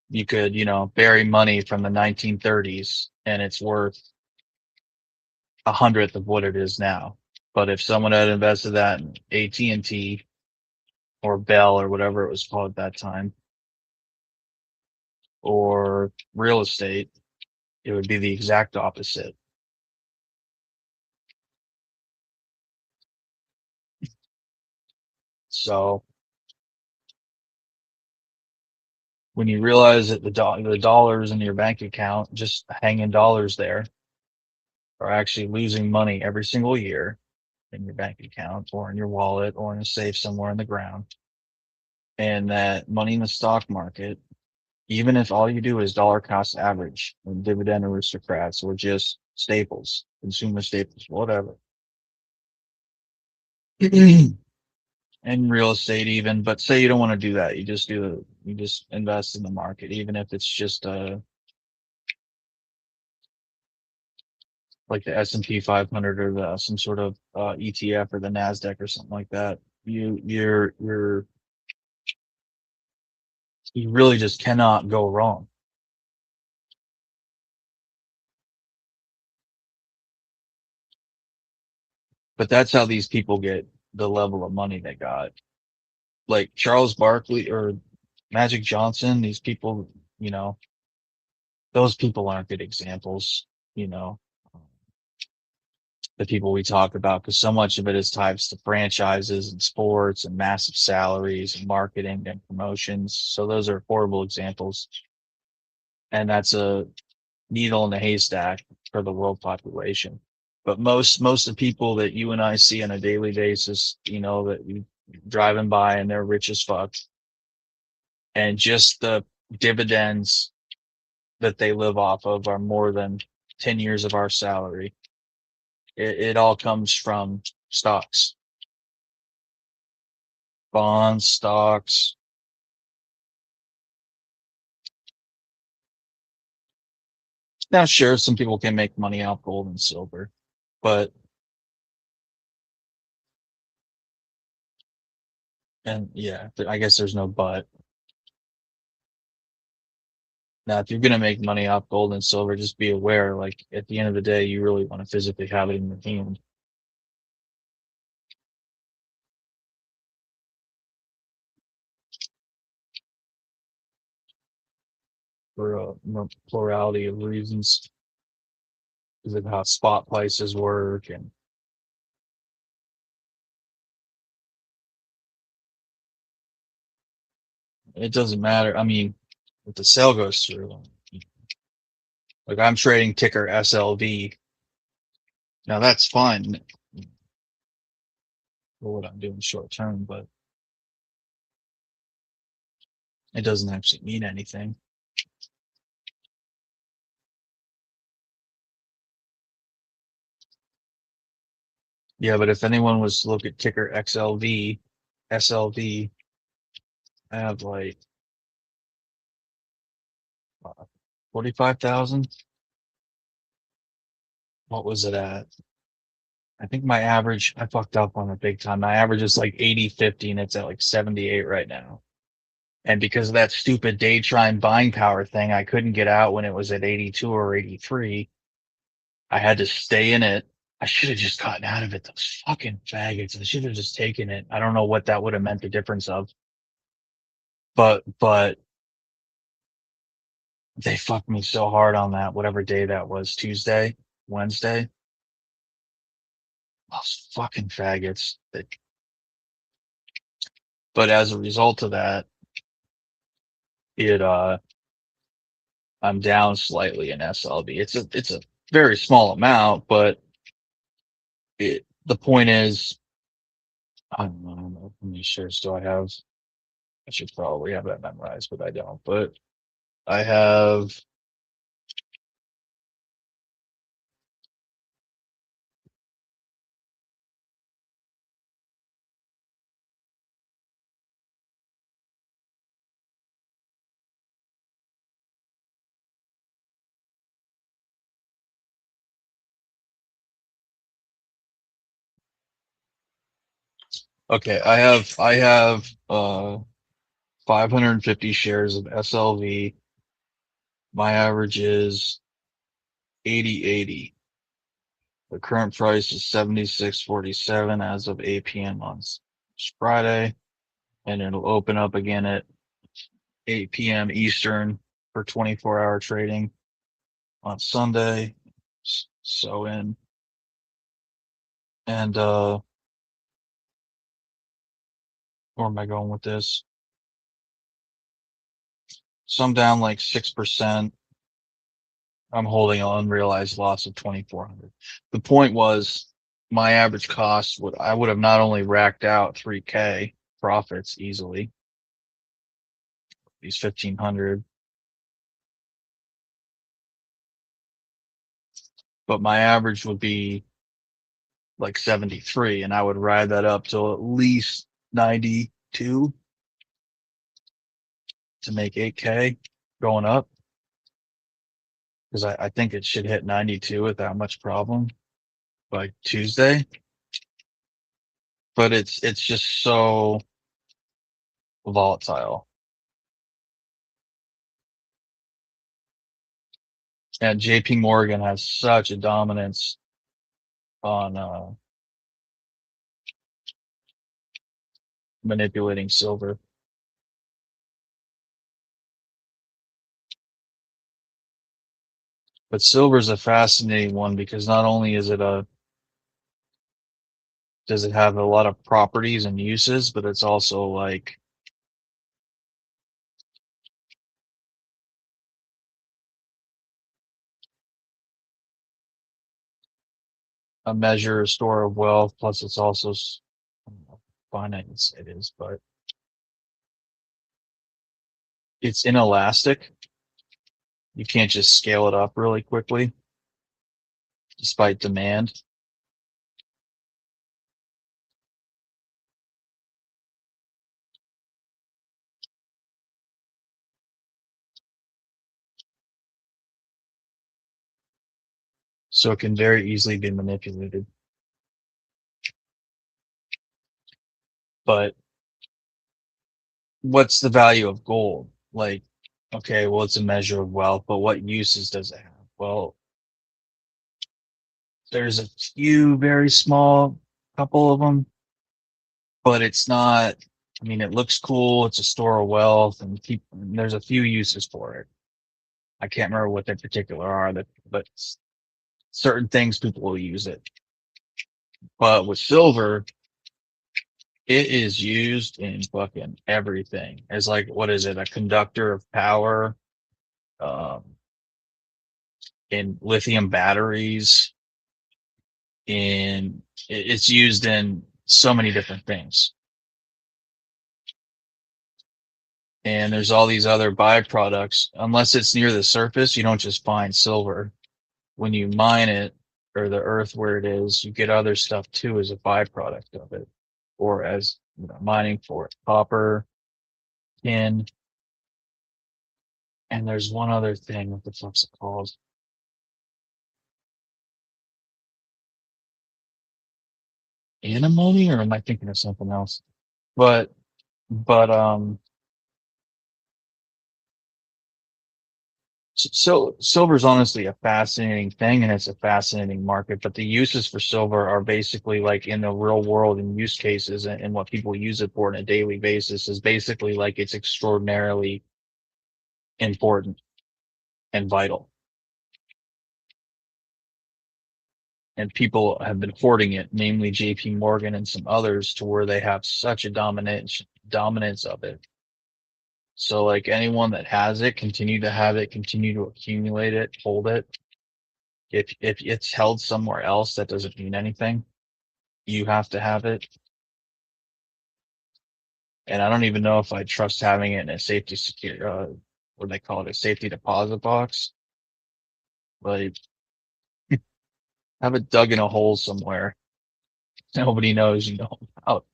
You could, bury money from the 1930s and it's worth 100th of what it is now. But if someone had invested that in AT&T or Bell or whatever it was called at that time, or real estate, it would be the exact opposite. So when you realize that the dollars in your bank account, just hanging dollars there, are actually losing money every single year in your bank account or in your wallet or in a safe somewhere in the ground. And that money in the stock market, even if all you do is dollar cost average and dividend aristocrats or just staples, consumer staples, whatever. And real estate even, but say you don't want to do that. You just invest in the market, even if it's just like the S&P 500 or some sort of ETF or the Nasdaq or something like that. You really just cannot go wrong. But that's how these people get the level of money they got. Like Charles Barkley or Magic Johnson, these people, those people aren't good examples, the people we talk about, because so much of it is tied to franchises and sports and massive salaries and marketing and promotions. So those are horrible examples. And that's a needle in the haystack for the world population. But most of the people that you and I see on a daily basis, that you driving by and they're rich as fuck, and just the dividends that they live off of are more than 10 years of our salary. It all comes from stocks, bonds, stocks. Now, sure, some people can make money off gold and silver, but I guess there's no but. Now, if you're going to make money off gold and silver, just be aware, like, at the end of the day, you really want to physically have it in your hand. For a plurality of reasons, because of how spot prices work, and it doesn't matter. I mean, if the sale goes through, like I'm trading ticker SLV. Now that's fine for what I'm doing short term, but it doesn't actually mean anything. Yeah, but if anyone was to look at ticker XLV, SLV, I have like 45,000. What was it at? I think my average, I fucked up on it big time. My average is like 80/50 and it's at like 78 right now. And because of that stupid daytime buying power thing, I couldn't get out when it was at 82 or 83. I had to stay in it. I should have just gotten out of it. Those fucking faggots. I should have just taken it. I don't know what that would have meant the difference of. But they fucked me so hard on that, whatever day that was, Tuesday, Wednesday. Those fucking faggots. But as a result of that, I'm down slightly in SLB. It's a very small amount, but the point is, I don't know how many shares do I have? I should probably have that memorized, but I don't. But I have I have 550 shares of SLV. My average is 80.80. The current price is 76.47 as of 8 p.m. on Friday, and it'll open up again at 8 p.m. Eastern for 24-hour trading on Sunday. So in and where am I going with this? So I'm down like 6%. I'm holding an unrealized loss of 2,400. The point was my average cost I would have not only racked out 3K profits easily, these 1,500, but my average would be like 73, and I would ride that up till at least 92 to make 8K going up. Because I think it should hit 92 without much problem by Tuesday. But it's just so volatile. And JP Morgan has such a dominance on manipulating silver. But silver is a fascinating one because not only does it have a lot of properties and uses, but it's also like a measure, a store of wealth. Plus, it's also I don't know, finite it is, but it's inelastic. You can't just scale it up really quickly, despite demand. So it can very easily be manipulated. But what's the value of gold? Like, okay, well, it's a measure of wealth, but what uses does it have? Well, there's a few very small, couple of them, but it's not. I mean, it looks cool. It's a store of wealth, and there's a few uses for it. I can't remember what they particular are, but certain things people will use it. But with silver, it is used in fucking everything. As like, what is it? A conductor of power, um, in lithium batteries, it's used in so many different things. And there's all these other byproducts. Unless it's near the surface, you don't just find silver. When you mine it, or the earth where it is, you get other stuff too as a byproduct of it, or as mining for it. Copper, tin, and there's one other thing. What the fuck's it called? Antimony, or am I thinking of something else? But so silver is honestly a fascinating thing, and it's a fascinating market. But the uses for silver are basically like in the real world and use cases, and what people use it for on a daily basis is basically like it's extraordinarily important and vital. And people have been hoarding it, namely JP Morgan and some others, to where they have such a dominance of it. So like anyone that has it, continue to have it, continue to accumulate it, hold it. If it's held somewhere else, that doesn't mean anything. You have to have it. And I don't even know if I trust having it in a safety secure, what do they call it, a safety deposit box. Like, have it dug in a hole somewhere. Nobody knows you know about.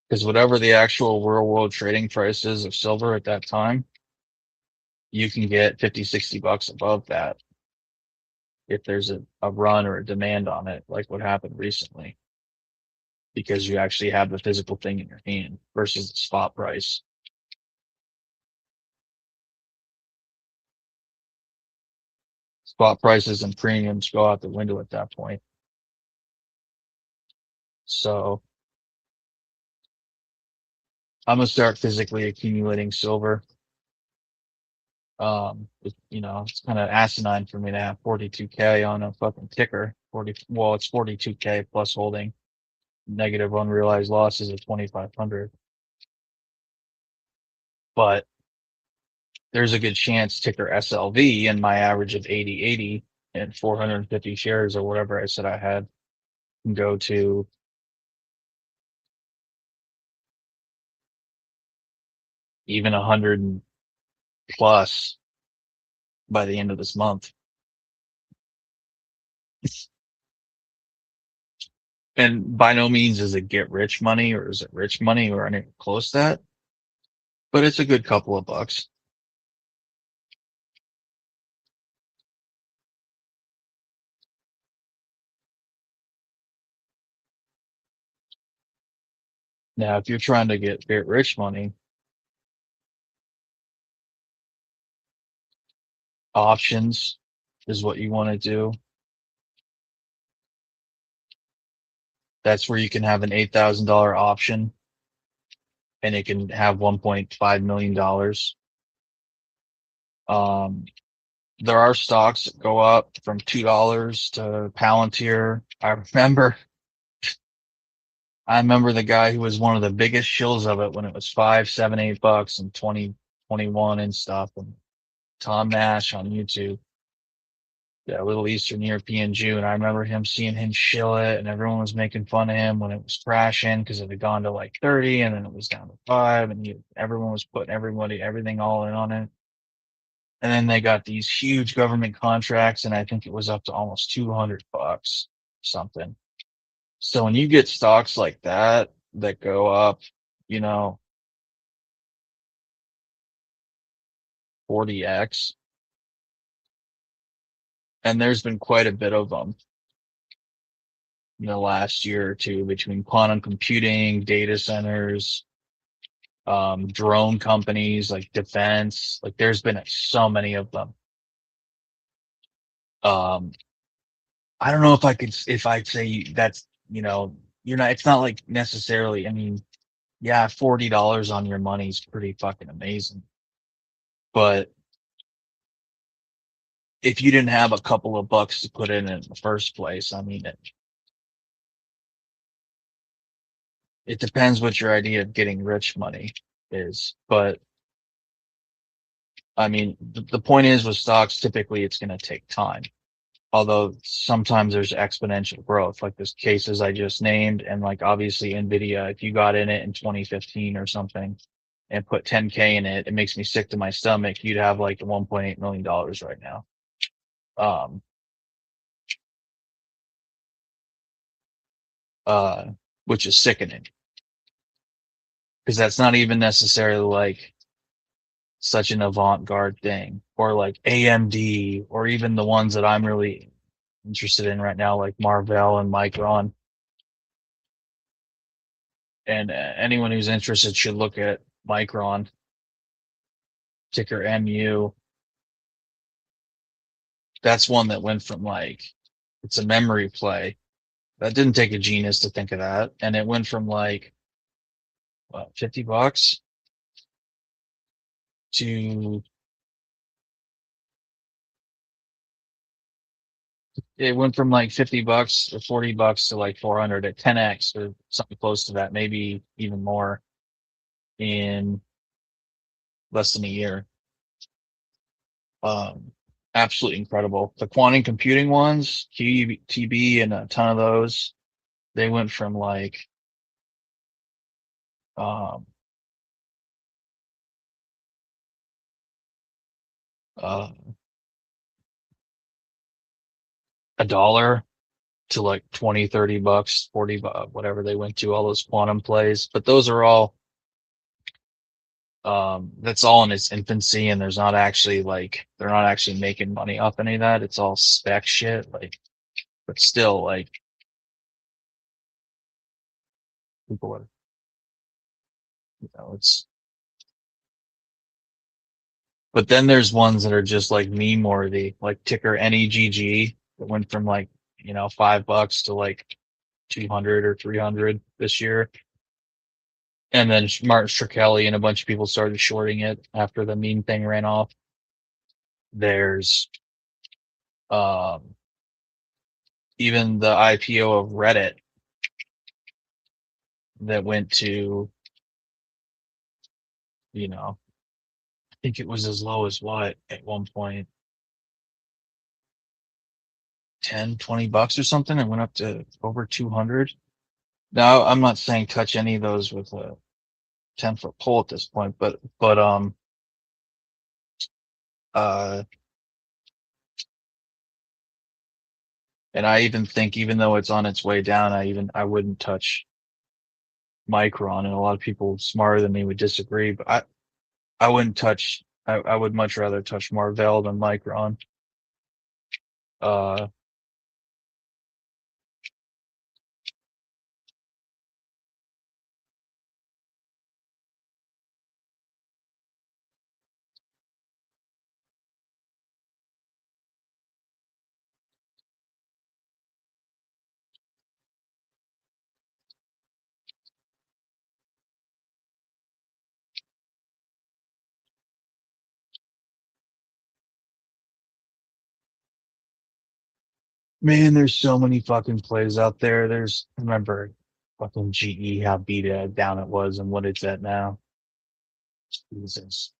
Because whatever the actual real world trading price is of silver at that time, you can get 50, 60 bucks above that if there's a run or a demand on it, like what happened recently. Because you actually have the physical thing in your hand versus the spot price. Spot prices and premiums go out the window at that point. So I'm gonna start physically accumulating silver. It's kind of asinine for me to have 42K on a fucking ticker. It's 42K plus holding negative unrealized losses of 2,500. but there's a good chance ticker SLV and my average of 80 and 450 shares or whatever I said I had can go to even 100 plus by the end of this month. And by no means is it get rich money or is it rich money or anything close to that, but it's a good couple of bucks. Now, if you're trying to get rich money, options is what you want to do. That's where you can have an $8,000 option and it can have $1.5 million. There are stocks that go up from $2 to Palantir. I remember the guy who was one of the biggest shills of it when it was $5, $7, $8 in 2021 and stuff. And Tom Nash on YouTube, that little Eastern European Jew. And I remember seeing him shill it, and everyone was making fun of him when it was crashing because it had gone to like 30 and then it was down to 5, and everyone was putting everything all in on it. And then they got these huge government contracts, and I think it was up to almost $200 something. So when you get stocks like that go up, 40x, and there's been quite a bit of them in the last year or two between quantum computing, data centers, drone companies like defense. Like there's been so many of them. I don't know if I'd say that's, you're not, it's not like necessarily, I mean, yeah, $40 on your money is pretty fucking amazing. But if you didn't have a couple of bucks to put in the first place, I mean, it depends what your idea of getting rich money is. But I mean, the point is with stocks, typically it's going to take time. Although sometimes there's exponential growth, like this cases I just named, and like obviously Nvidia, if you got in it in 2015 or something and put 10K in it, it makes me sick to my stomach. You'd have like $1.8 million right now. Which is sickening because that's not even necessarily like such an avant-garde thing, or like AMD, or even the ones that I'm really interested in right now, like Marvell and Micron. And anyone who's interested should look at Micron, ticker MU. That's one that went from like, it's a memory play. That didn't take a genius to think of that. And it went from like, what, $50 to, it went from like $50 or $40 to like 400 at 10x or something close to that, maybe even more in less than a year. Absolutely incredible. The quantum computing ones, QTB and a ton of those, they went from like um, uh, $1 to like 20, $30, 40, whatever they went to, all those quantum plays. But those are all, that's all in its infancy, and there's not actually like, they're not actually making money off any of that. It's all spec shit. Like, but still, like, people are, it's, but then there's ones that are just like meme worthy, like ticker NEGG that went from like, $5 to like 200 or 300 this year. And then Martin Shkreli and a bunch of people started shorting it after the meme thing ran off. There's even the IPO of Reddit that went to, think it was as low as what at one point? 10, $20 or something. It went up to over 200. Now, I'm not saying touch any of those with a 10-foot pole at this point, but and I even think, even though it's on its way down, I wouldn't touch Micron, and a lot of people smarter than me would disagree, but I wouldn't touch. I would much rather touch Marvell than Micron. Man, there's so many fucking plays out there. Remember fucking GE, how beat down it was and what it's at now. Jesus.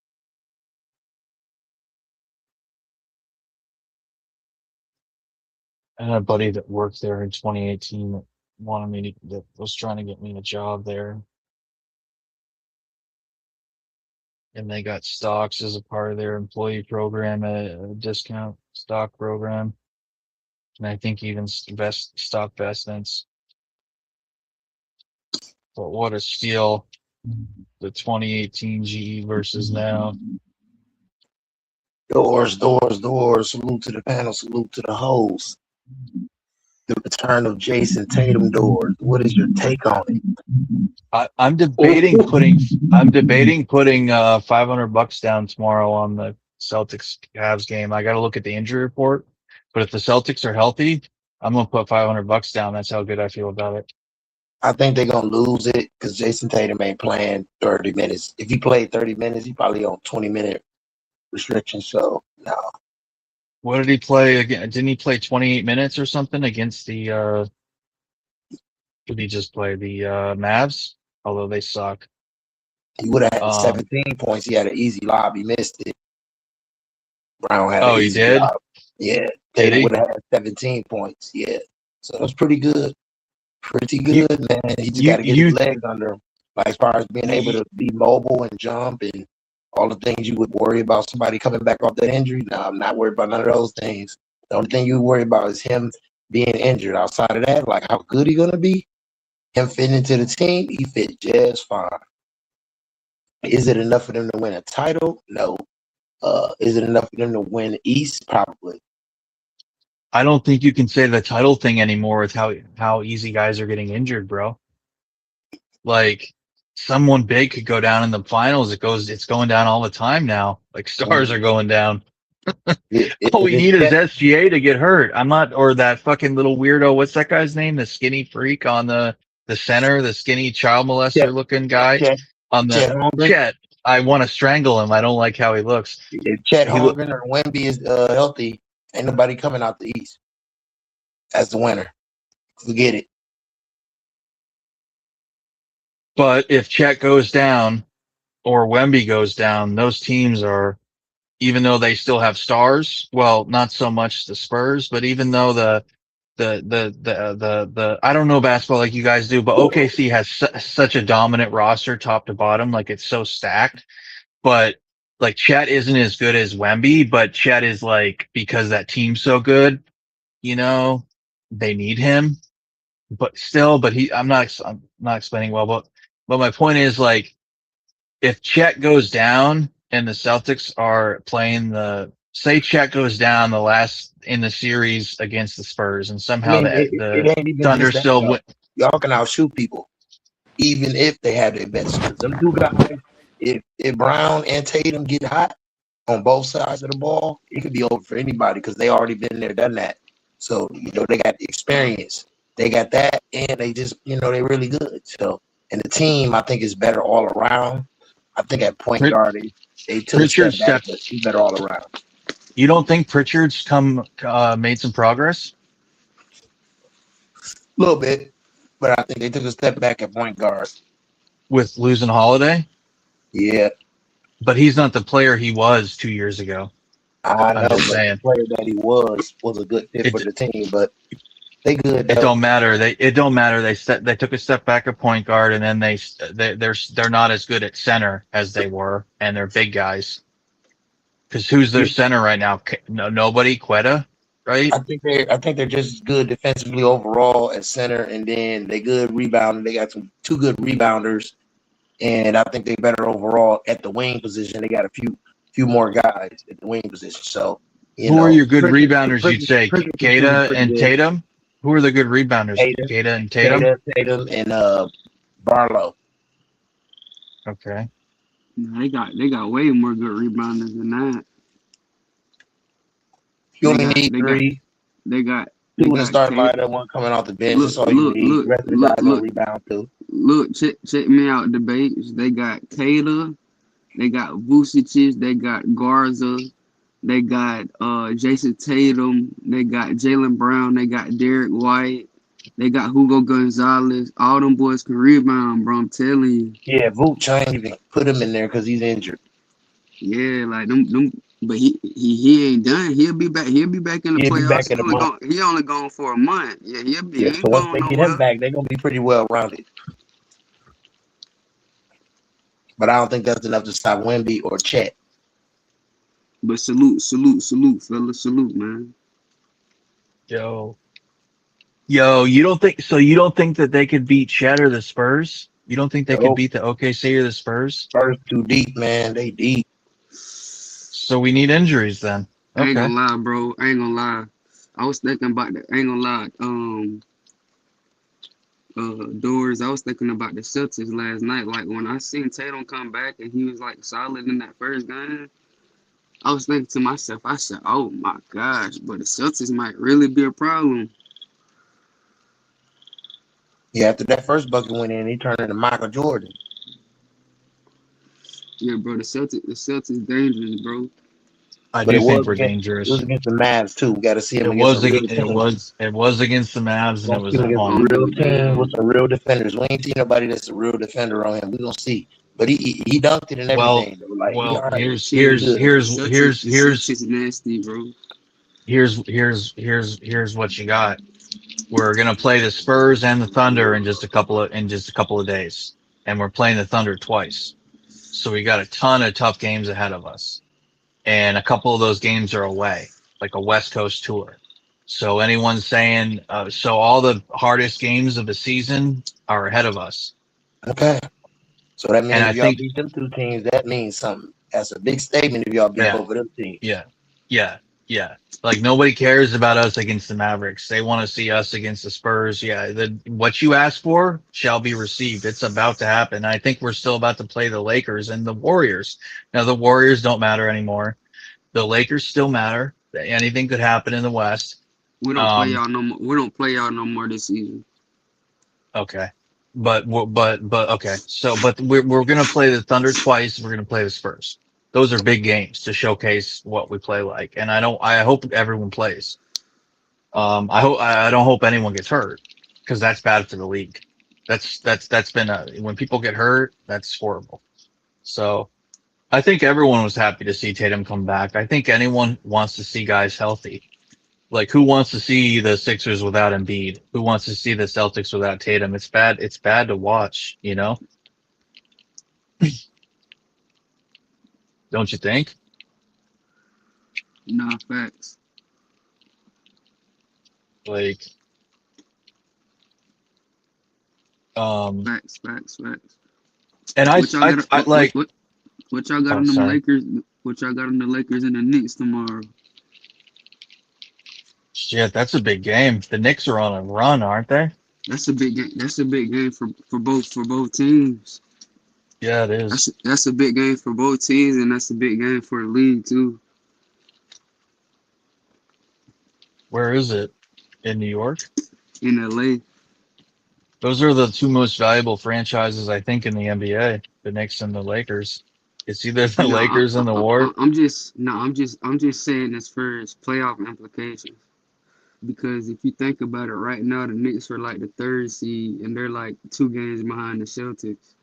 I had a buddy that worked there in 2018 that was trying to get me a job there. And they got stocks as a part of their employee program, a discount stock program. And I think even stock vestments. But what a steal. The 2018 GE versus now. Doors. Salute to the panel. Salute to the host. The return of Jason Tatum doors. What is your take on it? I'm debating putting $500 down tomorrow on the Celtics Cavs game. I got to look at the injury report, but if the Celtics are healthy, I'm gonna put $500 down. That's how good I feel about it. I think they're gonna lose it because Jason Tatum ain't playing 30 minutes. If he played 30 minutes, he probably on 20-minute restriction. So no. What did he play again? Didn't he play 28 minutes or something against the? Did he just play the Mavs? Although they suck. He would have had 17 points. He had an easy lob. He missed it. Brown had an easy he did? lob. Yeah. Tatum would have had 17 points. Yeah. So that's pretty good. Pretty good, man. He just got to get his legs under him. Like as far as being able to be mobile and jump and all the things you would worry about somebody coming back off that injury. No, I'm not worried about none of those things. The only thing you worry about is him being injured. Outside of that, like how good he gonna be, him fitting into the team, he fit just fine. Is it enough for them to win a title? No. Is it enough for them to win the East? Probably. I don't think you can say the title thing anymore with how easy guys are getting injured, bro. Like someone big could go down in the finals. It's going down all the time now. Like stars are going down. All we need is SGA to get hurt. Or that fucking little weirdo. What's that guy's name? The skinny freak on the center, the skinny child molester looking guy on the Chet. I want to strangle him. I don't like how he looks. If Chet Holmgren or Wemby is healthy, ain't nobody coming out the East as the winner. Forget it. But if Chet goes down or Wemby goes down, those teams are, even though they still have stars, well, not so much the Spurs, but even though the I don't know basketball like you guys do, but OKC has such a dominant roster top to bottom, like it's so stacked. But like Chet isn't as good as Wemby, but Chet is like, because that team's so good, they need him. But still, I'm not explaining well, but my point is, like, if Chet goes down and the Celtics are playing say Chet goes down in the series against the Spurs and somehow the Thunder still win. Y'all can outshoot people, even if they have their best. Them two guys, if Brown and Tatum get hot on both sides of the ball, it could be over for anybody because they already been there, done that. So, they got the experience. They got that, and they just, they're really good. So, and the team, I think, is better all around. I think at point guard, they took a step back, but he's better all around. You don't think Pritchard's made some progress? A little bit, but I think they took a step back at point guard. With losing Holiday? Yeah. but he's not the player he was 2 years ago. I know, I'm just but the saying. player that he was a good fit for It the team. But they good it though. don't matter. It don't matter. They took a step back at point guard, and then they're not as good at center as they were, and they're big guys. Because who's their Yeah, center right now? No, nobody. Quetta, right? I think they're just as good defensively overall at center, and then they good rebounding. They got two good rebounders, and I think they better overall at the wing position. They got a few more guys at the wing position. So you Who are know, your good rebounders? You'd say Pritchard's doing Kata pretty and good. Tatum. Who are the good rebounders? Tatum, Kata and Tatum. Tatum, and Barlow. Okay. They got way more good rebounders than that. You They only got need they got three. they got Two they in the got starting Kate. lineup, one coming off the bench. Look That's all you look need. look The rest of the look guys gonna look rebound too. look check me out debates. They got Kata, they got Vucevic, they got Garza, they got Jason Tatum, they got Jalen Brown, they got Derek White, they got Hugo Gonzalez. All them boys can rebound, bro. I'm telling you. Yeah, Vooch, I ain't even put him in there because he's injured. Yeah, like them. But he ain't done. He'll be back. He'll be back in the He'll be playoffs. back in a month. He only gone for a month. Yeah, he Yeah, ain't so once going they get him nowhere. back, they're gonna be pretty well rounded. But I don't think that's enough to stop Wemby or Chet. But salute, fellas, salute, man. Yo, you don't think so? You don't think that they could beat Chet or the Spurs? You don't think they could Nope. beat the OKC or the Spurs? Spurs too deep, man. They deep. So we need injuries then. I ain't Okay. gonna lie, bro. I ain't gonna lie. I was thinking about that. I ain't gonna lie. Doors. I was thinking about the Celtics last night. Like when I seen Tatum come back and he was like solid in that first game. I was thinking to myself, I said, "Oh my gosh, but the Celtics might really be a problem." Yeah, after that first bucket went in, he turned into Michael Jordan. Yeah, bro, the Celtics dangerous, bro. I But do it think was we're against dangerous. the Mavs too. We got to see him It against a was real ag- team. it was against the Mavs and We're it gonna was see him at against a home. real team with Damn. some real defenders. We ain't seen nobody that's a real defender on him. We gonna see. But he dunked it and Well, everything. Though. Like he well, all right. here's He here's Chill. good. The here's Celtics, here's the here's Celtics nasty, bro. here's what you got. We're gonna play the Spurs and the Thunder in just a couple of days, and we're playing the Thunder twice. So we got a ton of tough games ahead of us, and a couple of those games are away, like a West Coast tour. So anyone saying so all the hardest games of the season are ahead of us, Okay. So that and means I if y'all think beat them two teams, that means something. That's a big statement if y'all beat yeah, both of them teams. yeah, yeah, yeah. Like nobody cares about us against the Mavericks. They want to see us against the Spurs. Yeah, what you ask for shall be received. It's about to happen. I think we're still about to play the Lakers and the Warriors. Now the Warriors don't matter anymore. The Lakers still matter. Anything could happen in the West. We don't play Um, y'all no more. We don't play y'all no more this season. okay. But okay. So, but we're gonna play the Thunder twice. We're gonna play the Spurs. Those are big games to showcase what we play like. And I hope everyone plays. I don't hope anyone gets hurt because that's bad for the league. That's been when people get hurt, that's horrible. So I think everyone was happy to see Tatum come back. I think anyone wants to see guys healthy. Like who wants to see the Sixers without Embiid? Who wants to see the Celtics without Tatum? It's bad. It's bad to watch, you know? Don't you think? Nah, facts. Like, um, Facts. and What y'all got? I like, What y'all got oh, on them sorry. Lakers? What y'all got on the Lakers and the Knicks tomorrow? Shit, that's a big game. The Knicks are on a run, aren't they? That's a big game. That's a big game for both teams. Yeah, it is. That's a big game for both teams, and that's a big game for the league too. Where is it? In New York? In LA. Those are the two most valuable franchises, I think, in the NBA. The Knicks and the Lakers. It's either the No, Lakers and the War. I'm just saying as far as playoff implications. Because if you think about it, right now the Knicks are like the third seed, and they're like 2 games behind the Celtics.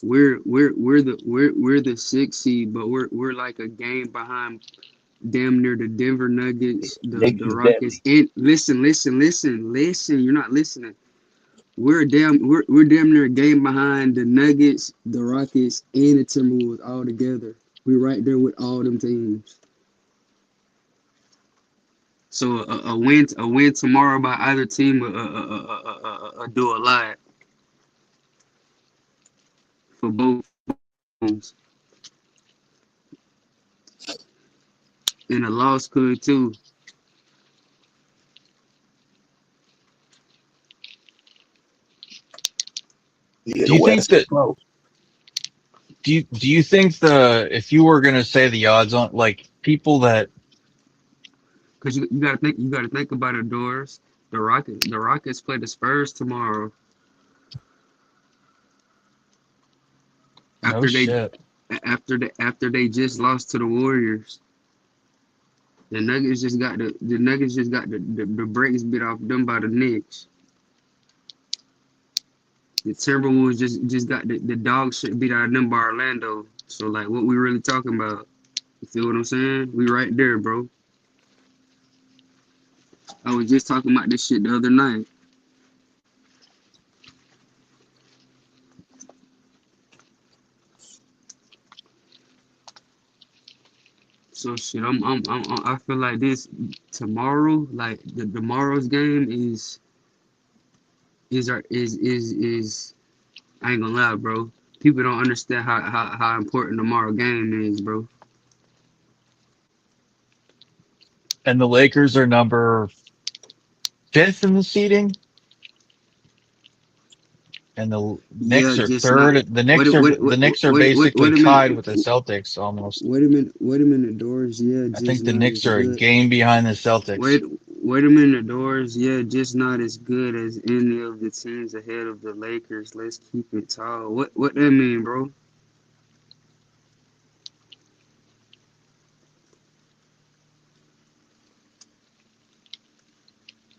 We're the 6th seed, but we're like a game behind damn near the Denver Nuggets, Knicks the is Rockets. deadly. And listen. You're not listening. We're damn near a game behind the Nuggets, the Rockets, and the Timberwolves all together. We're right there with all them teams. So a win tomorrow by either team do a lot for both teams, and a loss could too. Yeah, Do the you think West is that? close. Do you think if you were gonna say the odds on like people that Cause you gotta think about it, Doris. The Rockets play the Spurs tomorrow no after they shit. after they just lost to the Warriors. The Nuggets just got the brakes bit off them by the Knicks. The Timberwolves just got the dog shit beat out of them by Orlando. So like, what we really talking about? You feel what I'm saying? We right there, bro. I was just talking about this shit the other night. So shit, I feel like this tomorrow, like the tomorrow's game is I ain't gonna lie, bro. People don't understand how important tomorrow game is, bro. And the Lakers are number 5th in the seeding, and the Yeah, Knicks are just not. third. Wait, wait, The wait, Knicks are wait basically a tied minute. with the Celtics almost. Wait a minute, Doors. Yeah, I think just the not Knicks as are a good. game behind the Celtics. Wait a minute, Doors. Yeah, just not as good as any of the teams ahead of the Lakers. Let's keep it tall. What that mean, bro?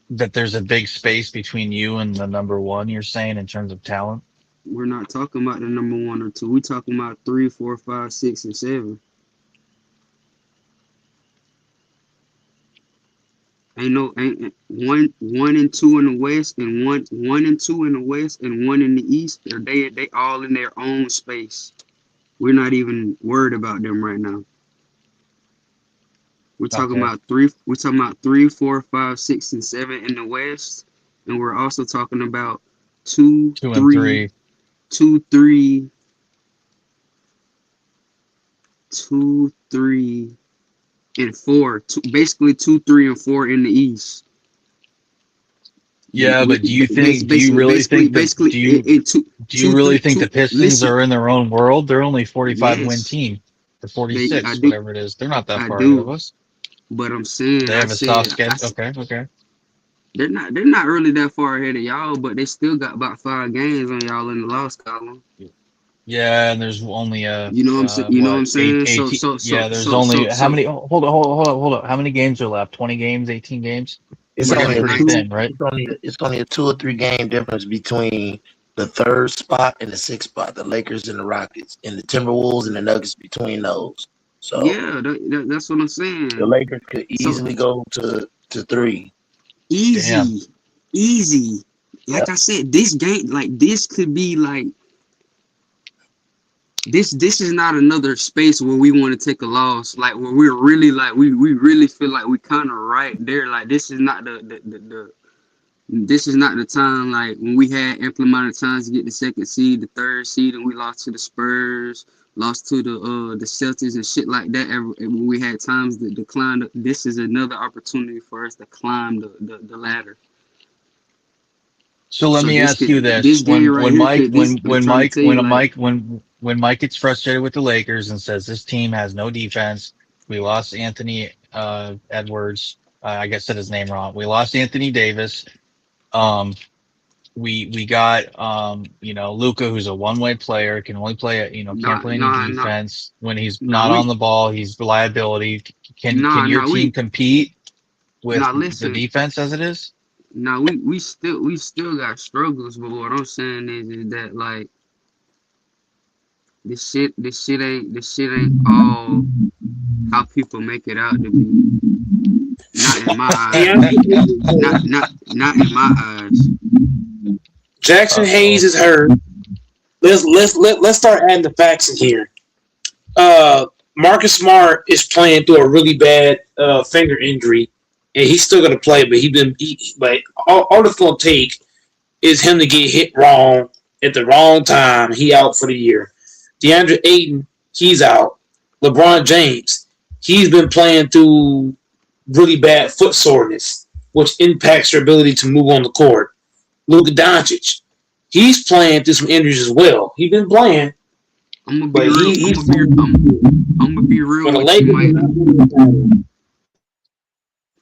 That there's a big space between you and the number one, you're saying, in terms of talent? We're not talking about the number 1 or 2. We talking about 3, 4, 5, 6, and 7. Ain't 1 and 2 in the West, and one and 2 in the West, and 1 in the East. They all in their own space. We're not even worried about them right now. We're talking Okay. about three. We're talking about 3, 4, 5, 6, and 7 in the West, and we're also talking about 2, 2 and 3, 3. 2, 3, 2, 3, and 4. Basically 2, 3, and 4 in the East. Yeah, but do you really think that, Basically, in do you really think the Pistons listen, are in their own world? They're only 45 win yes, team, or I 46, do, whatever it is. They're not that I far ahead of do. us. But I'm saying, They I have a soft said, schedule. Okay, okay. they're not really that far ahead of y'all, but they still got about 5 games on y'all in the loss column. Yeah, and there's only You know what I'm saying? You know what I'm what, eight, saying? 18. Yeah, there's only how So many? Hold on. How many games are left? 20 games, 18 games. It's We're yeah, getting only a pretty two. thin, right? It's only a 2 or 3 game difference between the 3rd spot and the 6th spot. The Lakers and the Rockets, and the Timberwolves and the Nuggets between those. So yeah, that's what I'm the saying. Lakers could So easily go to 3. Damn. easy, easy. Like Yep. I said, this game, like this could be like this is not another space where we want to take a loss, like where we're really like we really feel like we kind of right there. Like this is not the this is not the time like when we had ample amount of times to get the 2nd seed, the 3rd seed, and we lost to the Spurs, lost to the Celtics and shit like that. When we had times to climb, this is another opportunity for us to climb the ladder. So let So me ask you this: this game right here could I'm trying to tell you like when Mike gets frustrated with the Lakers and says this team has no defense, we lost Anthony Edwards. I guess said his name wrong. We lost Anthony Davis. Um, we got Luca, who's a one-way player, can only play can't nah play any nah nah defense. When he's nah not on we the ball, he's liability. Can nah your nah team we compete with nah the listen defense as it is? nah we still got struggles, but what I'm saying is that like This shit ain't all how people make it out to be. Not in my eyes. Not in my eyes. Jackson Hayes is hurt. Let's start adding the facts in here. Marcus Smart is playing through a really bad finger injury, and he's still gonna play, but all it's gonna take is him to get hit wrong at the wrong time. He out for the year. DeAndre Ayton, he's out. LeBron James, he's been playing through really bad foot soreness, which impacts your ability to move on the court. Luka Doncic, he's playing through some injuries as well. He's been playing. I'm gonna be real with you, Mike.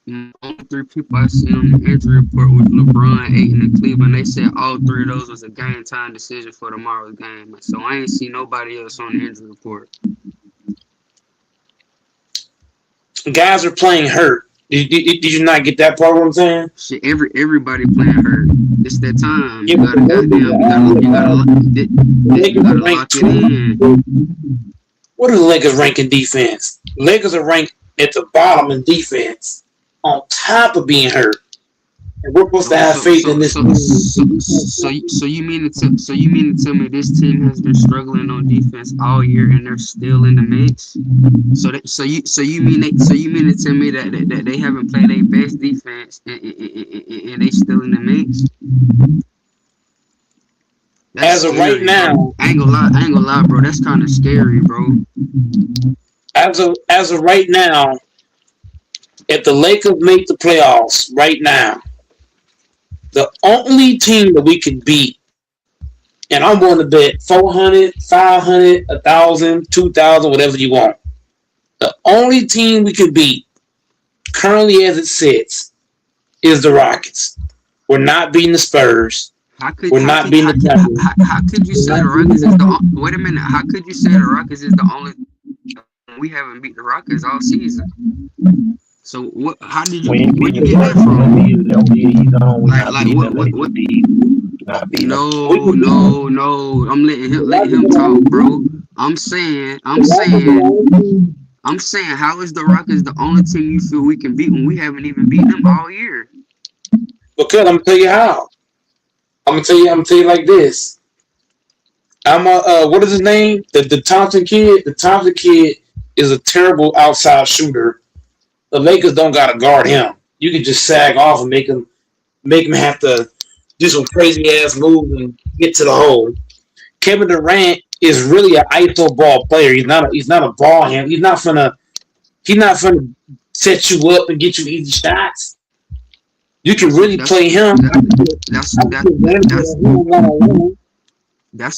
The only 3 people I seen on the injury report was LeBron, Ayton, and Cleveland. They said all 3 of those was a game time decision for tomorrow's game. So I ain't see nobody else on the injury report. Guys are playing hurt. Did you not get that part? What I'm saying? Shit, everybody playing hurt. It's that time. Yeah, You gotta lock it in. What are the Lakers rank in defense? Lakers are ranked at the bottom in defense, on top of being hurt. And we're supposed to have faith in this. So you mean to tell me this team has been struggling on defense all year and they're still in the mix? So you mean to tell me that they haven't played their best defense and they still in the mix? That's as of scary, right now, bro. I ain't gonna lie, bro. That's kind of scary, bro. As of right now, if the Lakers make the playoffs right now, the only team that we can beat, and I'm willing to bet 400, 500, 1,000, 2,000, whatever you want. The only team we can beat, currently as it sits, is the Rockets. We're not beating the Spurs. How could you say the Rockets is the wait a minute? How could you say the Rockets is the only? We haven't beat the Rockets all season. So what? How did you? Where you get that from? No. I'm letting him talk, bro. I'm saying. How is the Rockets the only team you feel we can beat when we haven't even beaten them all year? Because I'm gonna tell you how. I'm gonna tell you like this. What is his name? The Thompson kid. The Thompson kid is a terrible outside shooter. The Lakers don't gotta guard him. You can just sag off and make him have to do some crazy ass moves and get to the hole. Kevin Durant is really an iso ball player. He's not a ball handler. He's not gonna set you up and get you easy shots. You can really play him. That's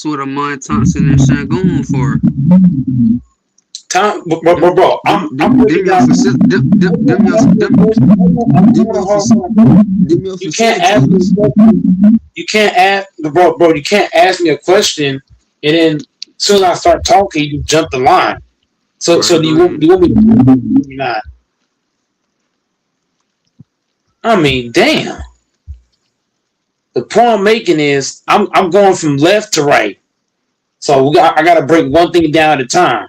what Amon Thompson and Sengun for. Bro, you can't ask me a question and then as soon as I start talking, you jump the line. So do you want me to not? I mean, damn. The point I'm making is I'm going from left to right. So I got to break one thing down at a time.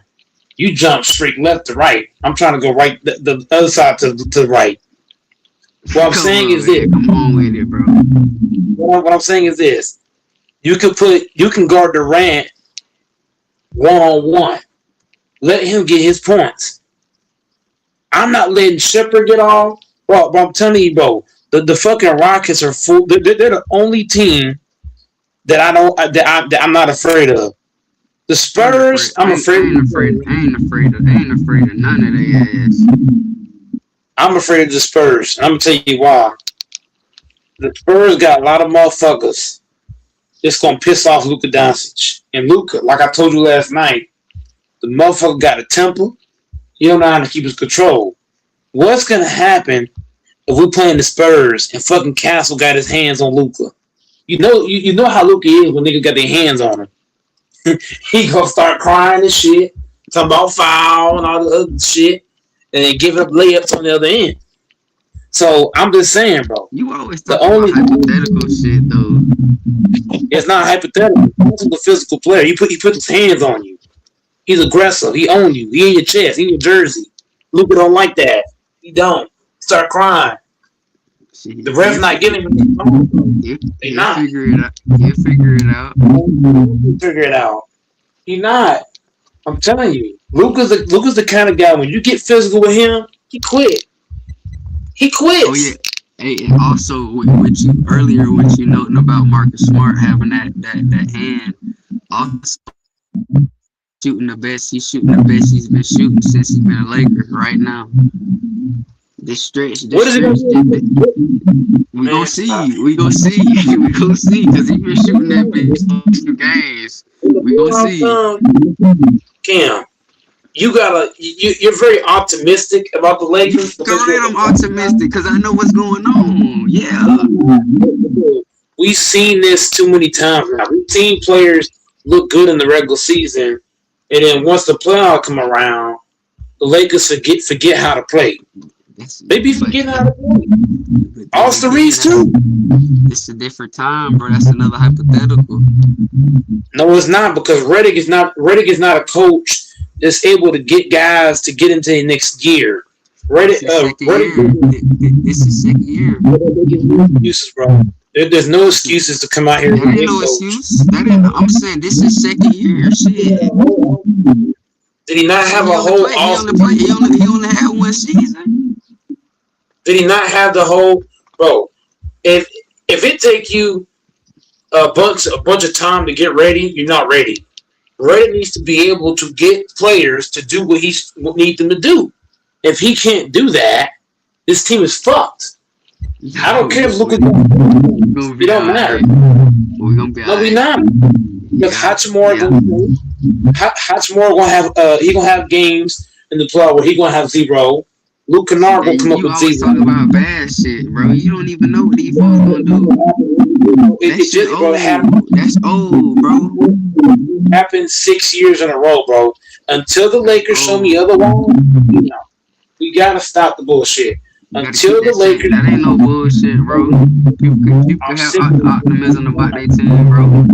You jump straight left to right. I'm trying to go right the other side to the right. What I'm saying is this. Come on with it, bro. What I'm saying is this. You can guard Durant one-on-one. Let him get his points. I'm not letting Shepard get off. Bro, I'm telling you, bro, the fucking Rockets are full. They're the only team that I'm not afraid of. The Spurs, I'm afraid. I ain't afraid of none of their ass. I'm afraid of the Spurs. I'm gonna tell you why. The Spurs got a lot of motherfuckers. It's gonna piss off Luka Doncic. And Luka, like I told you last night, the motherfucker got a temper. He don't know how to keep his control. What's gonna happen if we playing the Spurs and fucking Castle got his hands on Luka? You know how Luka is when niggas got their hands on him. He gonna start crying and shit, talking about foul and all the other shit, and then giving up layups on the other end. So I'm just saying, bro. You always talk about hypothetical shit, though. It's not hypothetical. He's a physical player. He put his hands on you. He's aggressive. He own you. He in your chest. He in your jersey. Luka don't like that. He don't. Start crying. The ref not giving him the phone. They not. Figure it out. He'll figure it out. Figure it out. He not. I'm telling you. Luka's the kind of guy, when you get physical with him, he quit. He quits. Oh yeah. Hey, and also with you earlier, what you noting about Marcus Smart having that hand, also shooting the best. He's shooting the best he's been shooting since he's been a Laker. Right now, this stretch. We gonna see. We gonna see. We gonna see because he's been shooting that bitch 2 games. We gonna see. Cam, you're very optimistic about the Lakers. Correct, I'm optimistic because I know what's going on. Yeah. We've seen this too many times now. We've seen players look good in the regular season, and then once the playoffs come around, the Lakers forget how to play. They be forgetting how to play. Austin Reeves too. It's a different time, bro. That's another hypothetical. No, it's not, because Redick is not a coach that's able to get guys to get into the next year. This is second year. Excuses, bro. There's no excuses to come out here. That ain't no excuse. I'm saying this is second year. Shit. Did he not have a whole off? He only had 1 season. Did he not have the whole, bro? If it take you a bunch of time to get ready, you're not ready. Reddit needs to be able to get players to do what he needs them to do. If he can't do that, this team is fucked. I don't care if Luka. It don't matter. We're gonna be no, we not. Because Hachimura gonna have he gonna have games in the playoff where he gonna have 0. Luke Kennard gonna come up with 0. You always talk about bad shit, bro. You don't even know what these folks gonna do. That's old, bro. Happened 6 years in a row, bro. Until the Lakers show me otherwise, we gotta stop the bullshit. Until the Lakers, that ain't no bullshit, bro. People have optimism about their team, bro.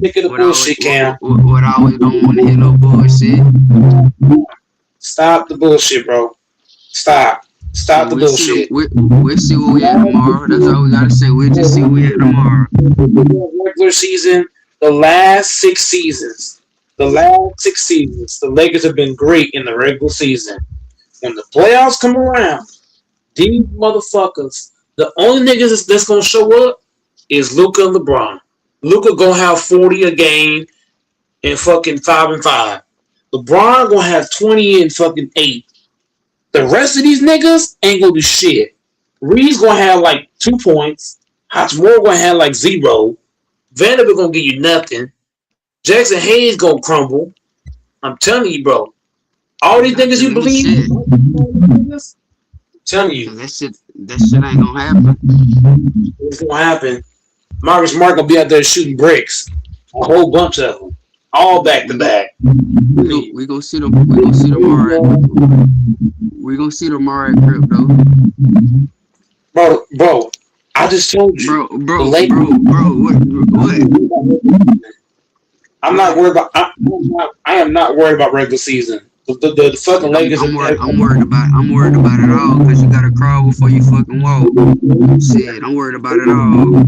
Sick of the bullshit, Cam. What I always don't want to hear no bullshit. Stop the bullshit, bro. Stop the bullshit. We'll see what we at tomorrow. That's all we gotta say. We'll just see what we at tomorrow. Regular season, the last 6 seasons, the Lakers have been great in the regular season. When the playoffs come around, these motherfuckers, the only niggas that's gonna show up is Luka and LeBron. Luka gonna have 40 a game and fucking 5 and 5. LeBron gonna have 20 and fucking 8. The rest of these niggas ain't gonna do shit. Reed's gonna have like 2 points. Hachimura gonna have like 0. Vanderbilt gonna give you nothing. Jackson Hayes gonna crumble. I'm telling you, bro. All these niggas you believe, I'm telling you. That shit ain't gonna happen. It's gonna happen. Marcus Smart gonna be out there shooting bricks. A whole bunch of them. All back to back. We gonna see them. We gonna see tomorrow. We gonna see tomorrow at crypto. Bro. I just told you, bro. What? I'm not worried about. I am not worried about regular season. The fucking Lakers. I'm worried about it all because you gotta crawl before you fucking walk. Shit, I'm worried about it all.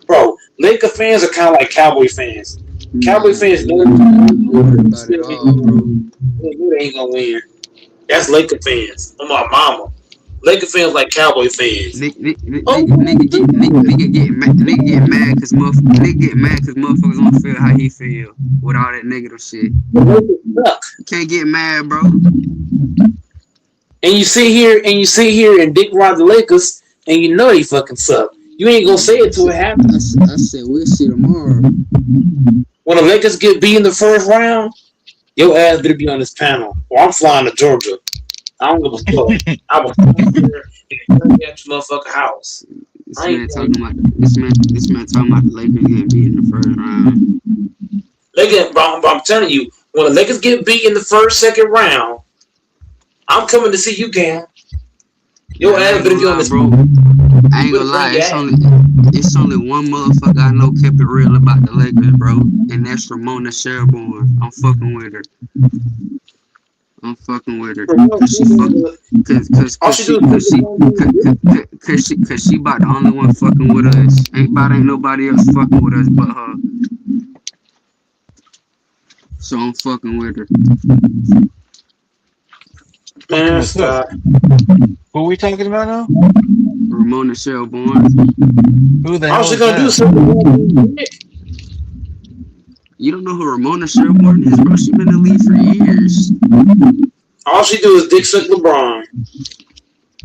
Bro, Laker fans are kind of like Cowboy fans. Cowboy fans know they ain't gonna win. That's Laker fans. I'm my mama. Laker fans like Cowboy fans. Nigga get mad because motherfuckers don't feel how he feel with all that negative shit. You can't get mad, bro. And you sit here and dick ride the Lakers, and you know they fucking suck. You ain't gonna say it till it happens. I said we'll see tomorrow. When the Lakers get beat in the first round, your ass better be on this panel, or I'm flying to Georgia. I don't give a fuck. I will come here and come at your motherfucking house. This man talking about the Lakers getting beat in the first round. Bro, I'm telling you, when the Lakers get beat in the first, second round, I'm coming to see you, Cam. Your ass better be on this. Bro. I ain't gonna lie. It's only one motherfucker I know kept it real about the Lakers, bro, and that's Ramona Shelburne. I'm fucking with her. Cause she about the only one fucking with us. Ain't nobody else fucking with us but her. So I'm fucking with her. Man, stop. Who are we talking about now? Ramona Shelburne. Who the hell All she is gonna do that? is something. You don't know who Ramona Shelburne is, bro? She been in the league for years. All she do is dick suck LeBron.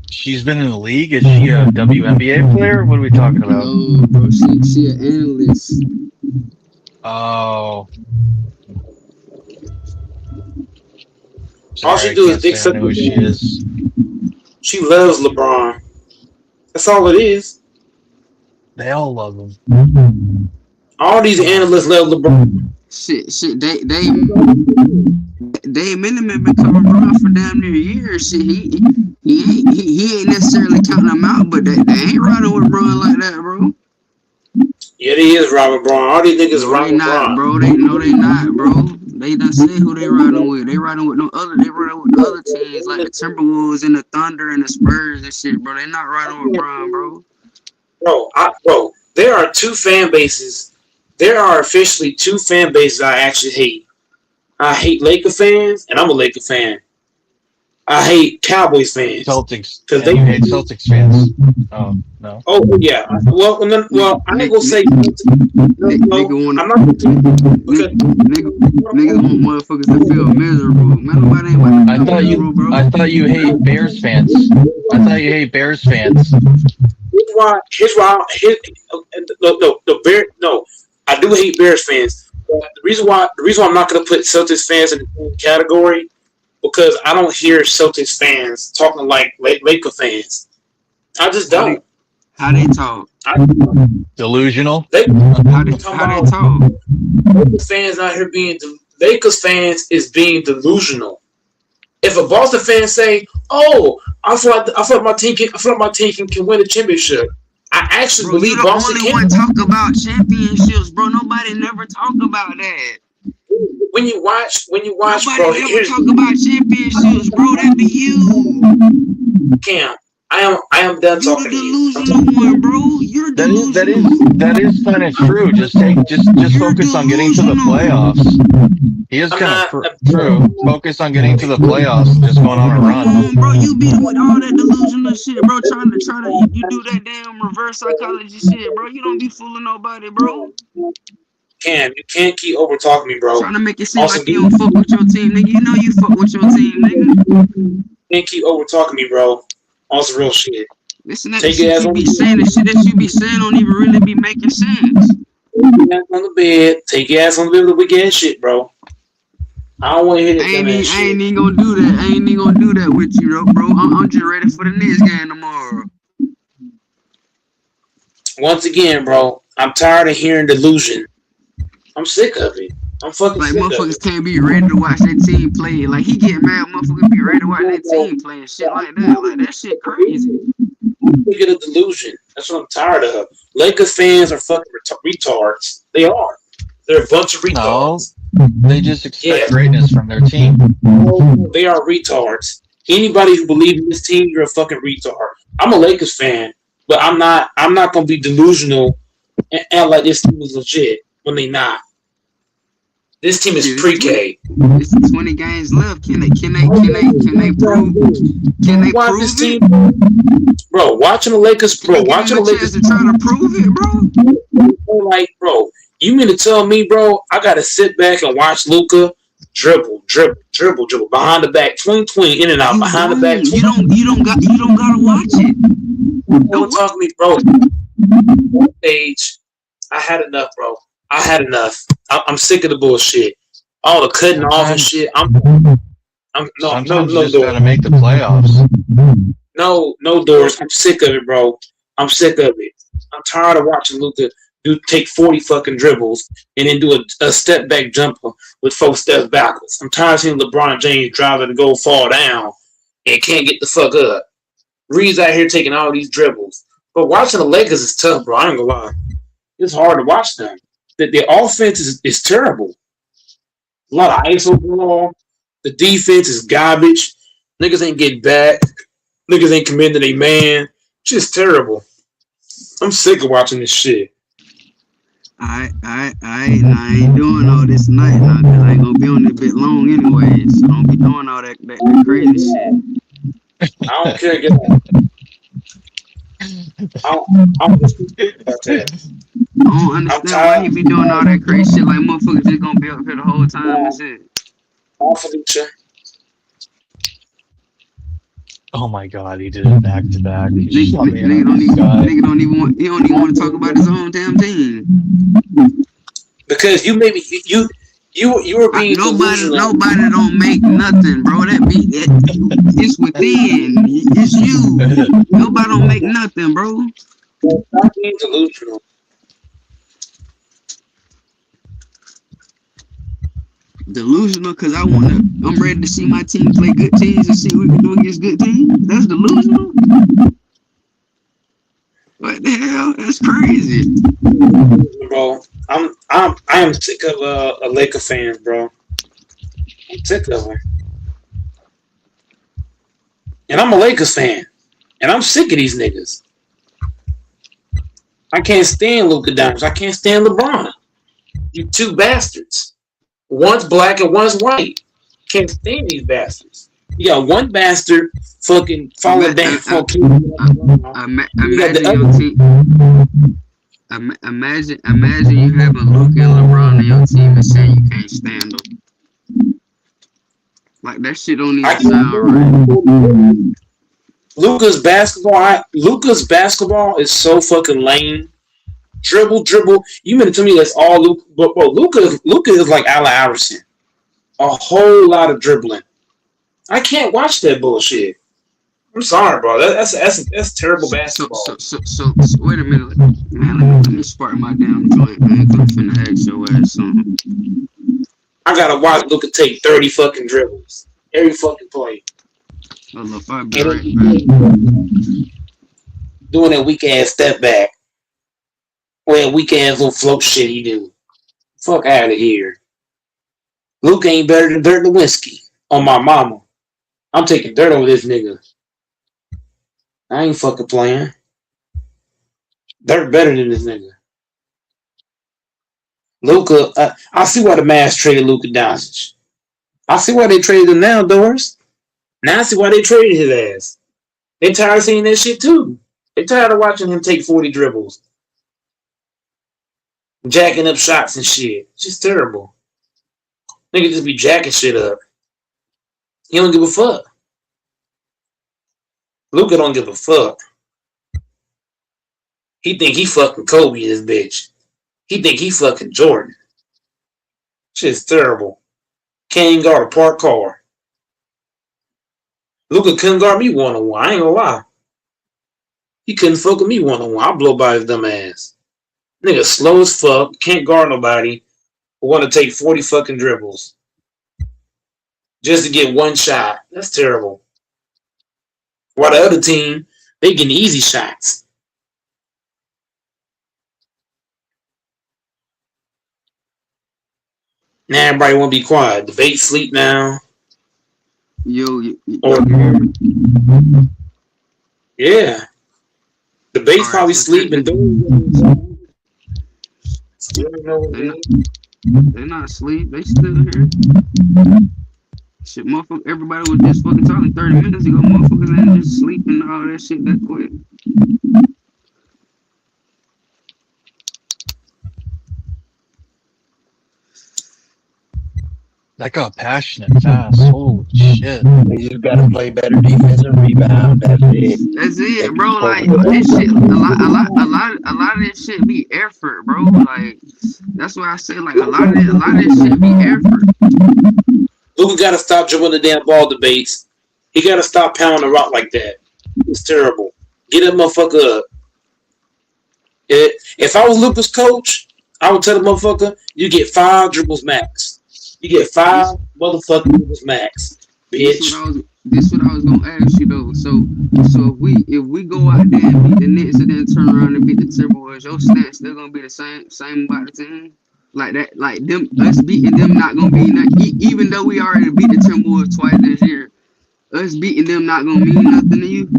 She's been in the league? Is she a WNBA player? What are we talking about? No, bro. She an analyst. Oh. All Sorry, she do I is dick can't say I suck know who she LeBron. is. She loves LeBron. That's all it is. They all love him. All these analysts love LeBron. Shit. Dave Miniman been covering LeBron for damn near years. Shit, he ain't necessarily counting them out, but they ain't riding with LeBron like that, bro. Yeah, they is Robert Braun. All these niggas No, Robert they not, Braun. bro. They not, bro. They done said who they riding with. They riding with no other. They riding with the other teams like the Timberwolves and the Thunder and the Spurs and shit, bro. They not riding with LeBron, bro. Bro, there are two fan bases. There are officially two fan bases I actually hate. I hate Laker fans, and I'm a Laker fan. I hate Cowboys fans. Celtics. Because You hate Celtics fans. Oh, no. Oh, yeah. Well, I ain't gonna say. Nigga want motherfuckers to feel miserable. Man, nobody ain't want to feel miserable, bro. I thought you hate Bears fans. Here's why. No. I do hate Bears fans. But the reason why I'm not gonna put Celtics fans in the category because I don't hear Celtics fans talking like Laker fans. I just don't. How they talk? Delusional. How they talk? Lakers fans out here Lakers fans is being delusional. If a Boston fan say, "Oh, I feel like my team can win a championship," I actually believe Boston can. You the only one talk about championships, bro. Nobody never talk about that. When you watch, nobody bro, never talk about championships, bro. That be you. Cam, I am done talking to you. You're the delusional one, bro. You're delusional. That is kind of true. Just focus on getting to the playoffs. He is kind of true. Focus on getting to the playoffs and just going on a run. Bro, you be with all that delusional shit, bro. Trying to you do that damn reverse psychology shit, bro. You don't be fooling nobody, bro. Cam, you can't keep over talking me, bro. Trying to make it seem like you don't fuck with your team, nigga. You know you fuck with your team, nigga. You can't keep over talking me, bro. On some real shit. Listen, that shit you be saying, the shit that you be saying don't even really be making sense. Take your ass on the bed. Take your ass on the bed with the weak ass shit, bro. I don't want to hear that. I ain't even gonna do that. I ain't even gonna do that with you, bro. I'm just ready for the next game tomorrow. Once again, bro, I'm tired of hearing delusion. I'm sick of it. I'm fucking sick of it. Motherfuckers can't be ready to watch their team play. Like, he get mad, motherfuckers be ready to watch their team play and shit like that. Like, that shit crazy. We get a delusion. That's what I'm tired of. Lakers fans are fucking retards. They are. They're a bunch of retards. No, they just expect greatness from their team. They are retards. Anybody who believes in this team, you're a fucking retard. I'm a Lakers fan, but I'm not gonna be delusional and act like this team is legit when they not. This team is pre-K. It's 20 games left. Can they prove? Can they prove this it? Team? Bro, watching the Lakers, bro. Watching the Lakers to try to prove it, bro. Like, bro, you mean to tell me, bro? I gotta sit back and watch Luka dribble behind the back, 20 in and out behind the back. You don't gotta watch it. Don't talk to me, bro. Stage, I had enough, bro. I had enough. I'm sick of the bullshit. All the cutting off and shit. No doors. Gotta make the playoffs. No doors. I'm sick of it, bro. I'm sick of it. I'm tired of watching Luka take 40 fucking dribbles and then do a step back jumper with 4 steps backwards. I'm tired of seeing LeBron James driving to go fall down and can't get the fuck up. Reed's out here taking all these dribbles. But watching the Lakers is tough, bro. I ain't gonna lie. It's hard to watch them. The offense is terrible. A lot of ISO ball. The defense is garbage. Niggas ain't getting back. Niggas ain't committing to their man. Just terrible. I'm sick of watching this shit. I ain't doing all this tonight now because I ain't gonna be on it a bit long anyway. So don't be doing all that crazy shit. I don't care. Get out. I don't understand why he be doing all that crazy shit. Like motherfuckers just gonna be up here the whole time and shit. Oh my god, he did it back to back. Nigga don't even want to talk about his own damn team. Because you maybe you were being nobody don't make nothing, bro. It's within. It's you. Nobody don't make nothing, bro. Stop being delusional. Delusional because I'm ready to see my team play good teams and see what we can do against good teams. That's delusional. What the hell? That's crazy. Bro, I am sick of a Laker fans, bro. I'm sick of them. And I'm a Lakers fan. And I'm sick of these niggas. I can't stand Luka Doncic. I can't stand LeBron. You two bastards. One's black and one's white. Can't stand these bastards. You got one bastard fucking falling down. Imagine you having Luka and LeBron on your team and saying you can't stand them. Like that shit don't even sound right. Luka's basketball is so fucking lame. Dribble. You mean to tell me that's all Luka? But bro, Luka is like Allen Iverson. A whole lot of dribbling. I can't watch that bullshit. I'm sorry, bro. That's terrible basketball. So wait a minute, man. Let me spark my damn joint, man. I'm finna ask your ass something. I gotta watch Luka take 30 fucking dribbles every fucking play. Oh, look, I'll be right back. Doing that weak ass step back. Or that weak ass little float shit he do. Fuck out of here. Luka ain't better than Dirk Nowitzki on my mama. I'm taking dirt over this nigga. I ain't fucking playing. Dirk better than this nigga. Luka, I see why the Mavs traded Luka Doncic. I see why they traded him now, Doris. Now I see why they traded his ass. They tired of seeing that shit too. They tired of watching him take 40 dribbles. Jacking up shots and shit. It's just terrible. Nigga just be jacking shit up. He don't give a fuck. Luka don't give a fuck. He think he fucking Kobe, this bitch. He think he fucking Jordan. Shit's terrible. Can't guard a parked car. Luka couldn't guard me one-on-one. I ain't gonna lie. He couldn't fuck with me one-on-one. I'll blow by his dumb ass. Nigga slow as fuck. Can't guard nobody. Want to take 40 fucking dribbles. Just to get one shot. That's terrible. While the other team, they getting easy shots. Now everybody want to be quiet. Debate sleep now. Yeah. Debate's probably sleeping. They're not asleep. They still here. Shit, motherfucker. Everybody was just fucking talking 30 minutes ago. Motherfuckers ain't just sleeping and all that shit that quick. That got passionate fast. Holy shit. You just gotta play better defense and rebound. That's it. That's it, bro. Like this shit, a lot of this shit be effort, bro. Like that's why I say like a lot of this shit be effort. Luka gotta stop dribbling the damn ball debates. He gotta stop pounding the rock like that. It's terrible. Get that motherfucker up. If I was Luka's coach, I would tell the motherfucker, you get 5 dribbles max. You get 5 motherfucking dribbles max, bitch. this what I was gonna ask you though. So if we go out there and beat the Knicks and then turn around and beat the Timberwolves, your stance still gonna be the same about the team? Like that, like them us beating them not gonna be even though we already beat the Timberwolves twice this year, us beating them not gonna mean nothing to you.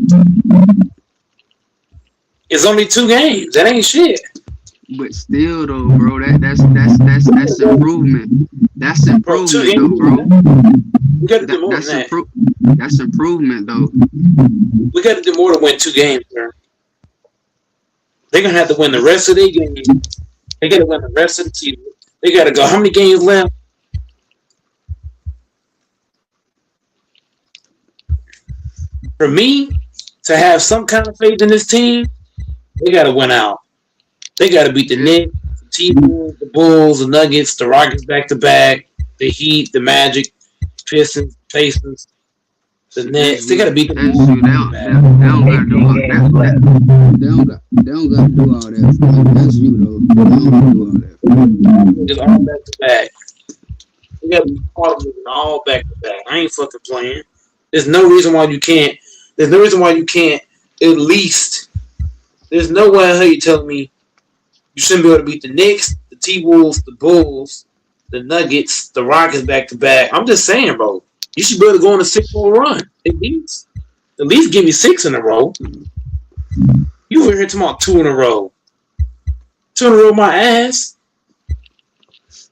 It's only 2 games. That ain't shit. But still though, bro, that's improvement. That's Bro, 2 improvement games. though, bro. We got to do more than that. That's improvement though. We got to do more to win 2 games, sir. They're gonna have to win the rest of their games. They got to win the rest of the season. They got to go. How many games left? For me to have some kind of faith in this team, they got to win out. They got to beat the Knicks, the T-Wolves, the Bulls, the Nuggets, the Rockets back to back, the Heat, the Magic, Pistons, Pacers, the Nets. They got to beat the That's true. They don't gotta do all that. They don't gotta do all that. That's you though. They don't gotta do all that. Just all back to back. We got to be part of it all back to back. I ain't fucking playing. There's no reason why you can't. There's no reason why you can't at least. There's no way how you telling me you shouldn't be able to beat the Knicks, the T-Wolves, the Bulls, the Nuggets, the Rockets back to back. I'm just saying, bro. You should be able to go on a 6-4 run. At least. At least give me 6 in a row. You were here talking about 2 in a row. 2 in a row, my ass.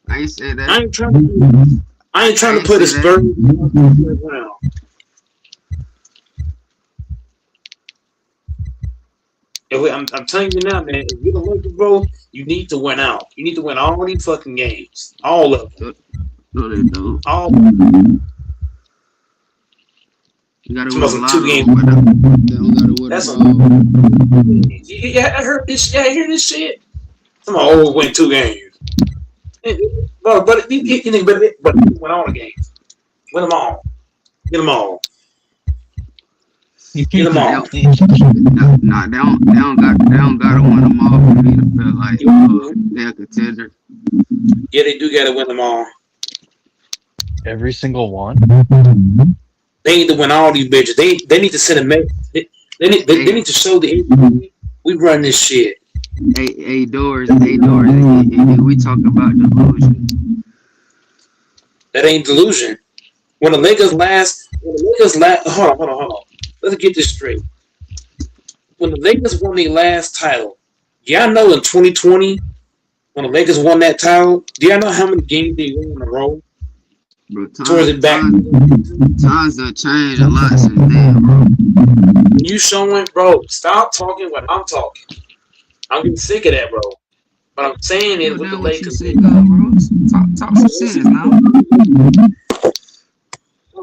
I ain't said that. I ain't trying to put a spur around. I'm telling you now, man. If you're the Lakers, bro, you need to win out. You need to win all these fucking games, all of them. No, they don't. All of them. You gotta win a lot 2 games. They don't gotta win That's all. Yeah, I heard this. Yeah, I hear this shit. Somebody always win 2 games. But win all the games. Win them all. Get them all. Get them all. Nah, they don't gotta win them all for me to feel like they're a contender. Yeah, they do gotta win them all. Every single one. They need to win all these bitches. They need to send a message. They need to show the NBA we run this shit. Hey, Doors. We talk about delusion. That ain't delusion. When the Lakers last, hold on. Let's get this straight. When the Lakers won their last title, y'all know in 2020, when the Lakers won that title, do y'all know how many games they won in a row? Bro, Towards it back. Times have changed a lot since then, bro. You showing, bro, stop talking when I'm talking. I'm getting sick of that, bro. What I'm saying is with the Lakers. Bro. Talk some sense now.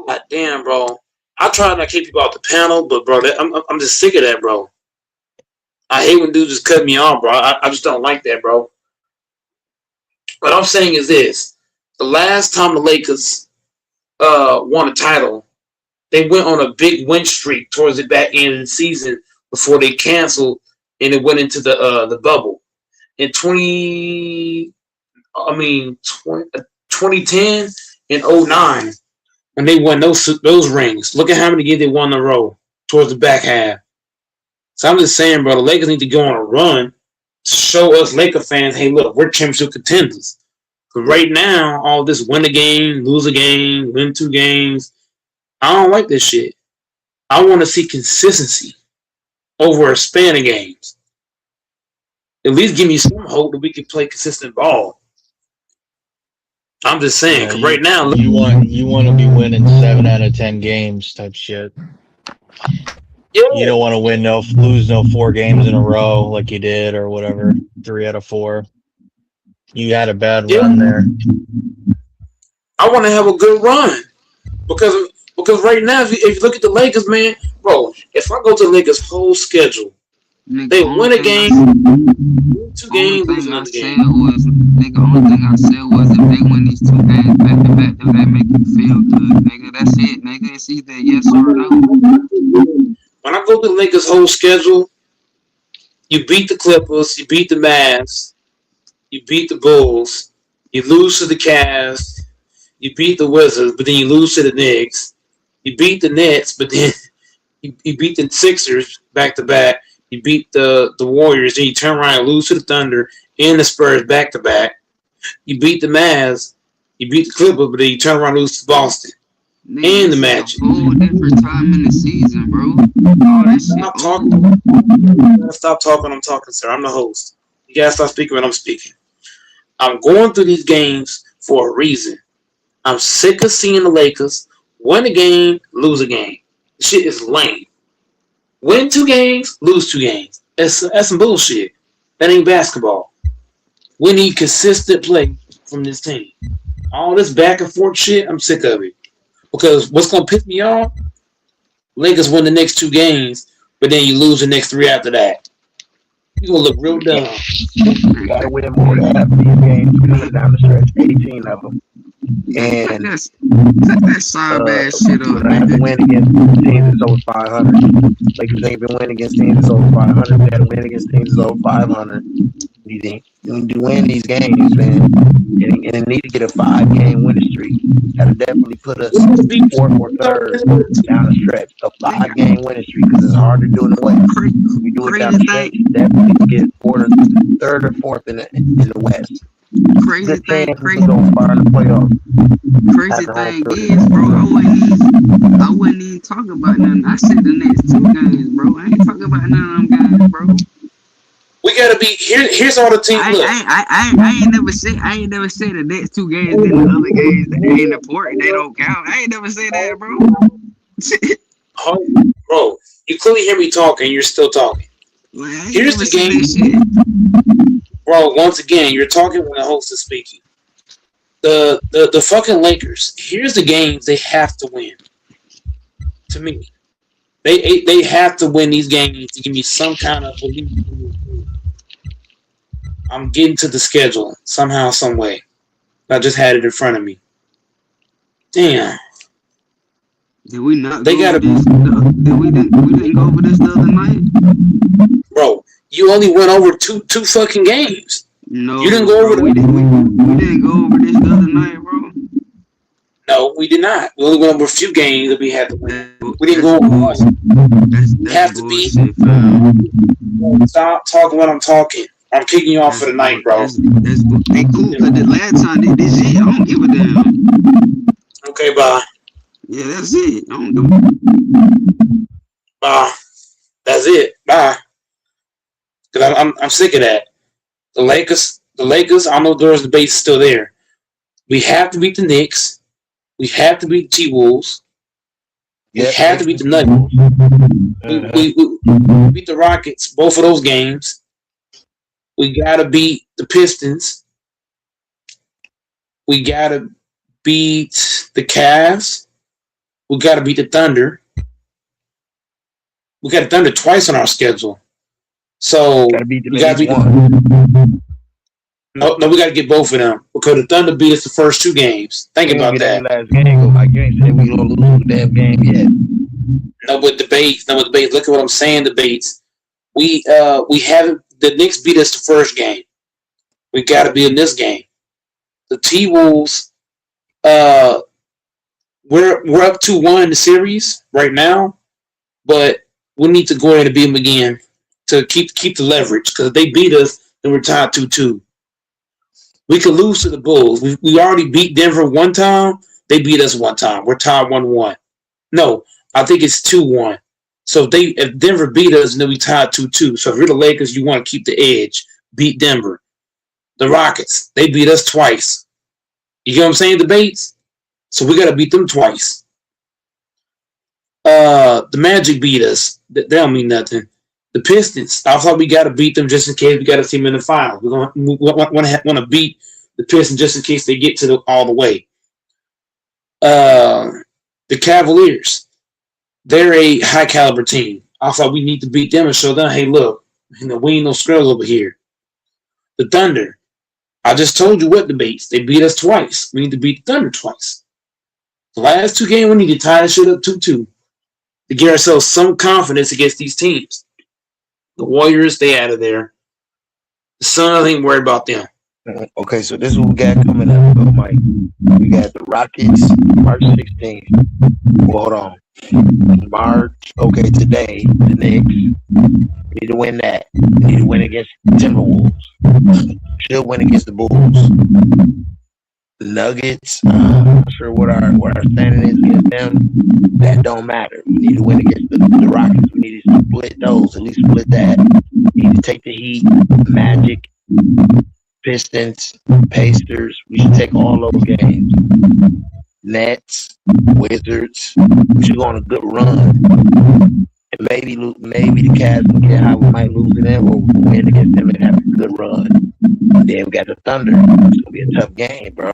God damn, bro. I try not to keep people off the panel, but bro, I'm just sick of that, bro. I hate when dudes just cut me off, bro. I just don't like that, bro. What I'm saying is this: the last time the Lakers won a title, they went on a big win streak towards the back end of the season before they canceled and it went into the bubble. In 2010 and 09. When they won those rings, look at how many games they won in a row towards the back half. So I'm just saying, bro, the Lakers need to go on a run to show us Laker fans, hey, look, we're championship contenders. Because right now, all this win a game, lose a game, win 2 games, I don't like this shit. I want to see consistency over a span of games. At least give me some hope that we can play consistent ball. I'm just saying, because right now, you want to be winning 7 out of 10 games type shit. Yeah. You don't want to lose 4 games in a row like you did or whatever. 3 out of 4. You had a bad run there. I want to have a good run because right now, if you look at the Lakers, man, bro, if I go to the Lakers' whole schedule, they win a game, 2 games, lose another game. The only thing I said was if they win these 2 games back to back, do that make you feel good, nigga? That's it, nigga. It's either yes or no. When I go to the Lakers' whole schedule, you beat the Clippers, you beat the Mavs, you beat the Bulls, you lose to the Cavs, you beat the Wizards, but then you lose to the Knicks, You beat the Nets, but then you beat the Sixers back to back. You beat the Warriors, then you turn around and lose to the Thunder and the Spurs back to back. You beat the Mavs, you beat the Clippers, but then you turn around and lose to Boston and the Magic. A whole different time in the season, bro. All that shit. Stop talking. You gotta stop talking. I'm talking, sir. I'm the host. You gotta stop speaking when I'm speaking. I'm going through these games for a reason. I'm sick of seeing the Lakers win a game, lose a game. Shit is lame. Win 2 games, lose 2 games. That's some bullshit. That ain't basketball. We need consistent play from this team. All this back and forth shit, I'm sick of it. Because what's gonna piss me off? Lakers win the next 2 games, but then you lose the next 3 after that. You're gonna look real dumb. You gotta win more than half of these games coming down the stretch, 18 of them. And that's side ass shit up. I have to win against teams that's over 500. Lakers ain't been winning against teams that's over 500. We got to win against teams that's over 500. You need to win these games, man. And they need to get a 5-game winning streak. That'll definitely put us 4th or 3rd down the stretch. A 5-game winning streak, because it's hard to do in the West. We do it down the stretch, definitely get 3rd or 4th in the West. Crazy thing is, bro, I wasn't even talking about nothing. I said the next 2 games, bro. I ain't talking about none of them games, bro. We gotta be here. Here's all the teams. I ain't never said the next 2 games and the other games that ain't important. They don't count. I ain't never said that, bro. Bro, you clearly hear me talking. You're still talking. Here's the game. Bro, once again, you're talking when the host is speaking. The fucking Lakers. Here's the games they have to win. To me, they have to win these games to give me some kind of belief. I'm getting to the schedule somehow, some way. I just had it in front of me. Damn. Did we not? They gotta. We didn't go over this the other night, bro. You only went over two fucking games. No, you didn't go over. We didn't go over this the other night, bro. No, we did not. We only went over a few games that we had to win. We didn't go over all. You have to be. Stop talking when I'm talking. I'm kicking you off for the night, bro. That's they cool, because the last time they did shit, I don't give a damn. Okay, bye. Yeah, that's it. I don't give a bye. That's it. Bye. Because I'm sick of that. The Lakers, I know there's the base still there. We have to beat the Knicks. We have to beat the T-Wolves. We have to beat the Nuggets. We beat the Rockets, both of those games. We got to beat the Pistons. We got to beat the Cavs. We got to beat the Thunder. We got the Thunder twice on our schedule. So we got to beat one. No, we got to get both of them because the Thunder beat us the first 2 games. Think about that. Last game, like you ain't said we gonna lose the damn game yet. No, but debates. Look at what I'm saying. Debates. We haven't. The Knicks beat us the first game. We got to be in this game. The T-Wolves. We're up 2-1 in the series right now, but we need to go ahead and beat them again to keep the leverage, because if they beat us, then we're tied 2-2. We could lose to the Bulls. We already beat Denver one time. They beat us one time. We're tied 1-1. No, I think it's 2-1. So if Denver beat us, then we tied 2-2. So if you're the Lakers, you want to keep the edge. Beat Denver. The Rockets, they beat us twice. You get what I'm saying, debates? So we got to beat them twice. The Magic beat us. They don't mean nothing. The Pistons, I thought we got to beat them just in case we got to see them in the final. We want to beat the Pistons just in case they get to all the way. The Cavaliers, they're a high caliber team. I thought we need to beat them and show them, hey, look, we ain't no scrubs over here. The Thunder, I just told you what debates. They beat us twice. We need to beat the Thunder twice. The last 2 games, we need to tie this shit up 2-2 to give ourselves some confidence against these teams. The Warriors, they out of there. The Suns, I ain't worried about them. Okay, so this is what we got coming up, though, Mike. We got the Rockets, March 16th. Well, hold on. March, okay, today, the Knicks. We need to win that. We need to win against Timberwolves. Should win against the Bulls. The Nuggets, I'm not sure what our standing is against them. That don't matter. We need to win against the Rockets. We need to split those, at least split that. We need to take the Heat, Magic, Pistons, Pacers. We should take all those games. Nets, Wizards. We should go on a good run. And maybe the Cavs can get how we might lose to them or win against them and have a good run. And then we got the Thunder. It's gonna be a tough game, bro.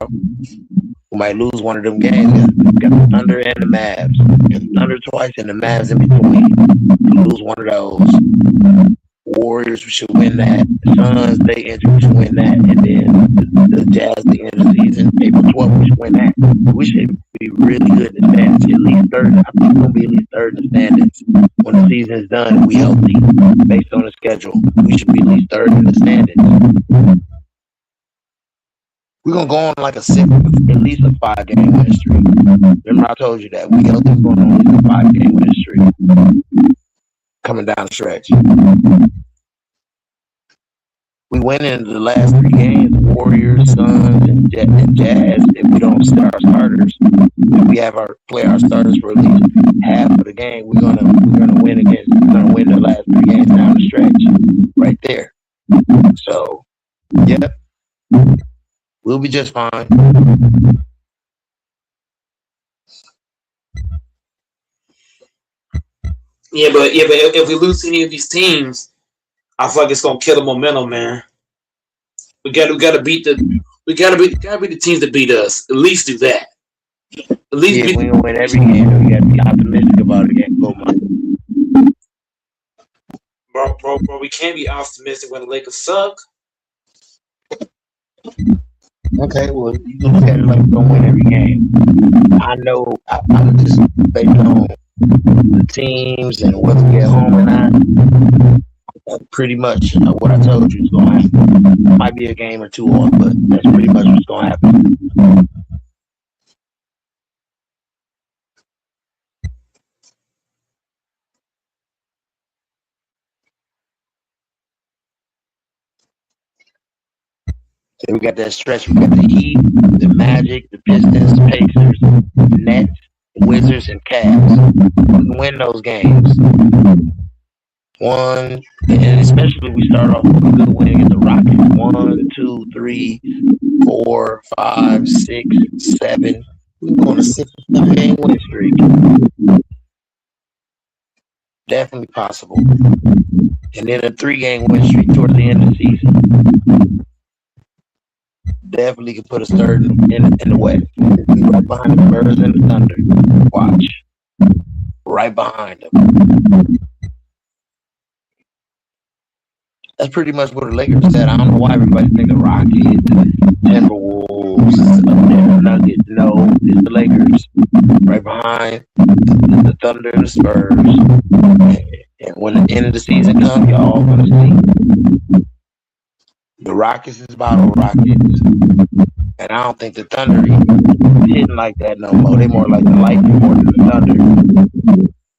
We might lose one of them games. We got the Thunder and the Mavs. We got the Thunder twice and the Mavs in between. We lose one of those. Warriors, we should win that. Suns, they injured, we should win that. And then the Jazz, the end of the season, April 12th, we should win that. We should be really good in the standings. At least third. I think we're going to be at least third in the standings when the season is done and we healthy based on the schedule. We should be at least third in the standings. We're going to go on like at least a 5-game win streak. Remember I told you that. We healthy, we're going on at least a 5-game win streak. Coming down the stretch. We went into the last 3 games, Warriors, Suns, and Jazz. If we don't start our starters, if we have play our starters for at least half of the game, we're gonna win the last 3 games down the stretch, right there. So, yep, we'll be just fine. Yeah, but if we lose any of these teams, I feel like it's gonna kill the momentum, man. We gotta beat the teams that beat us. At least do that. At least we gonna win every game. We gotta be optimistic about it. Bro, we can't be optimistic when the Lakers suck. Okay, well, you can look at it like we're gonna win every game. I know I'm just based on the teams and whether we get home or not. Pretty much what I told you is going to happen. Might be a game or two off, but that's pretty much what's going to happen. So we got that stretch. We got the Heat, the Magic, the Pistons, Pacers, Nets, Wizards, and Cavs. We can win those games. One, and especially we start off with a good win against the Rockets. 1, 2, 3, 4, 5, 6, 7. We're going to 6-game win streak. Definitely possible. And then a 3-game win streak towards the end of the season. Definitely can put us third in the West. Be right behind the Spurs and the Thunder. Watch. Right behind them. That's pretty much what the Lakers said. I don't know why everybody think the Rockets, Timberwolves, the Nuggets. No, it's the Lakers. Right behind the Thunder and the Spurs. And when the end of the season comes, y'all gonna see. The Rockets is bottle Rockets. And I don't think the Thunder even hitting like that no more. They more like the Lightning more than the Thunder.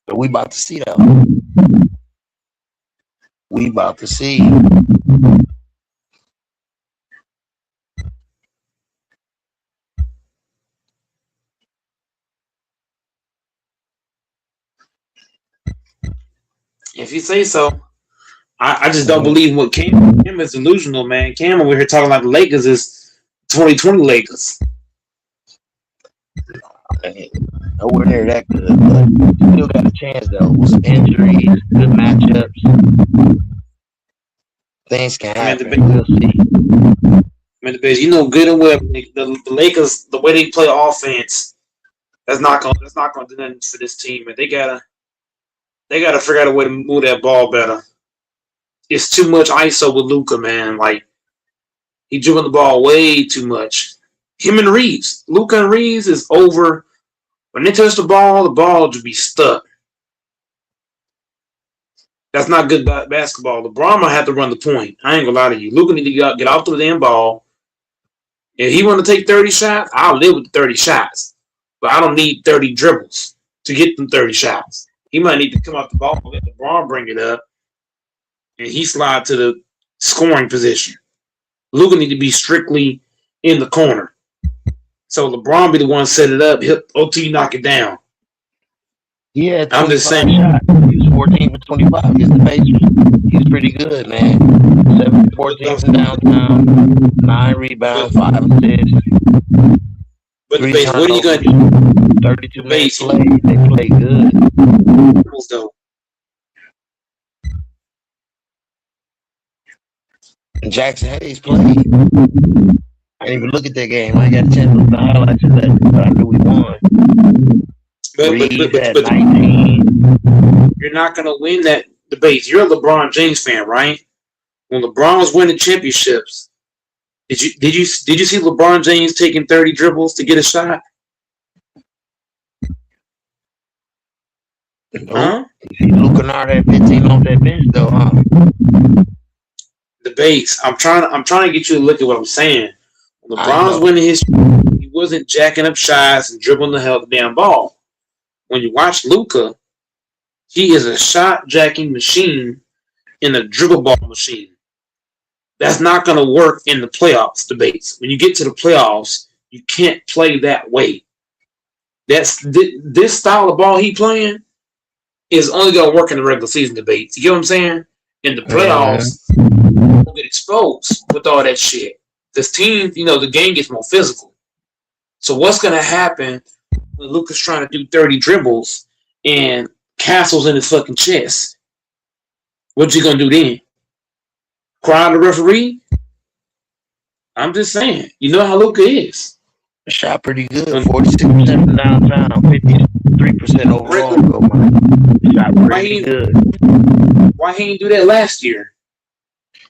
So we about to see though. We about to see. If you say so. I just don't believe what Cam is delusional, man. Cam over here talking like the Lakers is 2020 Lakers. Nowhere near that good, but still got a chance though. With some injuries, good matchups. Things can happen. We'll see. You know good and well the Lakers, the way they play offense, that's not gonna do nothing for this team. And they gotta figure out a way to move that ball better. It's too much ISO with Luka, man. Like he dribbling the ball way too much. Him and Reeves, Luka and Reeves is over. When they touch the ball just be stuck. That's not good basketball. LeBron might have to run the point. I ain't gonna lie to you. Luka need to get out to the damn ball If he want to take 30 shots, I'll live with 30 shots. But I don't need 30 dribbles to get them 30 shots. He might need to come off the ball and let LeBron bring it up, and he slide to the scoring position. Luka need to be strictly in the corner. So LeBron be the one set it up. He'll OT knock it down. Yeah, I'm just saying. shots. He was 14 for 25 against the Pacers. He's pretty good, man. 7 for 14 from downtown, 9 rebounds, 5 assists. But the base, what are you going to do? 32 minutes played. They play good. Though. And Jackson Hayes played. I didn't even look at that game. I got a chance to look at the highlights of that, but I knew we won. But 19. You're not going to win that debate. You're a LeBron James fan, right? When LeBron was winning championships, did you see LeBron James taking 30 dribbles to get a shot? Huh? You see Luke Kennard had 15 off that bench though, huh? Debates. I'm trying to get you to look at what I'm saying. When LeBron was winning his, he wasn't jacking up shots and dribbling the hell damn ball. When you watch Luka, he is a shot jacking machine and a dribble ball machine. That's not going to work in the playoffs debates. When you get to the playoffs, you can't play that way. This style of ball he playing is only going to work in the regular season debates. You get what I'm saying? In the playoffs, we'll get exposed with all that shit. This team, the game gets more physical. So what's going to happen when Luka's trying to do 30 dribbles and Castle's in his fucking chest? What you going to do then? Cry to the referee? I'm just saying. You know how Luka is. Shot pretty good. 46% from downtown, 53% overall. Shot pretty good. Why he didn't do that last year?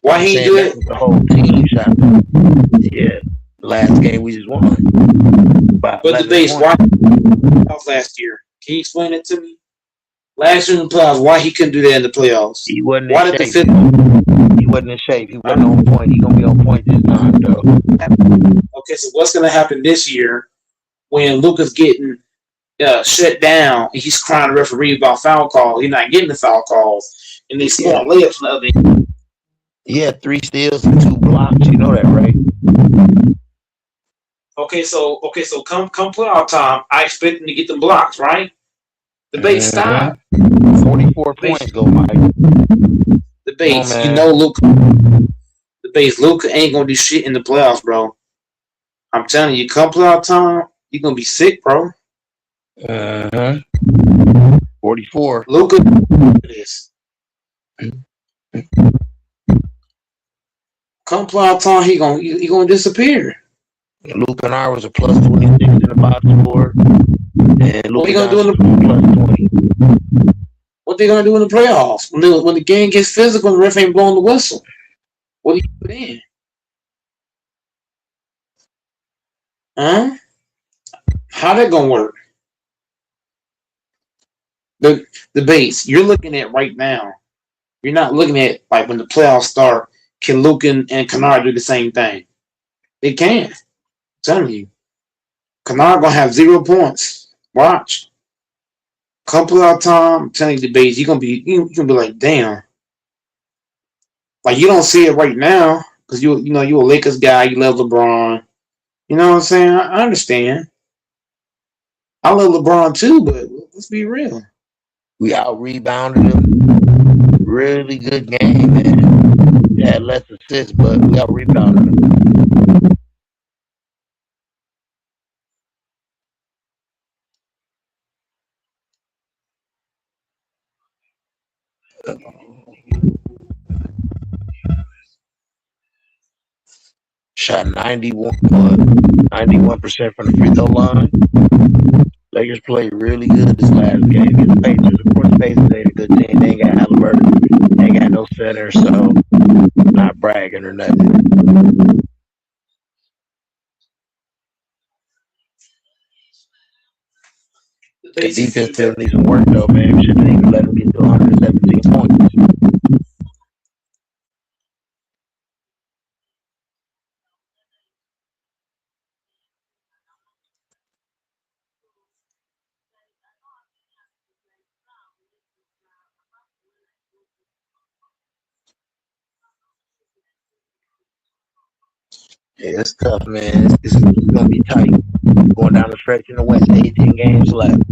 Why he didn't do it? The whole team shot. Yeah. Last game we just won. But the base, why last year? Can you explain it to me? Last year in the playoffs, why he couldn't do that in the playoffs? He wasn't in shape. He wasn't in shape. He wasn't on point. He's gonna be on point this time, though. Okay, so what's gonna happen this year when Luka's getting shut down and he's crying to the referee about foul calls? He's not getting the foul calls, and they score layups and other things. He had 3 steals and 2 blocks. You know that, right? Okay, so come playoff time, I expect him to get them blocks, right? The base stop. 44 points go, Mike. The base, Luka. The base, Luka ain't gonna do shit in the playoffs, bro. I'm telling you, come playoff time, you're gonna be sick, bro. 44. Luka is. Come playoff time, he gonna disappear. Luke Kennard was a plus 26 in the box score. And What they gonna do in the plus 20? What they gonna do in the playoffs when the game gets physical and the ref ain't blowing the whistle? What do you put in? Huh? How that gonna work? The base you're looking at right now. You're not looking at like when the playoffs start. Can Luke and Kennard do the same thing? They can. I'm telling you. Kennard gonna have 0 points. Watch. Couple of time, I'm telling you, the base, you're gonna be like, damn. Like you don't see it right now because you're a Lakers guy. You love LeBron. You know what I'm saying? I understand. I love LeBron too, but let's be real. We out rebounded him. Really good game, man. He had less assists, but we out rebounded him. Shot 91% from the free throw line. Lakers played really good this last game against the Pacers. Of course, the Pacers ain't a good team. They ain't got Halliburton. They ain't got no center, so not bragging or nothing. The defense still needs some work, though, man. We shouldn't even let them get to 117 points. Yeah, it's tough, man. It's gonna be tight. Going down the stretch in the West, 18 games left.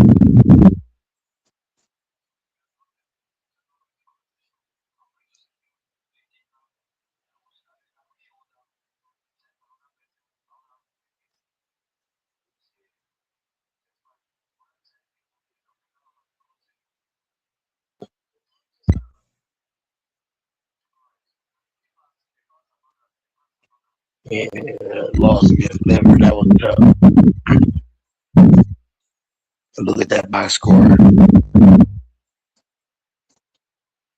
Yeah, loss against Denver. That was tough. Look at that box score.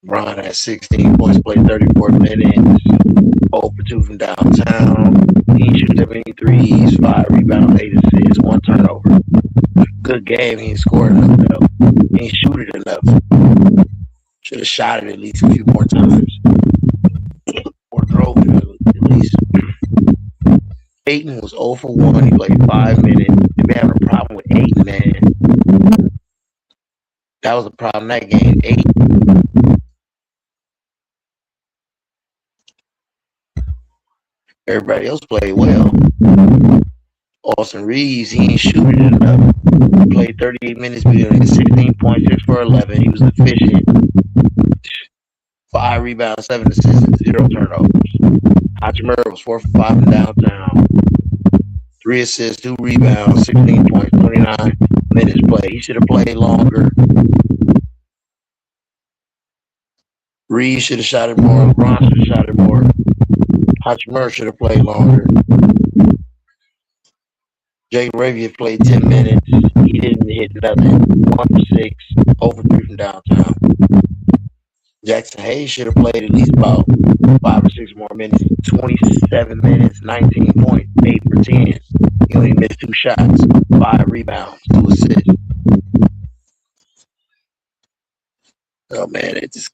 Ron had 16 points, played 34 minutes, 0 for 2 from downtown. He shoots 73s, 5 rebounds, 8 assists, 1 turnover. Good game. He ain't scored enough, though. He ain't shoot it enough. Should have shot it at least a few more times. Or drove it at least. Ayton was 0 for 1. He played 5 minutes. They've been having a problem with Ayton, man. That was a problem that game. Ayton. Everybody else played well. Austin Reeves, he ain't shooting enough. He played 38 minutes, but he only had 16 points, 6 for 11. He was efficient. 5 rebounds, 7 assists, and 0 turnovers. Hachimura was 4 for 5 from downtown. 3 assists, 2 rebounds, 16 points, 29 minutes played. He should have played longer. Reeves should have shot it more. LeBron should have shot it more. Hachimura should have played longer. Jay Ravia played 10 minutes. He didn't hit nothing. 1 for 6, 0 for 3 from downtown. Jackson Hayes should have played at least about 5 or 6 more minutes. 27 minutes, 19 points, 8 for 10. He only missed 2 shots, 5 rebounds, 2 assists. Oh man, it's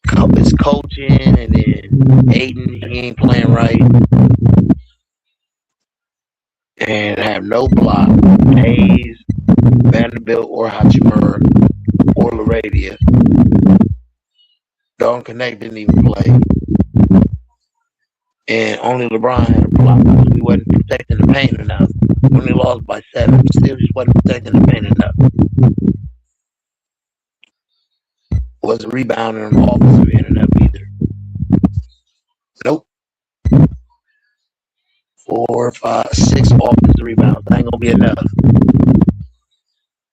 coaching, and then Ayton, he ain't playing right. And have no block. Hayes, Vanderbilt, or Hachimura, or LaRavia. Don't Connect didn't even play. And only LeBron had a block. He wasn't protecting the paint enough. Only lost by 7. Still just wasn't protecting the paint enough. Wasn't rebounding on the offensive end enough either. Nope. 4, 5, 6 offensive rebounds. That ain't gonna be enough.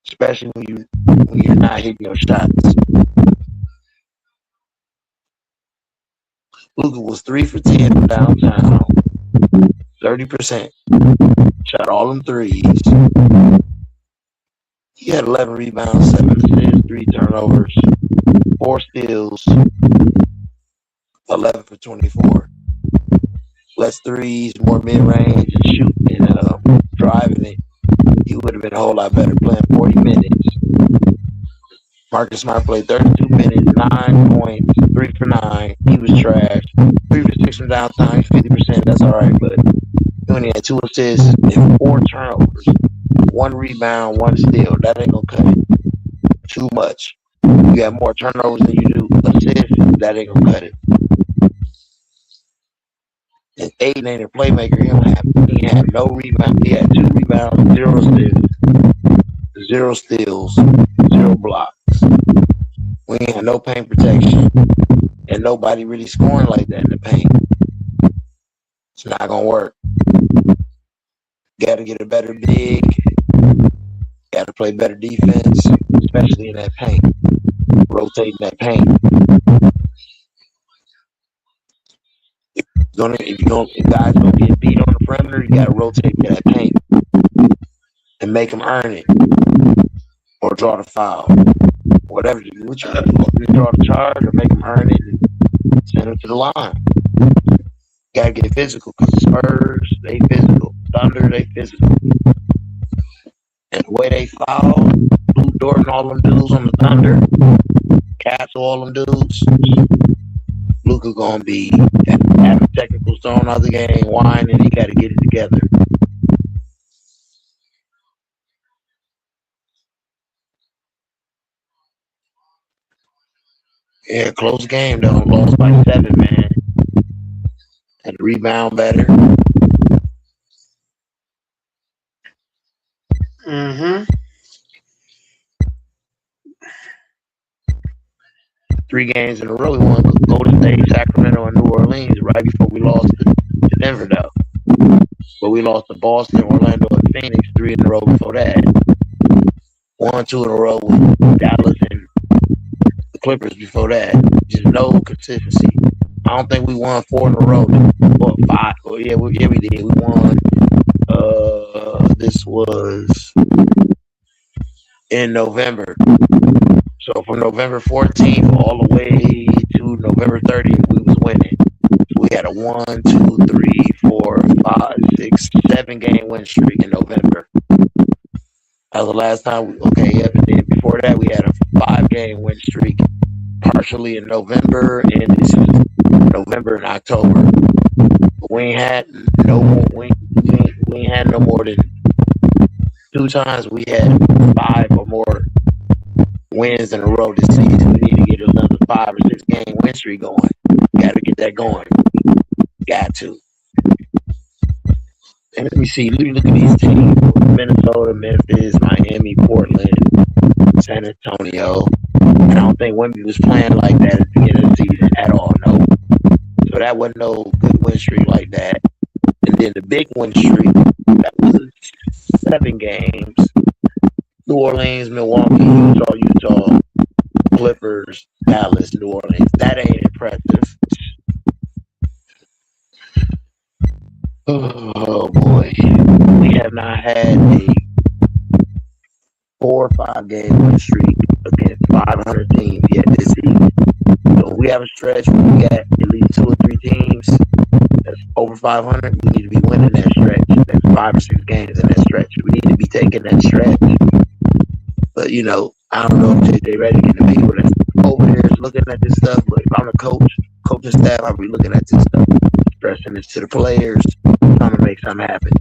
Especially when you're not hitting your shots. Luka was 3 for 10 from downtown. 30%. Shot all them threes. He had 11 rebounds, 7 assists, 3 turnovers, 4 steals, 11 for 24. Less threes, more mid-range, and shooting and driving it. He would have been a whole lot better playing 40 minutes. Marcus Smart played 32 minutes, 9 points, 3 for 9. He was trash. 3 for 6 from downtown. He's 50%. That's all right, but he only had 2 assists and 4 turnovers. 1 rebound, 1 steal. That ain't gonna cut it. Too much. You got more turnovers than you do assists. That ain't gonna cut it. And Ayton ain't a playmaker. He had no rebound. He had 2 rebounds, 0 assists, 0 steals, 0 blocks. We ain't had no paint protection, and nobody really scoring like that in the paint. It's not gonna work. Got to get a better big. Got to play better defense, especially in that paint. Rotating that paint. If guys gonna get beat on the perimeter, you got to rotate to that paint and make them earn it or draw the foul. Whatever you do, what you do, draw the charge or make them earn it and send them to the line. Gotta get physical because the Spurs, they physical. Thunder, they physical. And the way they foul, Blue Dort and all them dudes on the Thunder, Castle, all them dudes, Luka gonna be having technicals thrown out the game, whining, he gotta get it together. Yeah, close game though. Lost by 7, man. Had to rebound better. Mm-hmm. 3 games in a row. We won Golden State, Sacramento, and New Orleans right before we lost to Denver, though. But we lost to Boston, Orlando, and Phoenix 3 in a row before that. 1, 2 in a row with Dallas and the Clippers before that. Just no consistency. I don't think we won 4 in a row or 5. Or yeah, we did. We won. This was in November. So from November 14th all the way to November 30th, we was winning. So we had a 1, 2, 3, 4, 5, 6, 7 game win streak in November. That was the last time. And then before that, we had a 5-game win streak, partially in November, and this is November and October. But we ain't had no more. We ain't had no more than 2 times. We had 5 or more wins in a row this season. We need to get another 5 or 6 game win streak going. Got to get that going. Got to. And let me see. Let me look at these teams: Minnesota, Memphis, Miami, Portland, San Antonio. And I don't think Wemby was playing like that at the beginning of the season at all. No. So that wasn't no good win streak like that. And then the big win streak, that was 7 games. New Orleans, Milwaukee, Utah, Clippers, Dallas, New Orleans. That ain't impressive. Oh boy. We have not had a 4 or 5 game win streak against 500 teams yet this season. So if we have a stretch where we got at least 2 or 3 teams that's over 500, we need to be winning that stretch. That's 5 or 6 games in that stretch. We need to be taking that stretch. But I don't know if JJ Redick and the people that's over here is looking at this stuff. But if I'm a coaching staff, I'll be looking at this stuff, stressing this to the players, trying to make something happen.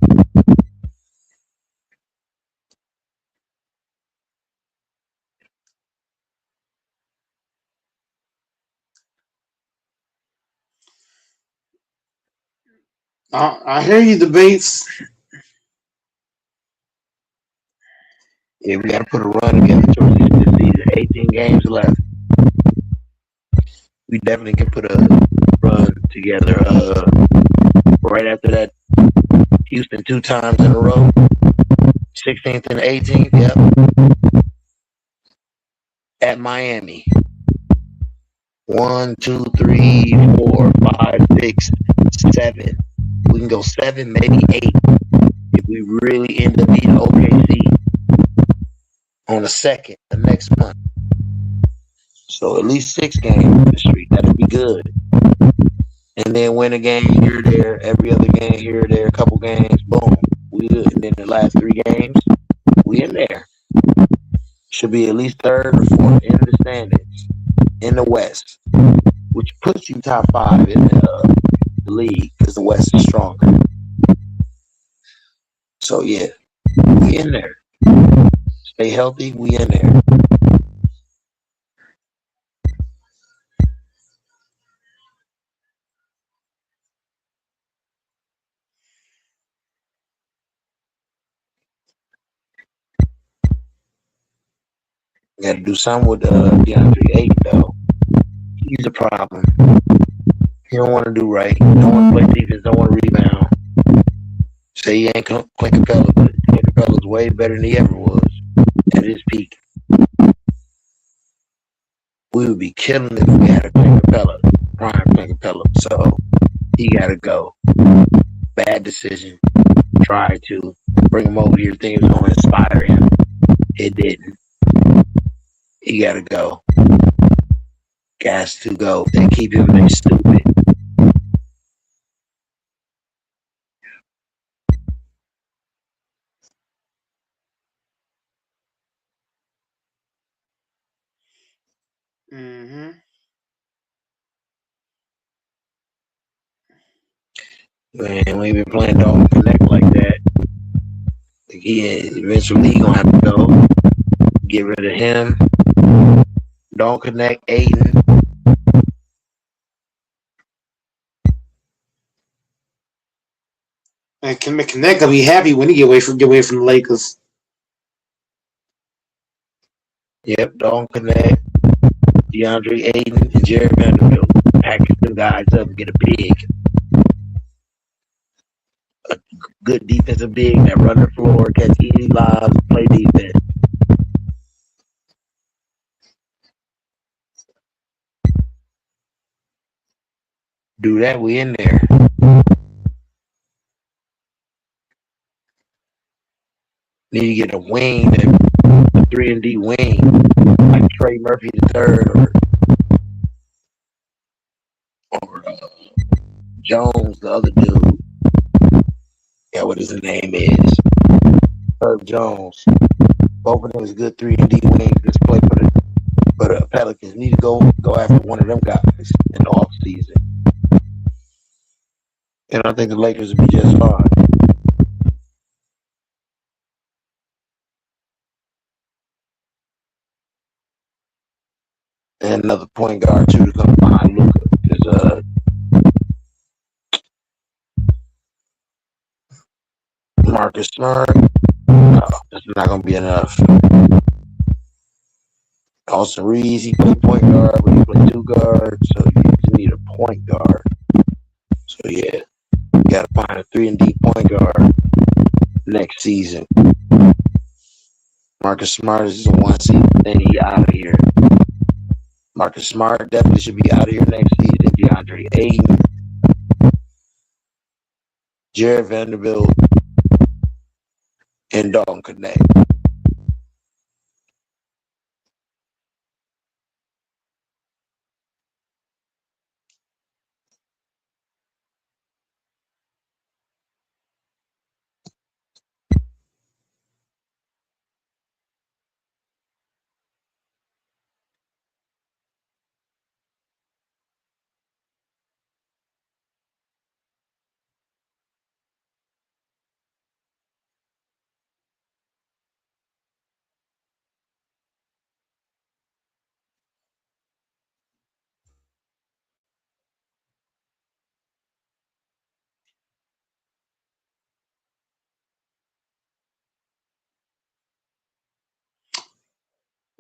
I hear you, debates. Yeah, we got to put a run together towards the end of the season. 18 games left. We definitely can put a run together. Right after that, Houston 2 times in a row. 16th and 18th, yep. At Miami. 1, 2, 3, 4, 5, 6, 7. We can go 7, maybe 8 if we really end up beating OKC on the 2nd, the next month. So at least 6 games this week. That'd be good. And then win a game here or there, every other game here or there, a couple games, boom, we good. And then the last 3 games, we in there. Should be at least 3rd or 4th in the standings in the West, which puts you top 5 in the league because the West is stronger. So yeah, we in there. Stay healthy, we in there. Got to do something with DeAndre Ayton, though. He's a problem. He don't want to do right. Don't want to play defense. Don't want to rebound. Say he ain't Clint Capella, but Clint Capella's way better than he ever was at his peak. We would be killing if we had a Clint Capella, prime Clint Capella. So he got to go. Bad decision. Tried to bring him over here, think it was going to inspire him. It didn't. He got to go. Gas to go. They keep him, they stupid. Mm-hmm. Man, we ain't been playing Dog Connect like that. Eventually he gonna have to go. Get rid of him. Don't connect Ayton. And Connect gonna be happy when he get away from the Lakers. Yep, Dalton Connect, DeAndre Ayton, and Jared Vanderbilt. Package them guys up and get a big, a good defensive big that run the floor, catch easy lobs, play defense. Do that, we in there. Need to get a wing, a 3-and-D wing, like Trey Murphy III or Jones, the other dude. Yeah, what his name is? Herb Jones. Both of them is good 3-and-D wings. Just play for the Pelicans. Need to go after one of them guys in the off season. And I think the Lakers will be just fine. And another point guard too to come behind Luka. Because Marcus Smart, no, that's not gonna be enough. Austin Reeves, he play point guard, but he play two guards, so you need a point guard. So yeah, you gotta find a 3-and-D point guard next season. Marcus Smart is a 1 season, then he out of here. Marcus Smart definitely should be out of here next season. DeAndre Ayton, Jared Vanderbilt, and Dalton Connect.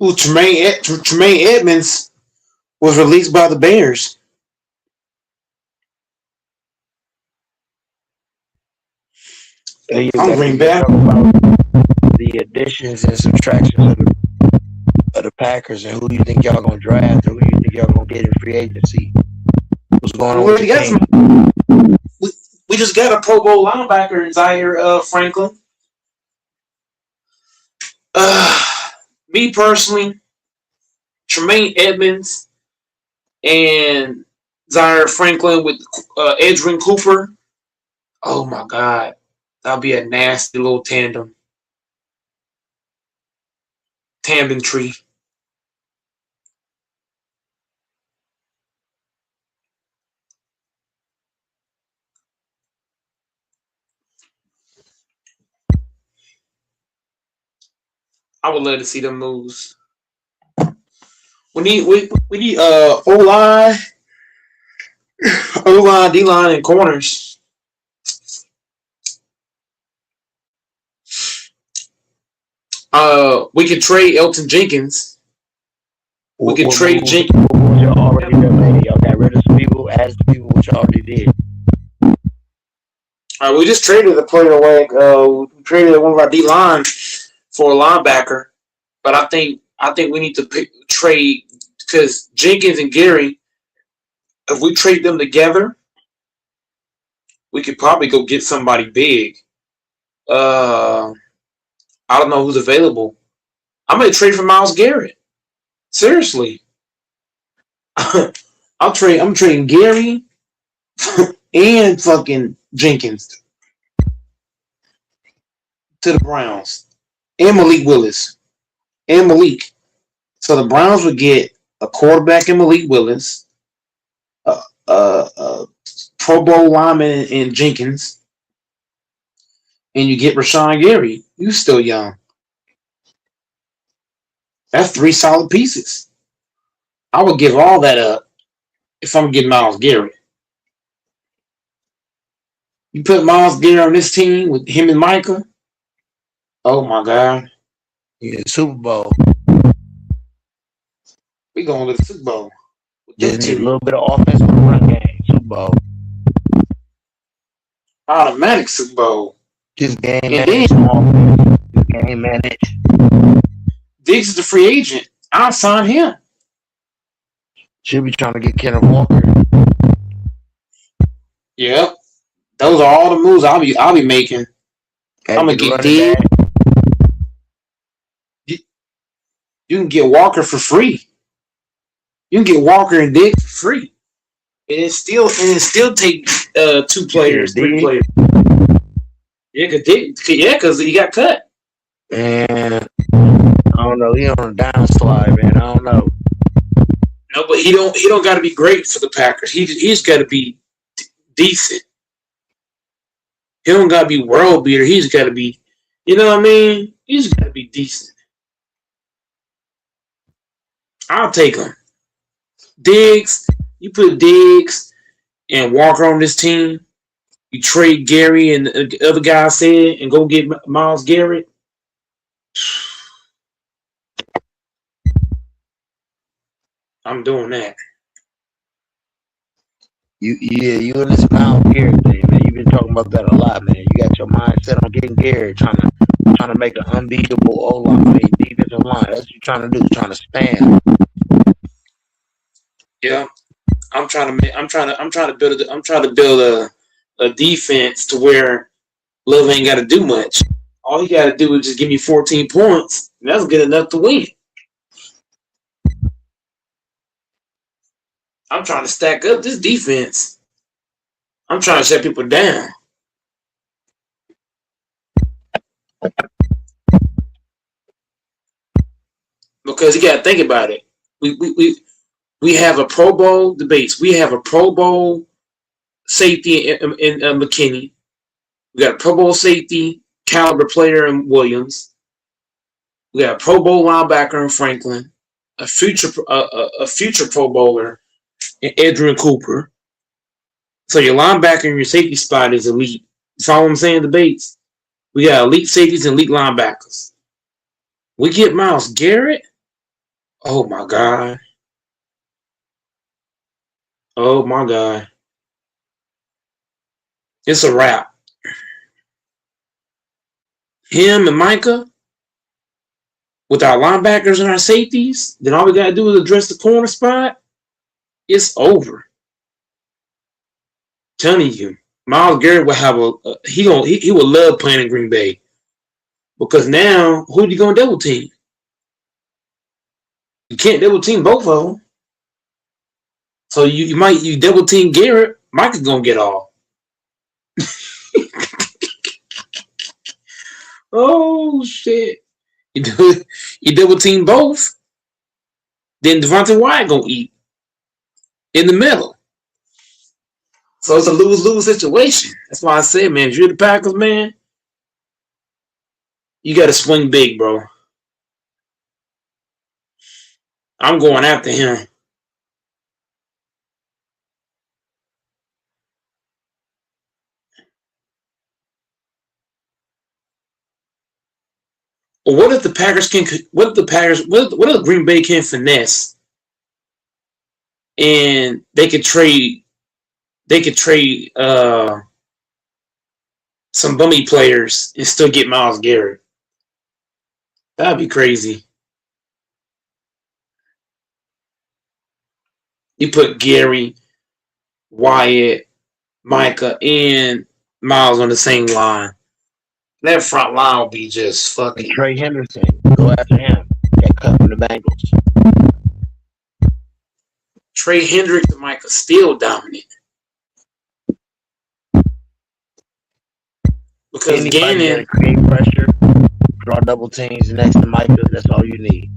Ooh, Tremaine Edmonds was released by the Bears. I'm Green Bay. About the additions and subtractions of the Packers and who do you think y'all gonna draft or who do you think y'all gonna get in free agency? What's going on with the team? We just got a Pro Bowl linebacker in Zaire Franklin. Me personally, Tremaine Edmonds and Zaire Franklin with Edrin Cooper. Oh my God, that'll be a nasty little tandem tree. I would love to see them moves. We need O-line, D-line, and corners. We could trade Elton Jenkins. We could trade Jenkins. What y'all already done? Y'all got rid of some people, added some people, which y'all already did. We just traded a player away. We traded one of our D-line for a linebacker, but I think we need to trade because Jenkins and Gary, if we trade them together, we could probably go get somebody big. I don't know who's available. I'm gonna trade for Myles Garrett. Seriously, I'm trading Gary and fucking Jenkins to the Browns and Malik Willis and Malik. So the Browns would get a quarterback in Malik Willis, Pro Bowl lineman in Jenkins, and you get Rashawn Gary. You still young. That's 3 solid pieces. I would give all that up if I'm getting Myles Garrett. You put Myles Garrett on this team with him and Micah. Oh my God. Yeah, Super Bowl. We going to the Super Bowl. Just need a little bit of offense with the run game. Super Bowl. Automatic Super Bowl. Just game And manage then on offense. Just game manage. Diggs is a free agent. I'll sign him. Should be trying to get Kenneth Walker. Yep. Those are all the moves I'll be making. I'm gonna get Diggs. You can get Walker for free. You can get Walker and Diggs for free. And it still take 2 players, 3 players. Yeah, because he got cut. And I don't know. He on a downslide, man. I don't know. No, but he don't got to be great for the Packers. He's got to be decent. He don't got to be world beater. He's got to be, you know what I mean? He's got to be decent. I'll take him. Diggs, you put Diggs and Walker on this team. You trade Gary and the other guy said and go get Myles Garrett. I'm doing that. You and this Myles Garrett thing, man. You've been talking about that a lot, man. You got your mindset on getting Garrett, trying to make an unbeatable O-line, defensive line. That's what you're trying to do, trying to spam. Yeah, I'm trying to build a defense to where Love ain't got to do much. All he got to do is just give me 14 points, and that's good enough to win. I'm trying to stack up this defense. I'm trying to shut people down. Because you got to think about it. We have a Pro Bowl debates. We have a Pro Bowl safety in McKinney. We got a Pro Bowl safety caliber player in Williams. We got a Pro Bowl linebacker in Franklin. A future Pro Bowler in Adrian Cooper. So your linebacker and your safety spot is elite. You follow what I'm saying? Debates. We got elite safeties and elite linebackers. We get Myles Garrett. Oh my God. Oh my God. It's a wrap. Him and Micah with our linebackers and our safeties, then all we got to do is address the corner spot. It's over. Telling you, Myles Garrett will have he would love playing in Green Bay because now who you gonna double team? You can't double team both of them. So you double team Garrett. Micah's gonna get all. Oh shit! You double team both. Then Devontae Wyatt gonna eat in the middle. So it's a lose-lose situation. That's why I said, man, if you're the Packers, man, you got to swing big, bro. I'm going after him. What if the Packers can? What if Green Bay can finesse, and they could trade? They could trade some bummy players and still get Myles Garrett. That'd be crazy. You put Gary, Wyatt, Micah, and Myles on the same line. That front line will be just fucking. Trey Henderson, go after him. That cut from the Bengals. Trey Hendricks and Micah still dominant. Because anybody got to create pressure, draw double teams next to Micah. That's all you need.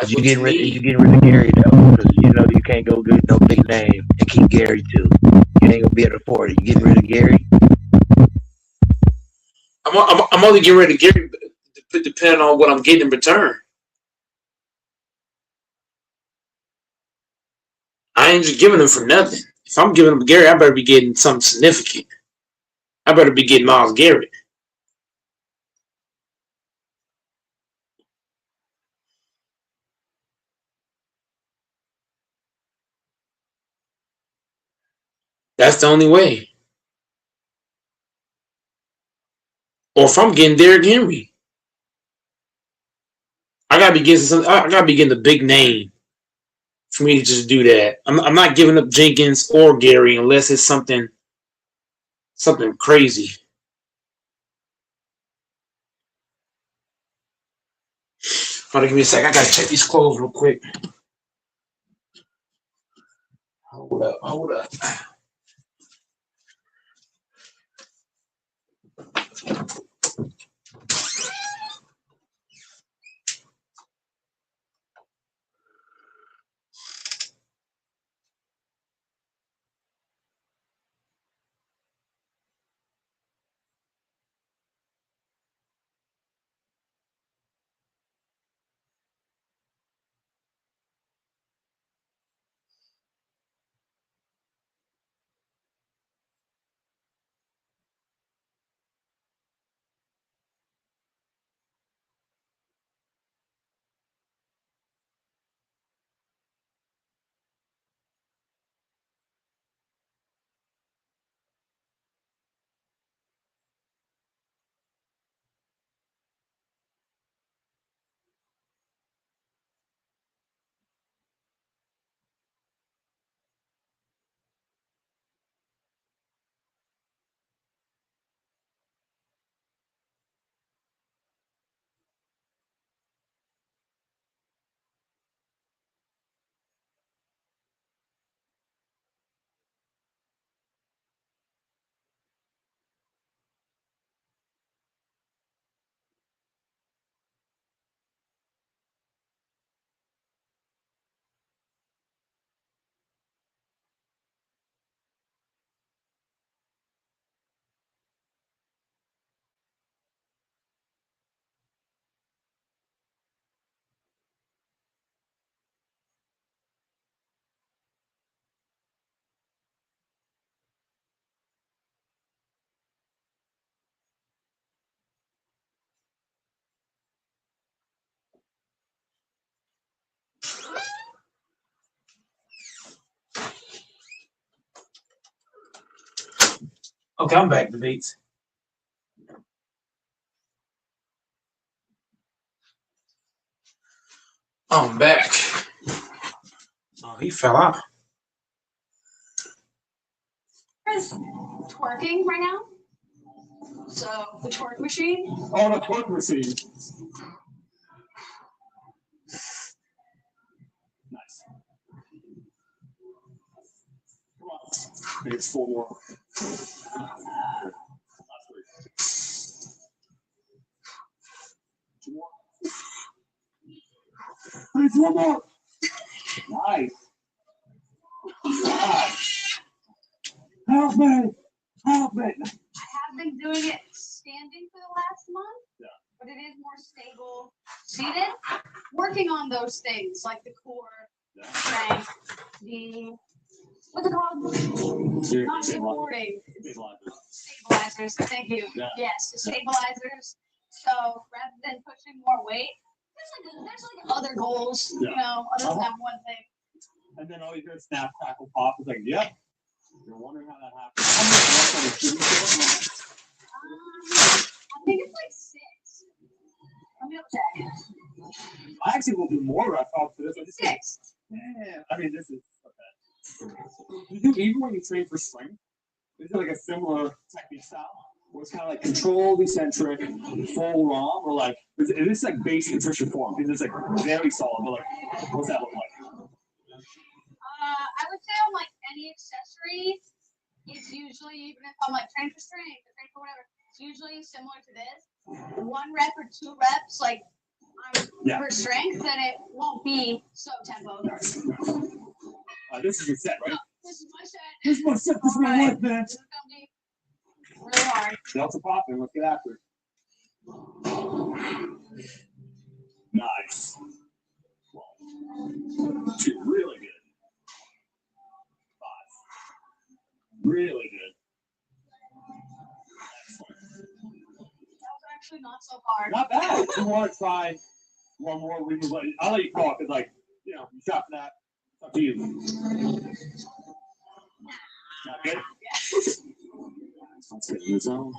You getting rid of Gary though, because you know you can't go get no big name and keep Gary too. You ain't gonna be able to afford it. You getting rid of Gary? I'm only getting rid of Gary, depending on what I'm getting in return. I ain't just giving him for nothing. If I'm giving him Gary, I better be getting something significant. I better be getting Myles Garrett. That's the only way. Or if I'm getting Derrick Henry, I gotta be getting some. I gotta be getting the big name for me to just do that. I'm not giving up Jenkins or Gary unless it's something crazy. Hold on, give me a sec. I gotta check these clothes real quick. Hold up. Okay, I'm back, debates. I'm back. Oh, he fell out. Chris twerking right now. So the twerk machine. Oh, the twerk machine. Nice. Come on. I think it's 4 more. Last week. 2 more. Please, 1 more. Nice. Nice. Help me. Help me. I have been doing it standing for the last month, Yeah. but it is more stable seated. Working on those things like the core, strength, the what's it called? Not supporting. Stabilizers. Thank you. Yeah. Yes, the stabilizers. So rather than pushing more weight, there's like other goals, Yeah. you know, other than that one thing. And then all you hear snap, crackle, pop. It's like, yep. You're wondering how that happened. How many reps on the shooting field? I think it's like 6. Let me double check. I actually will do more reps off for this. 6. Yeah. I mean, this is okay. You do even when you train for strength, is it like a similar technique style? Where it's kind of like controlled, eccentric, full ROM, or like, is this like base nutrition form? Is this like very solid, but like, what's that look like? I would say on like any accessory, it's usually, even if I'm like train for strength or train for whatever, it's usually similar to this. 1 rep or 2 reps, like for strength, then it won't be so tempo. This is your set, right? This is my set. This is my set. This is my life, man. This is gonna be really hard. Delta popping. Let's get after it. Nice. 2, really good. 5. Really good. That was actually not so hard. Not bad. If you want to try 1 more, we can let you, I'll let you talk because, like, you know, you shot for that. It's up to you. Not good? Let's get in the zone.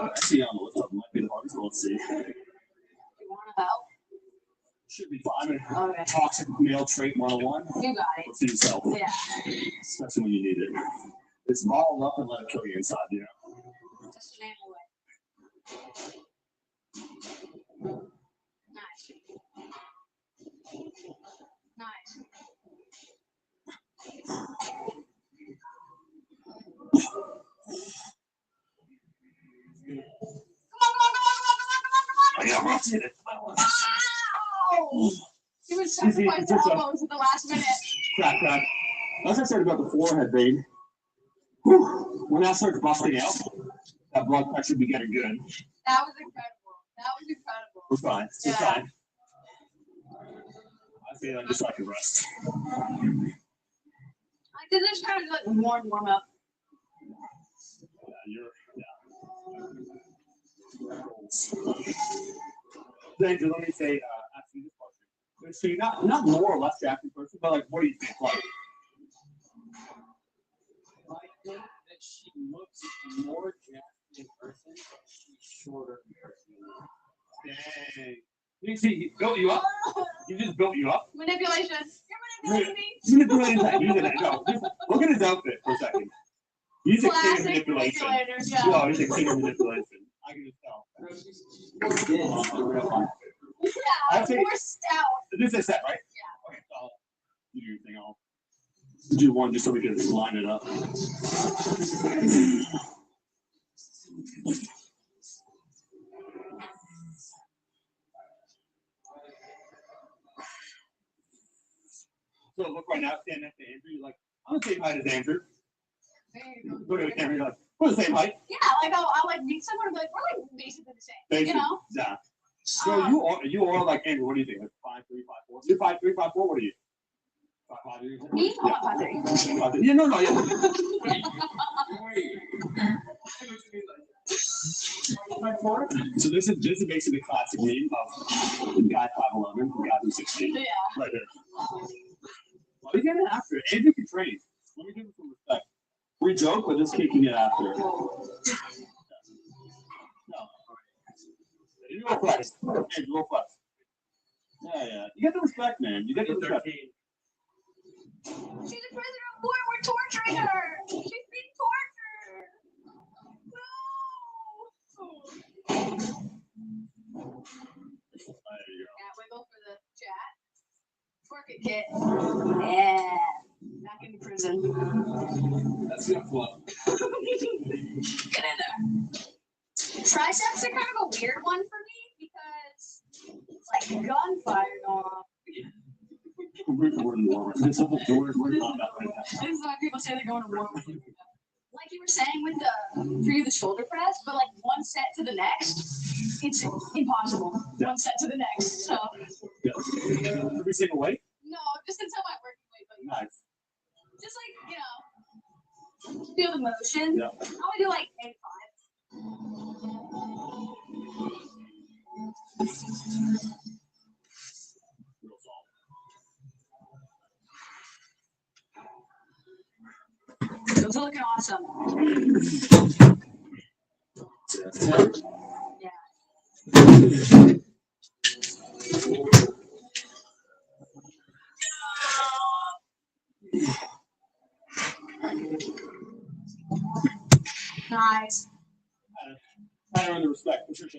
Actually, on the lift up might be the hardest. Let's see. You want to help? Should be fine. Okay. Toxic male trait 101. You got it. Let's do yourself. Yeah. Especially when you need it. It's bottled up and let it kill you inside, you know? Just name away. Nice. Nice. I got rusted it. Ow! He was sacrificed elbows at the last minute. Crack. As I said about the forehead vein, when that starts busting out, that blood pressure be getting good. That was incredible. We're fine. Yeah. We're fine. I feel like just so I can rest. I did this kind of like warm up. Then let me say, ask you this question. So you're not more or less Jackson person, but like, what do you think? Like, I think that she looks more Jackson in person, but she's shorter in person. dang. You see, he built you up. He just built you up. Manipulation. You're manipulating me. He's manipulating that. No, just look at his outfit for a second. He's a king of Classic manipulation. manipulators, yeah. No, he's a king of manipulation. I can just tell. Yeah, I think- more stout. This is set, right? Yeah. Okay, so you do your thing. I'll do one just so we can line it up. So look right now, stand next to Andrew. You're like, I'm the same height as Andrew. Look at the camera. You're like, we're the same height. Yeah, like I'll like meet someone and be like, we're like basically the same. Thank you know? Yeah. So you are like Andrew. What do you think? Like 5'3", 5'4". You're 5'3", 5'4". What are you? 5'5". Me? I'm not 5'3". Yeah, no, yeah. So this is basically the classic meme of the guy 5'11", the guy who's 16. Yeah. Right there. Well, you get it after. Andrew can train. Let me give him some respect. We joke, but just kicking it after. No. You go flex. Hey, go flex. Yeah. You get the respect, man. You get the respect. She's a prisoner of war. We're torturing her. She's being tortured. No. Yeah, wiggle for the chat. Twerk it, kid. Yeah. Back in prison. That's good fun. Get in there. Triceps are kind of a weird one for me because it's like gunfire going on. This is why people say they're going to war. Like you were saying with the shoulder press, but like one set to the next, it's impossible. Yeah. One set to the next. So Yeah. Every single weight? no, just until my working weight, but Nice. just like feel the motion. Yeah. I only do like 8-5. Those are looking awesome. Yeah. Nice. I earn the respect, Patricia.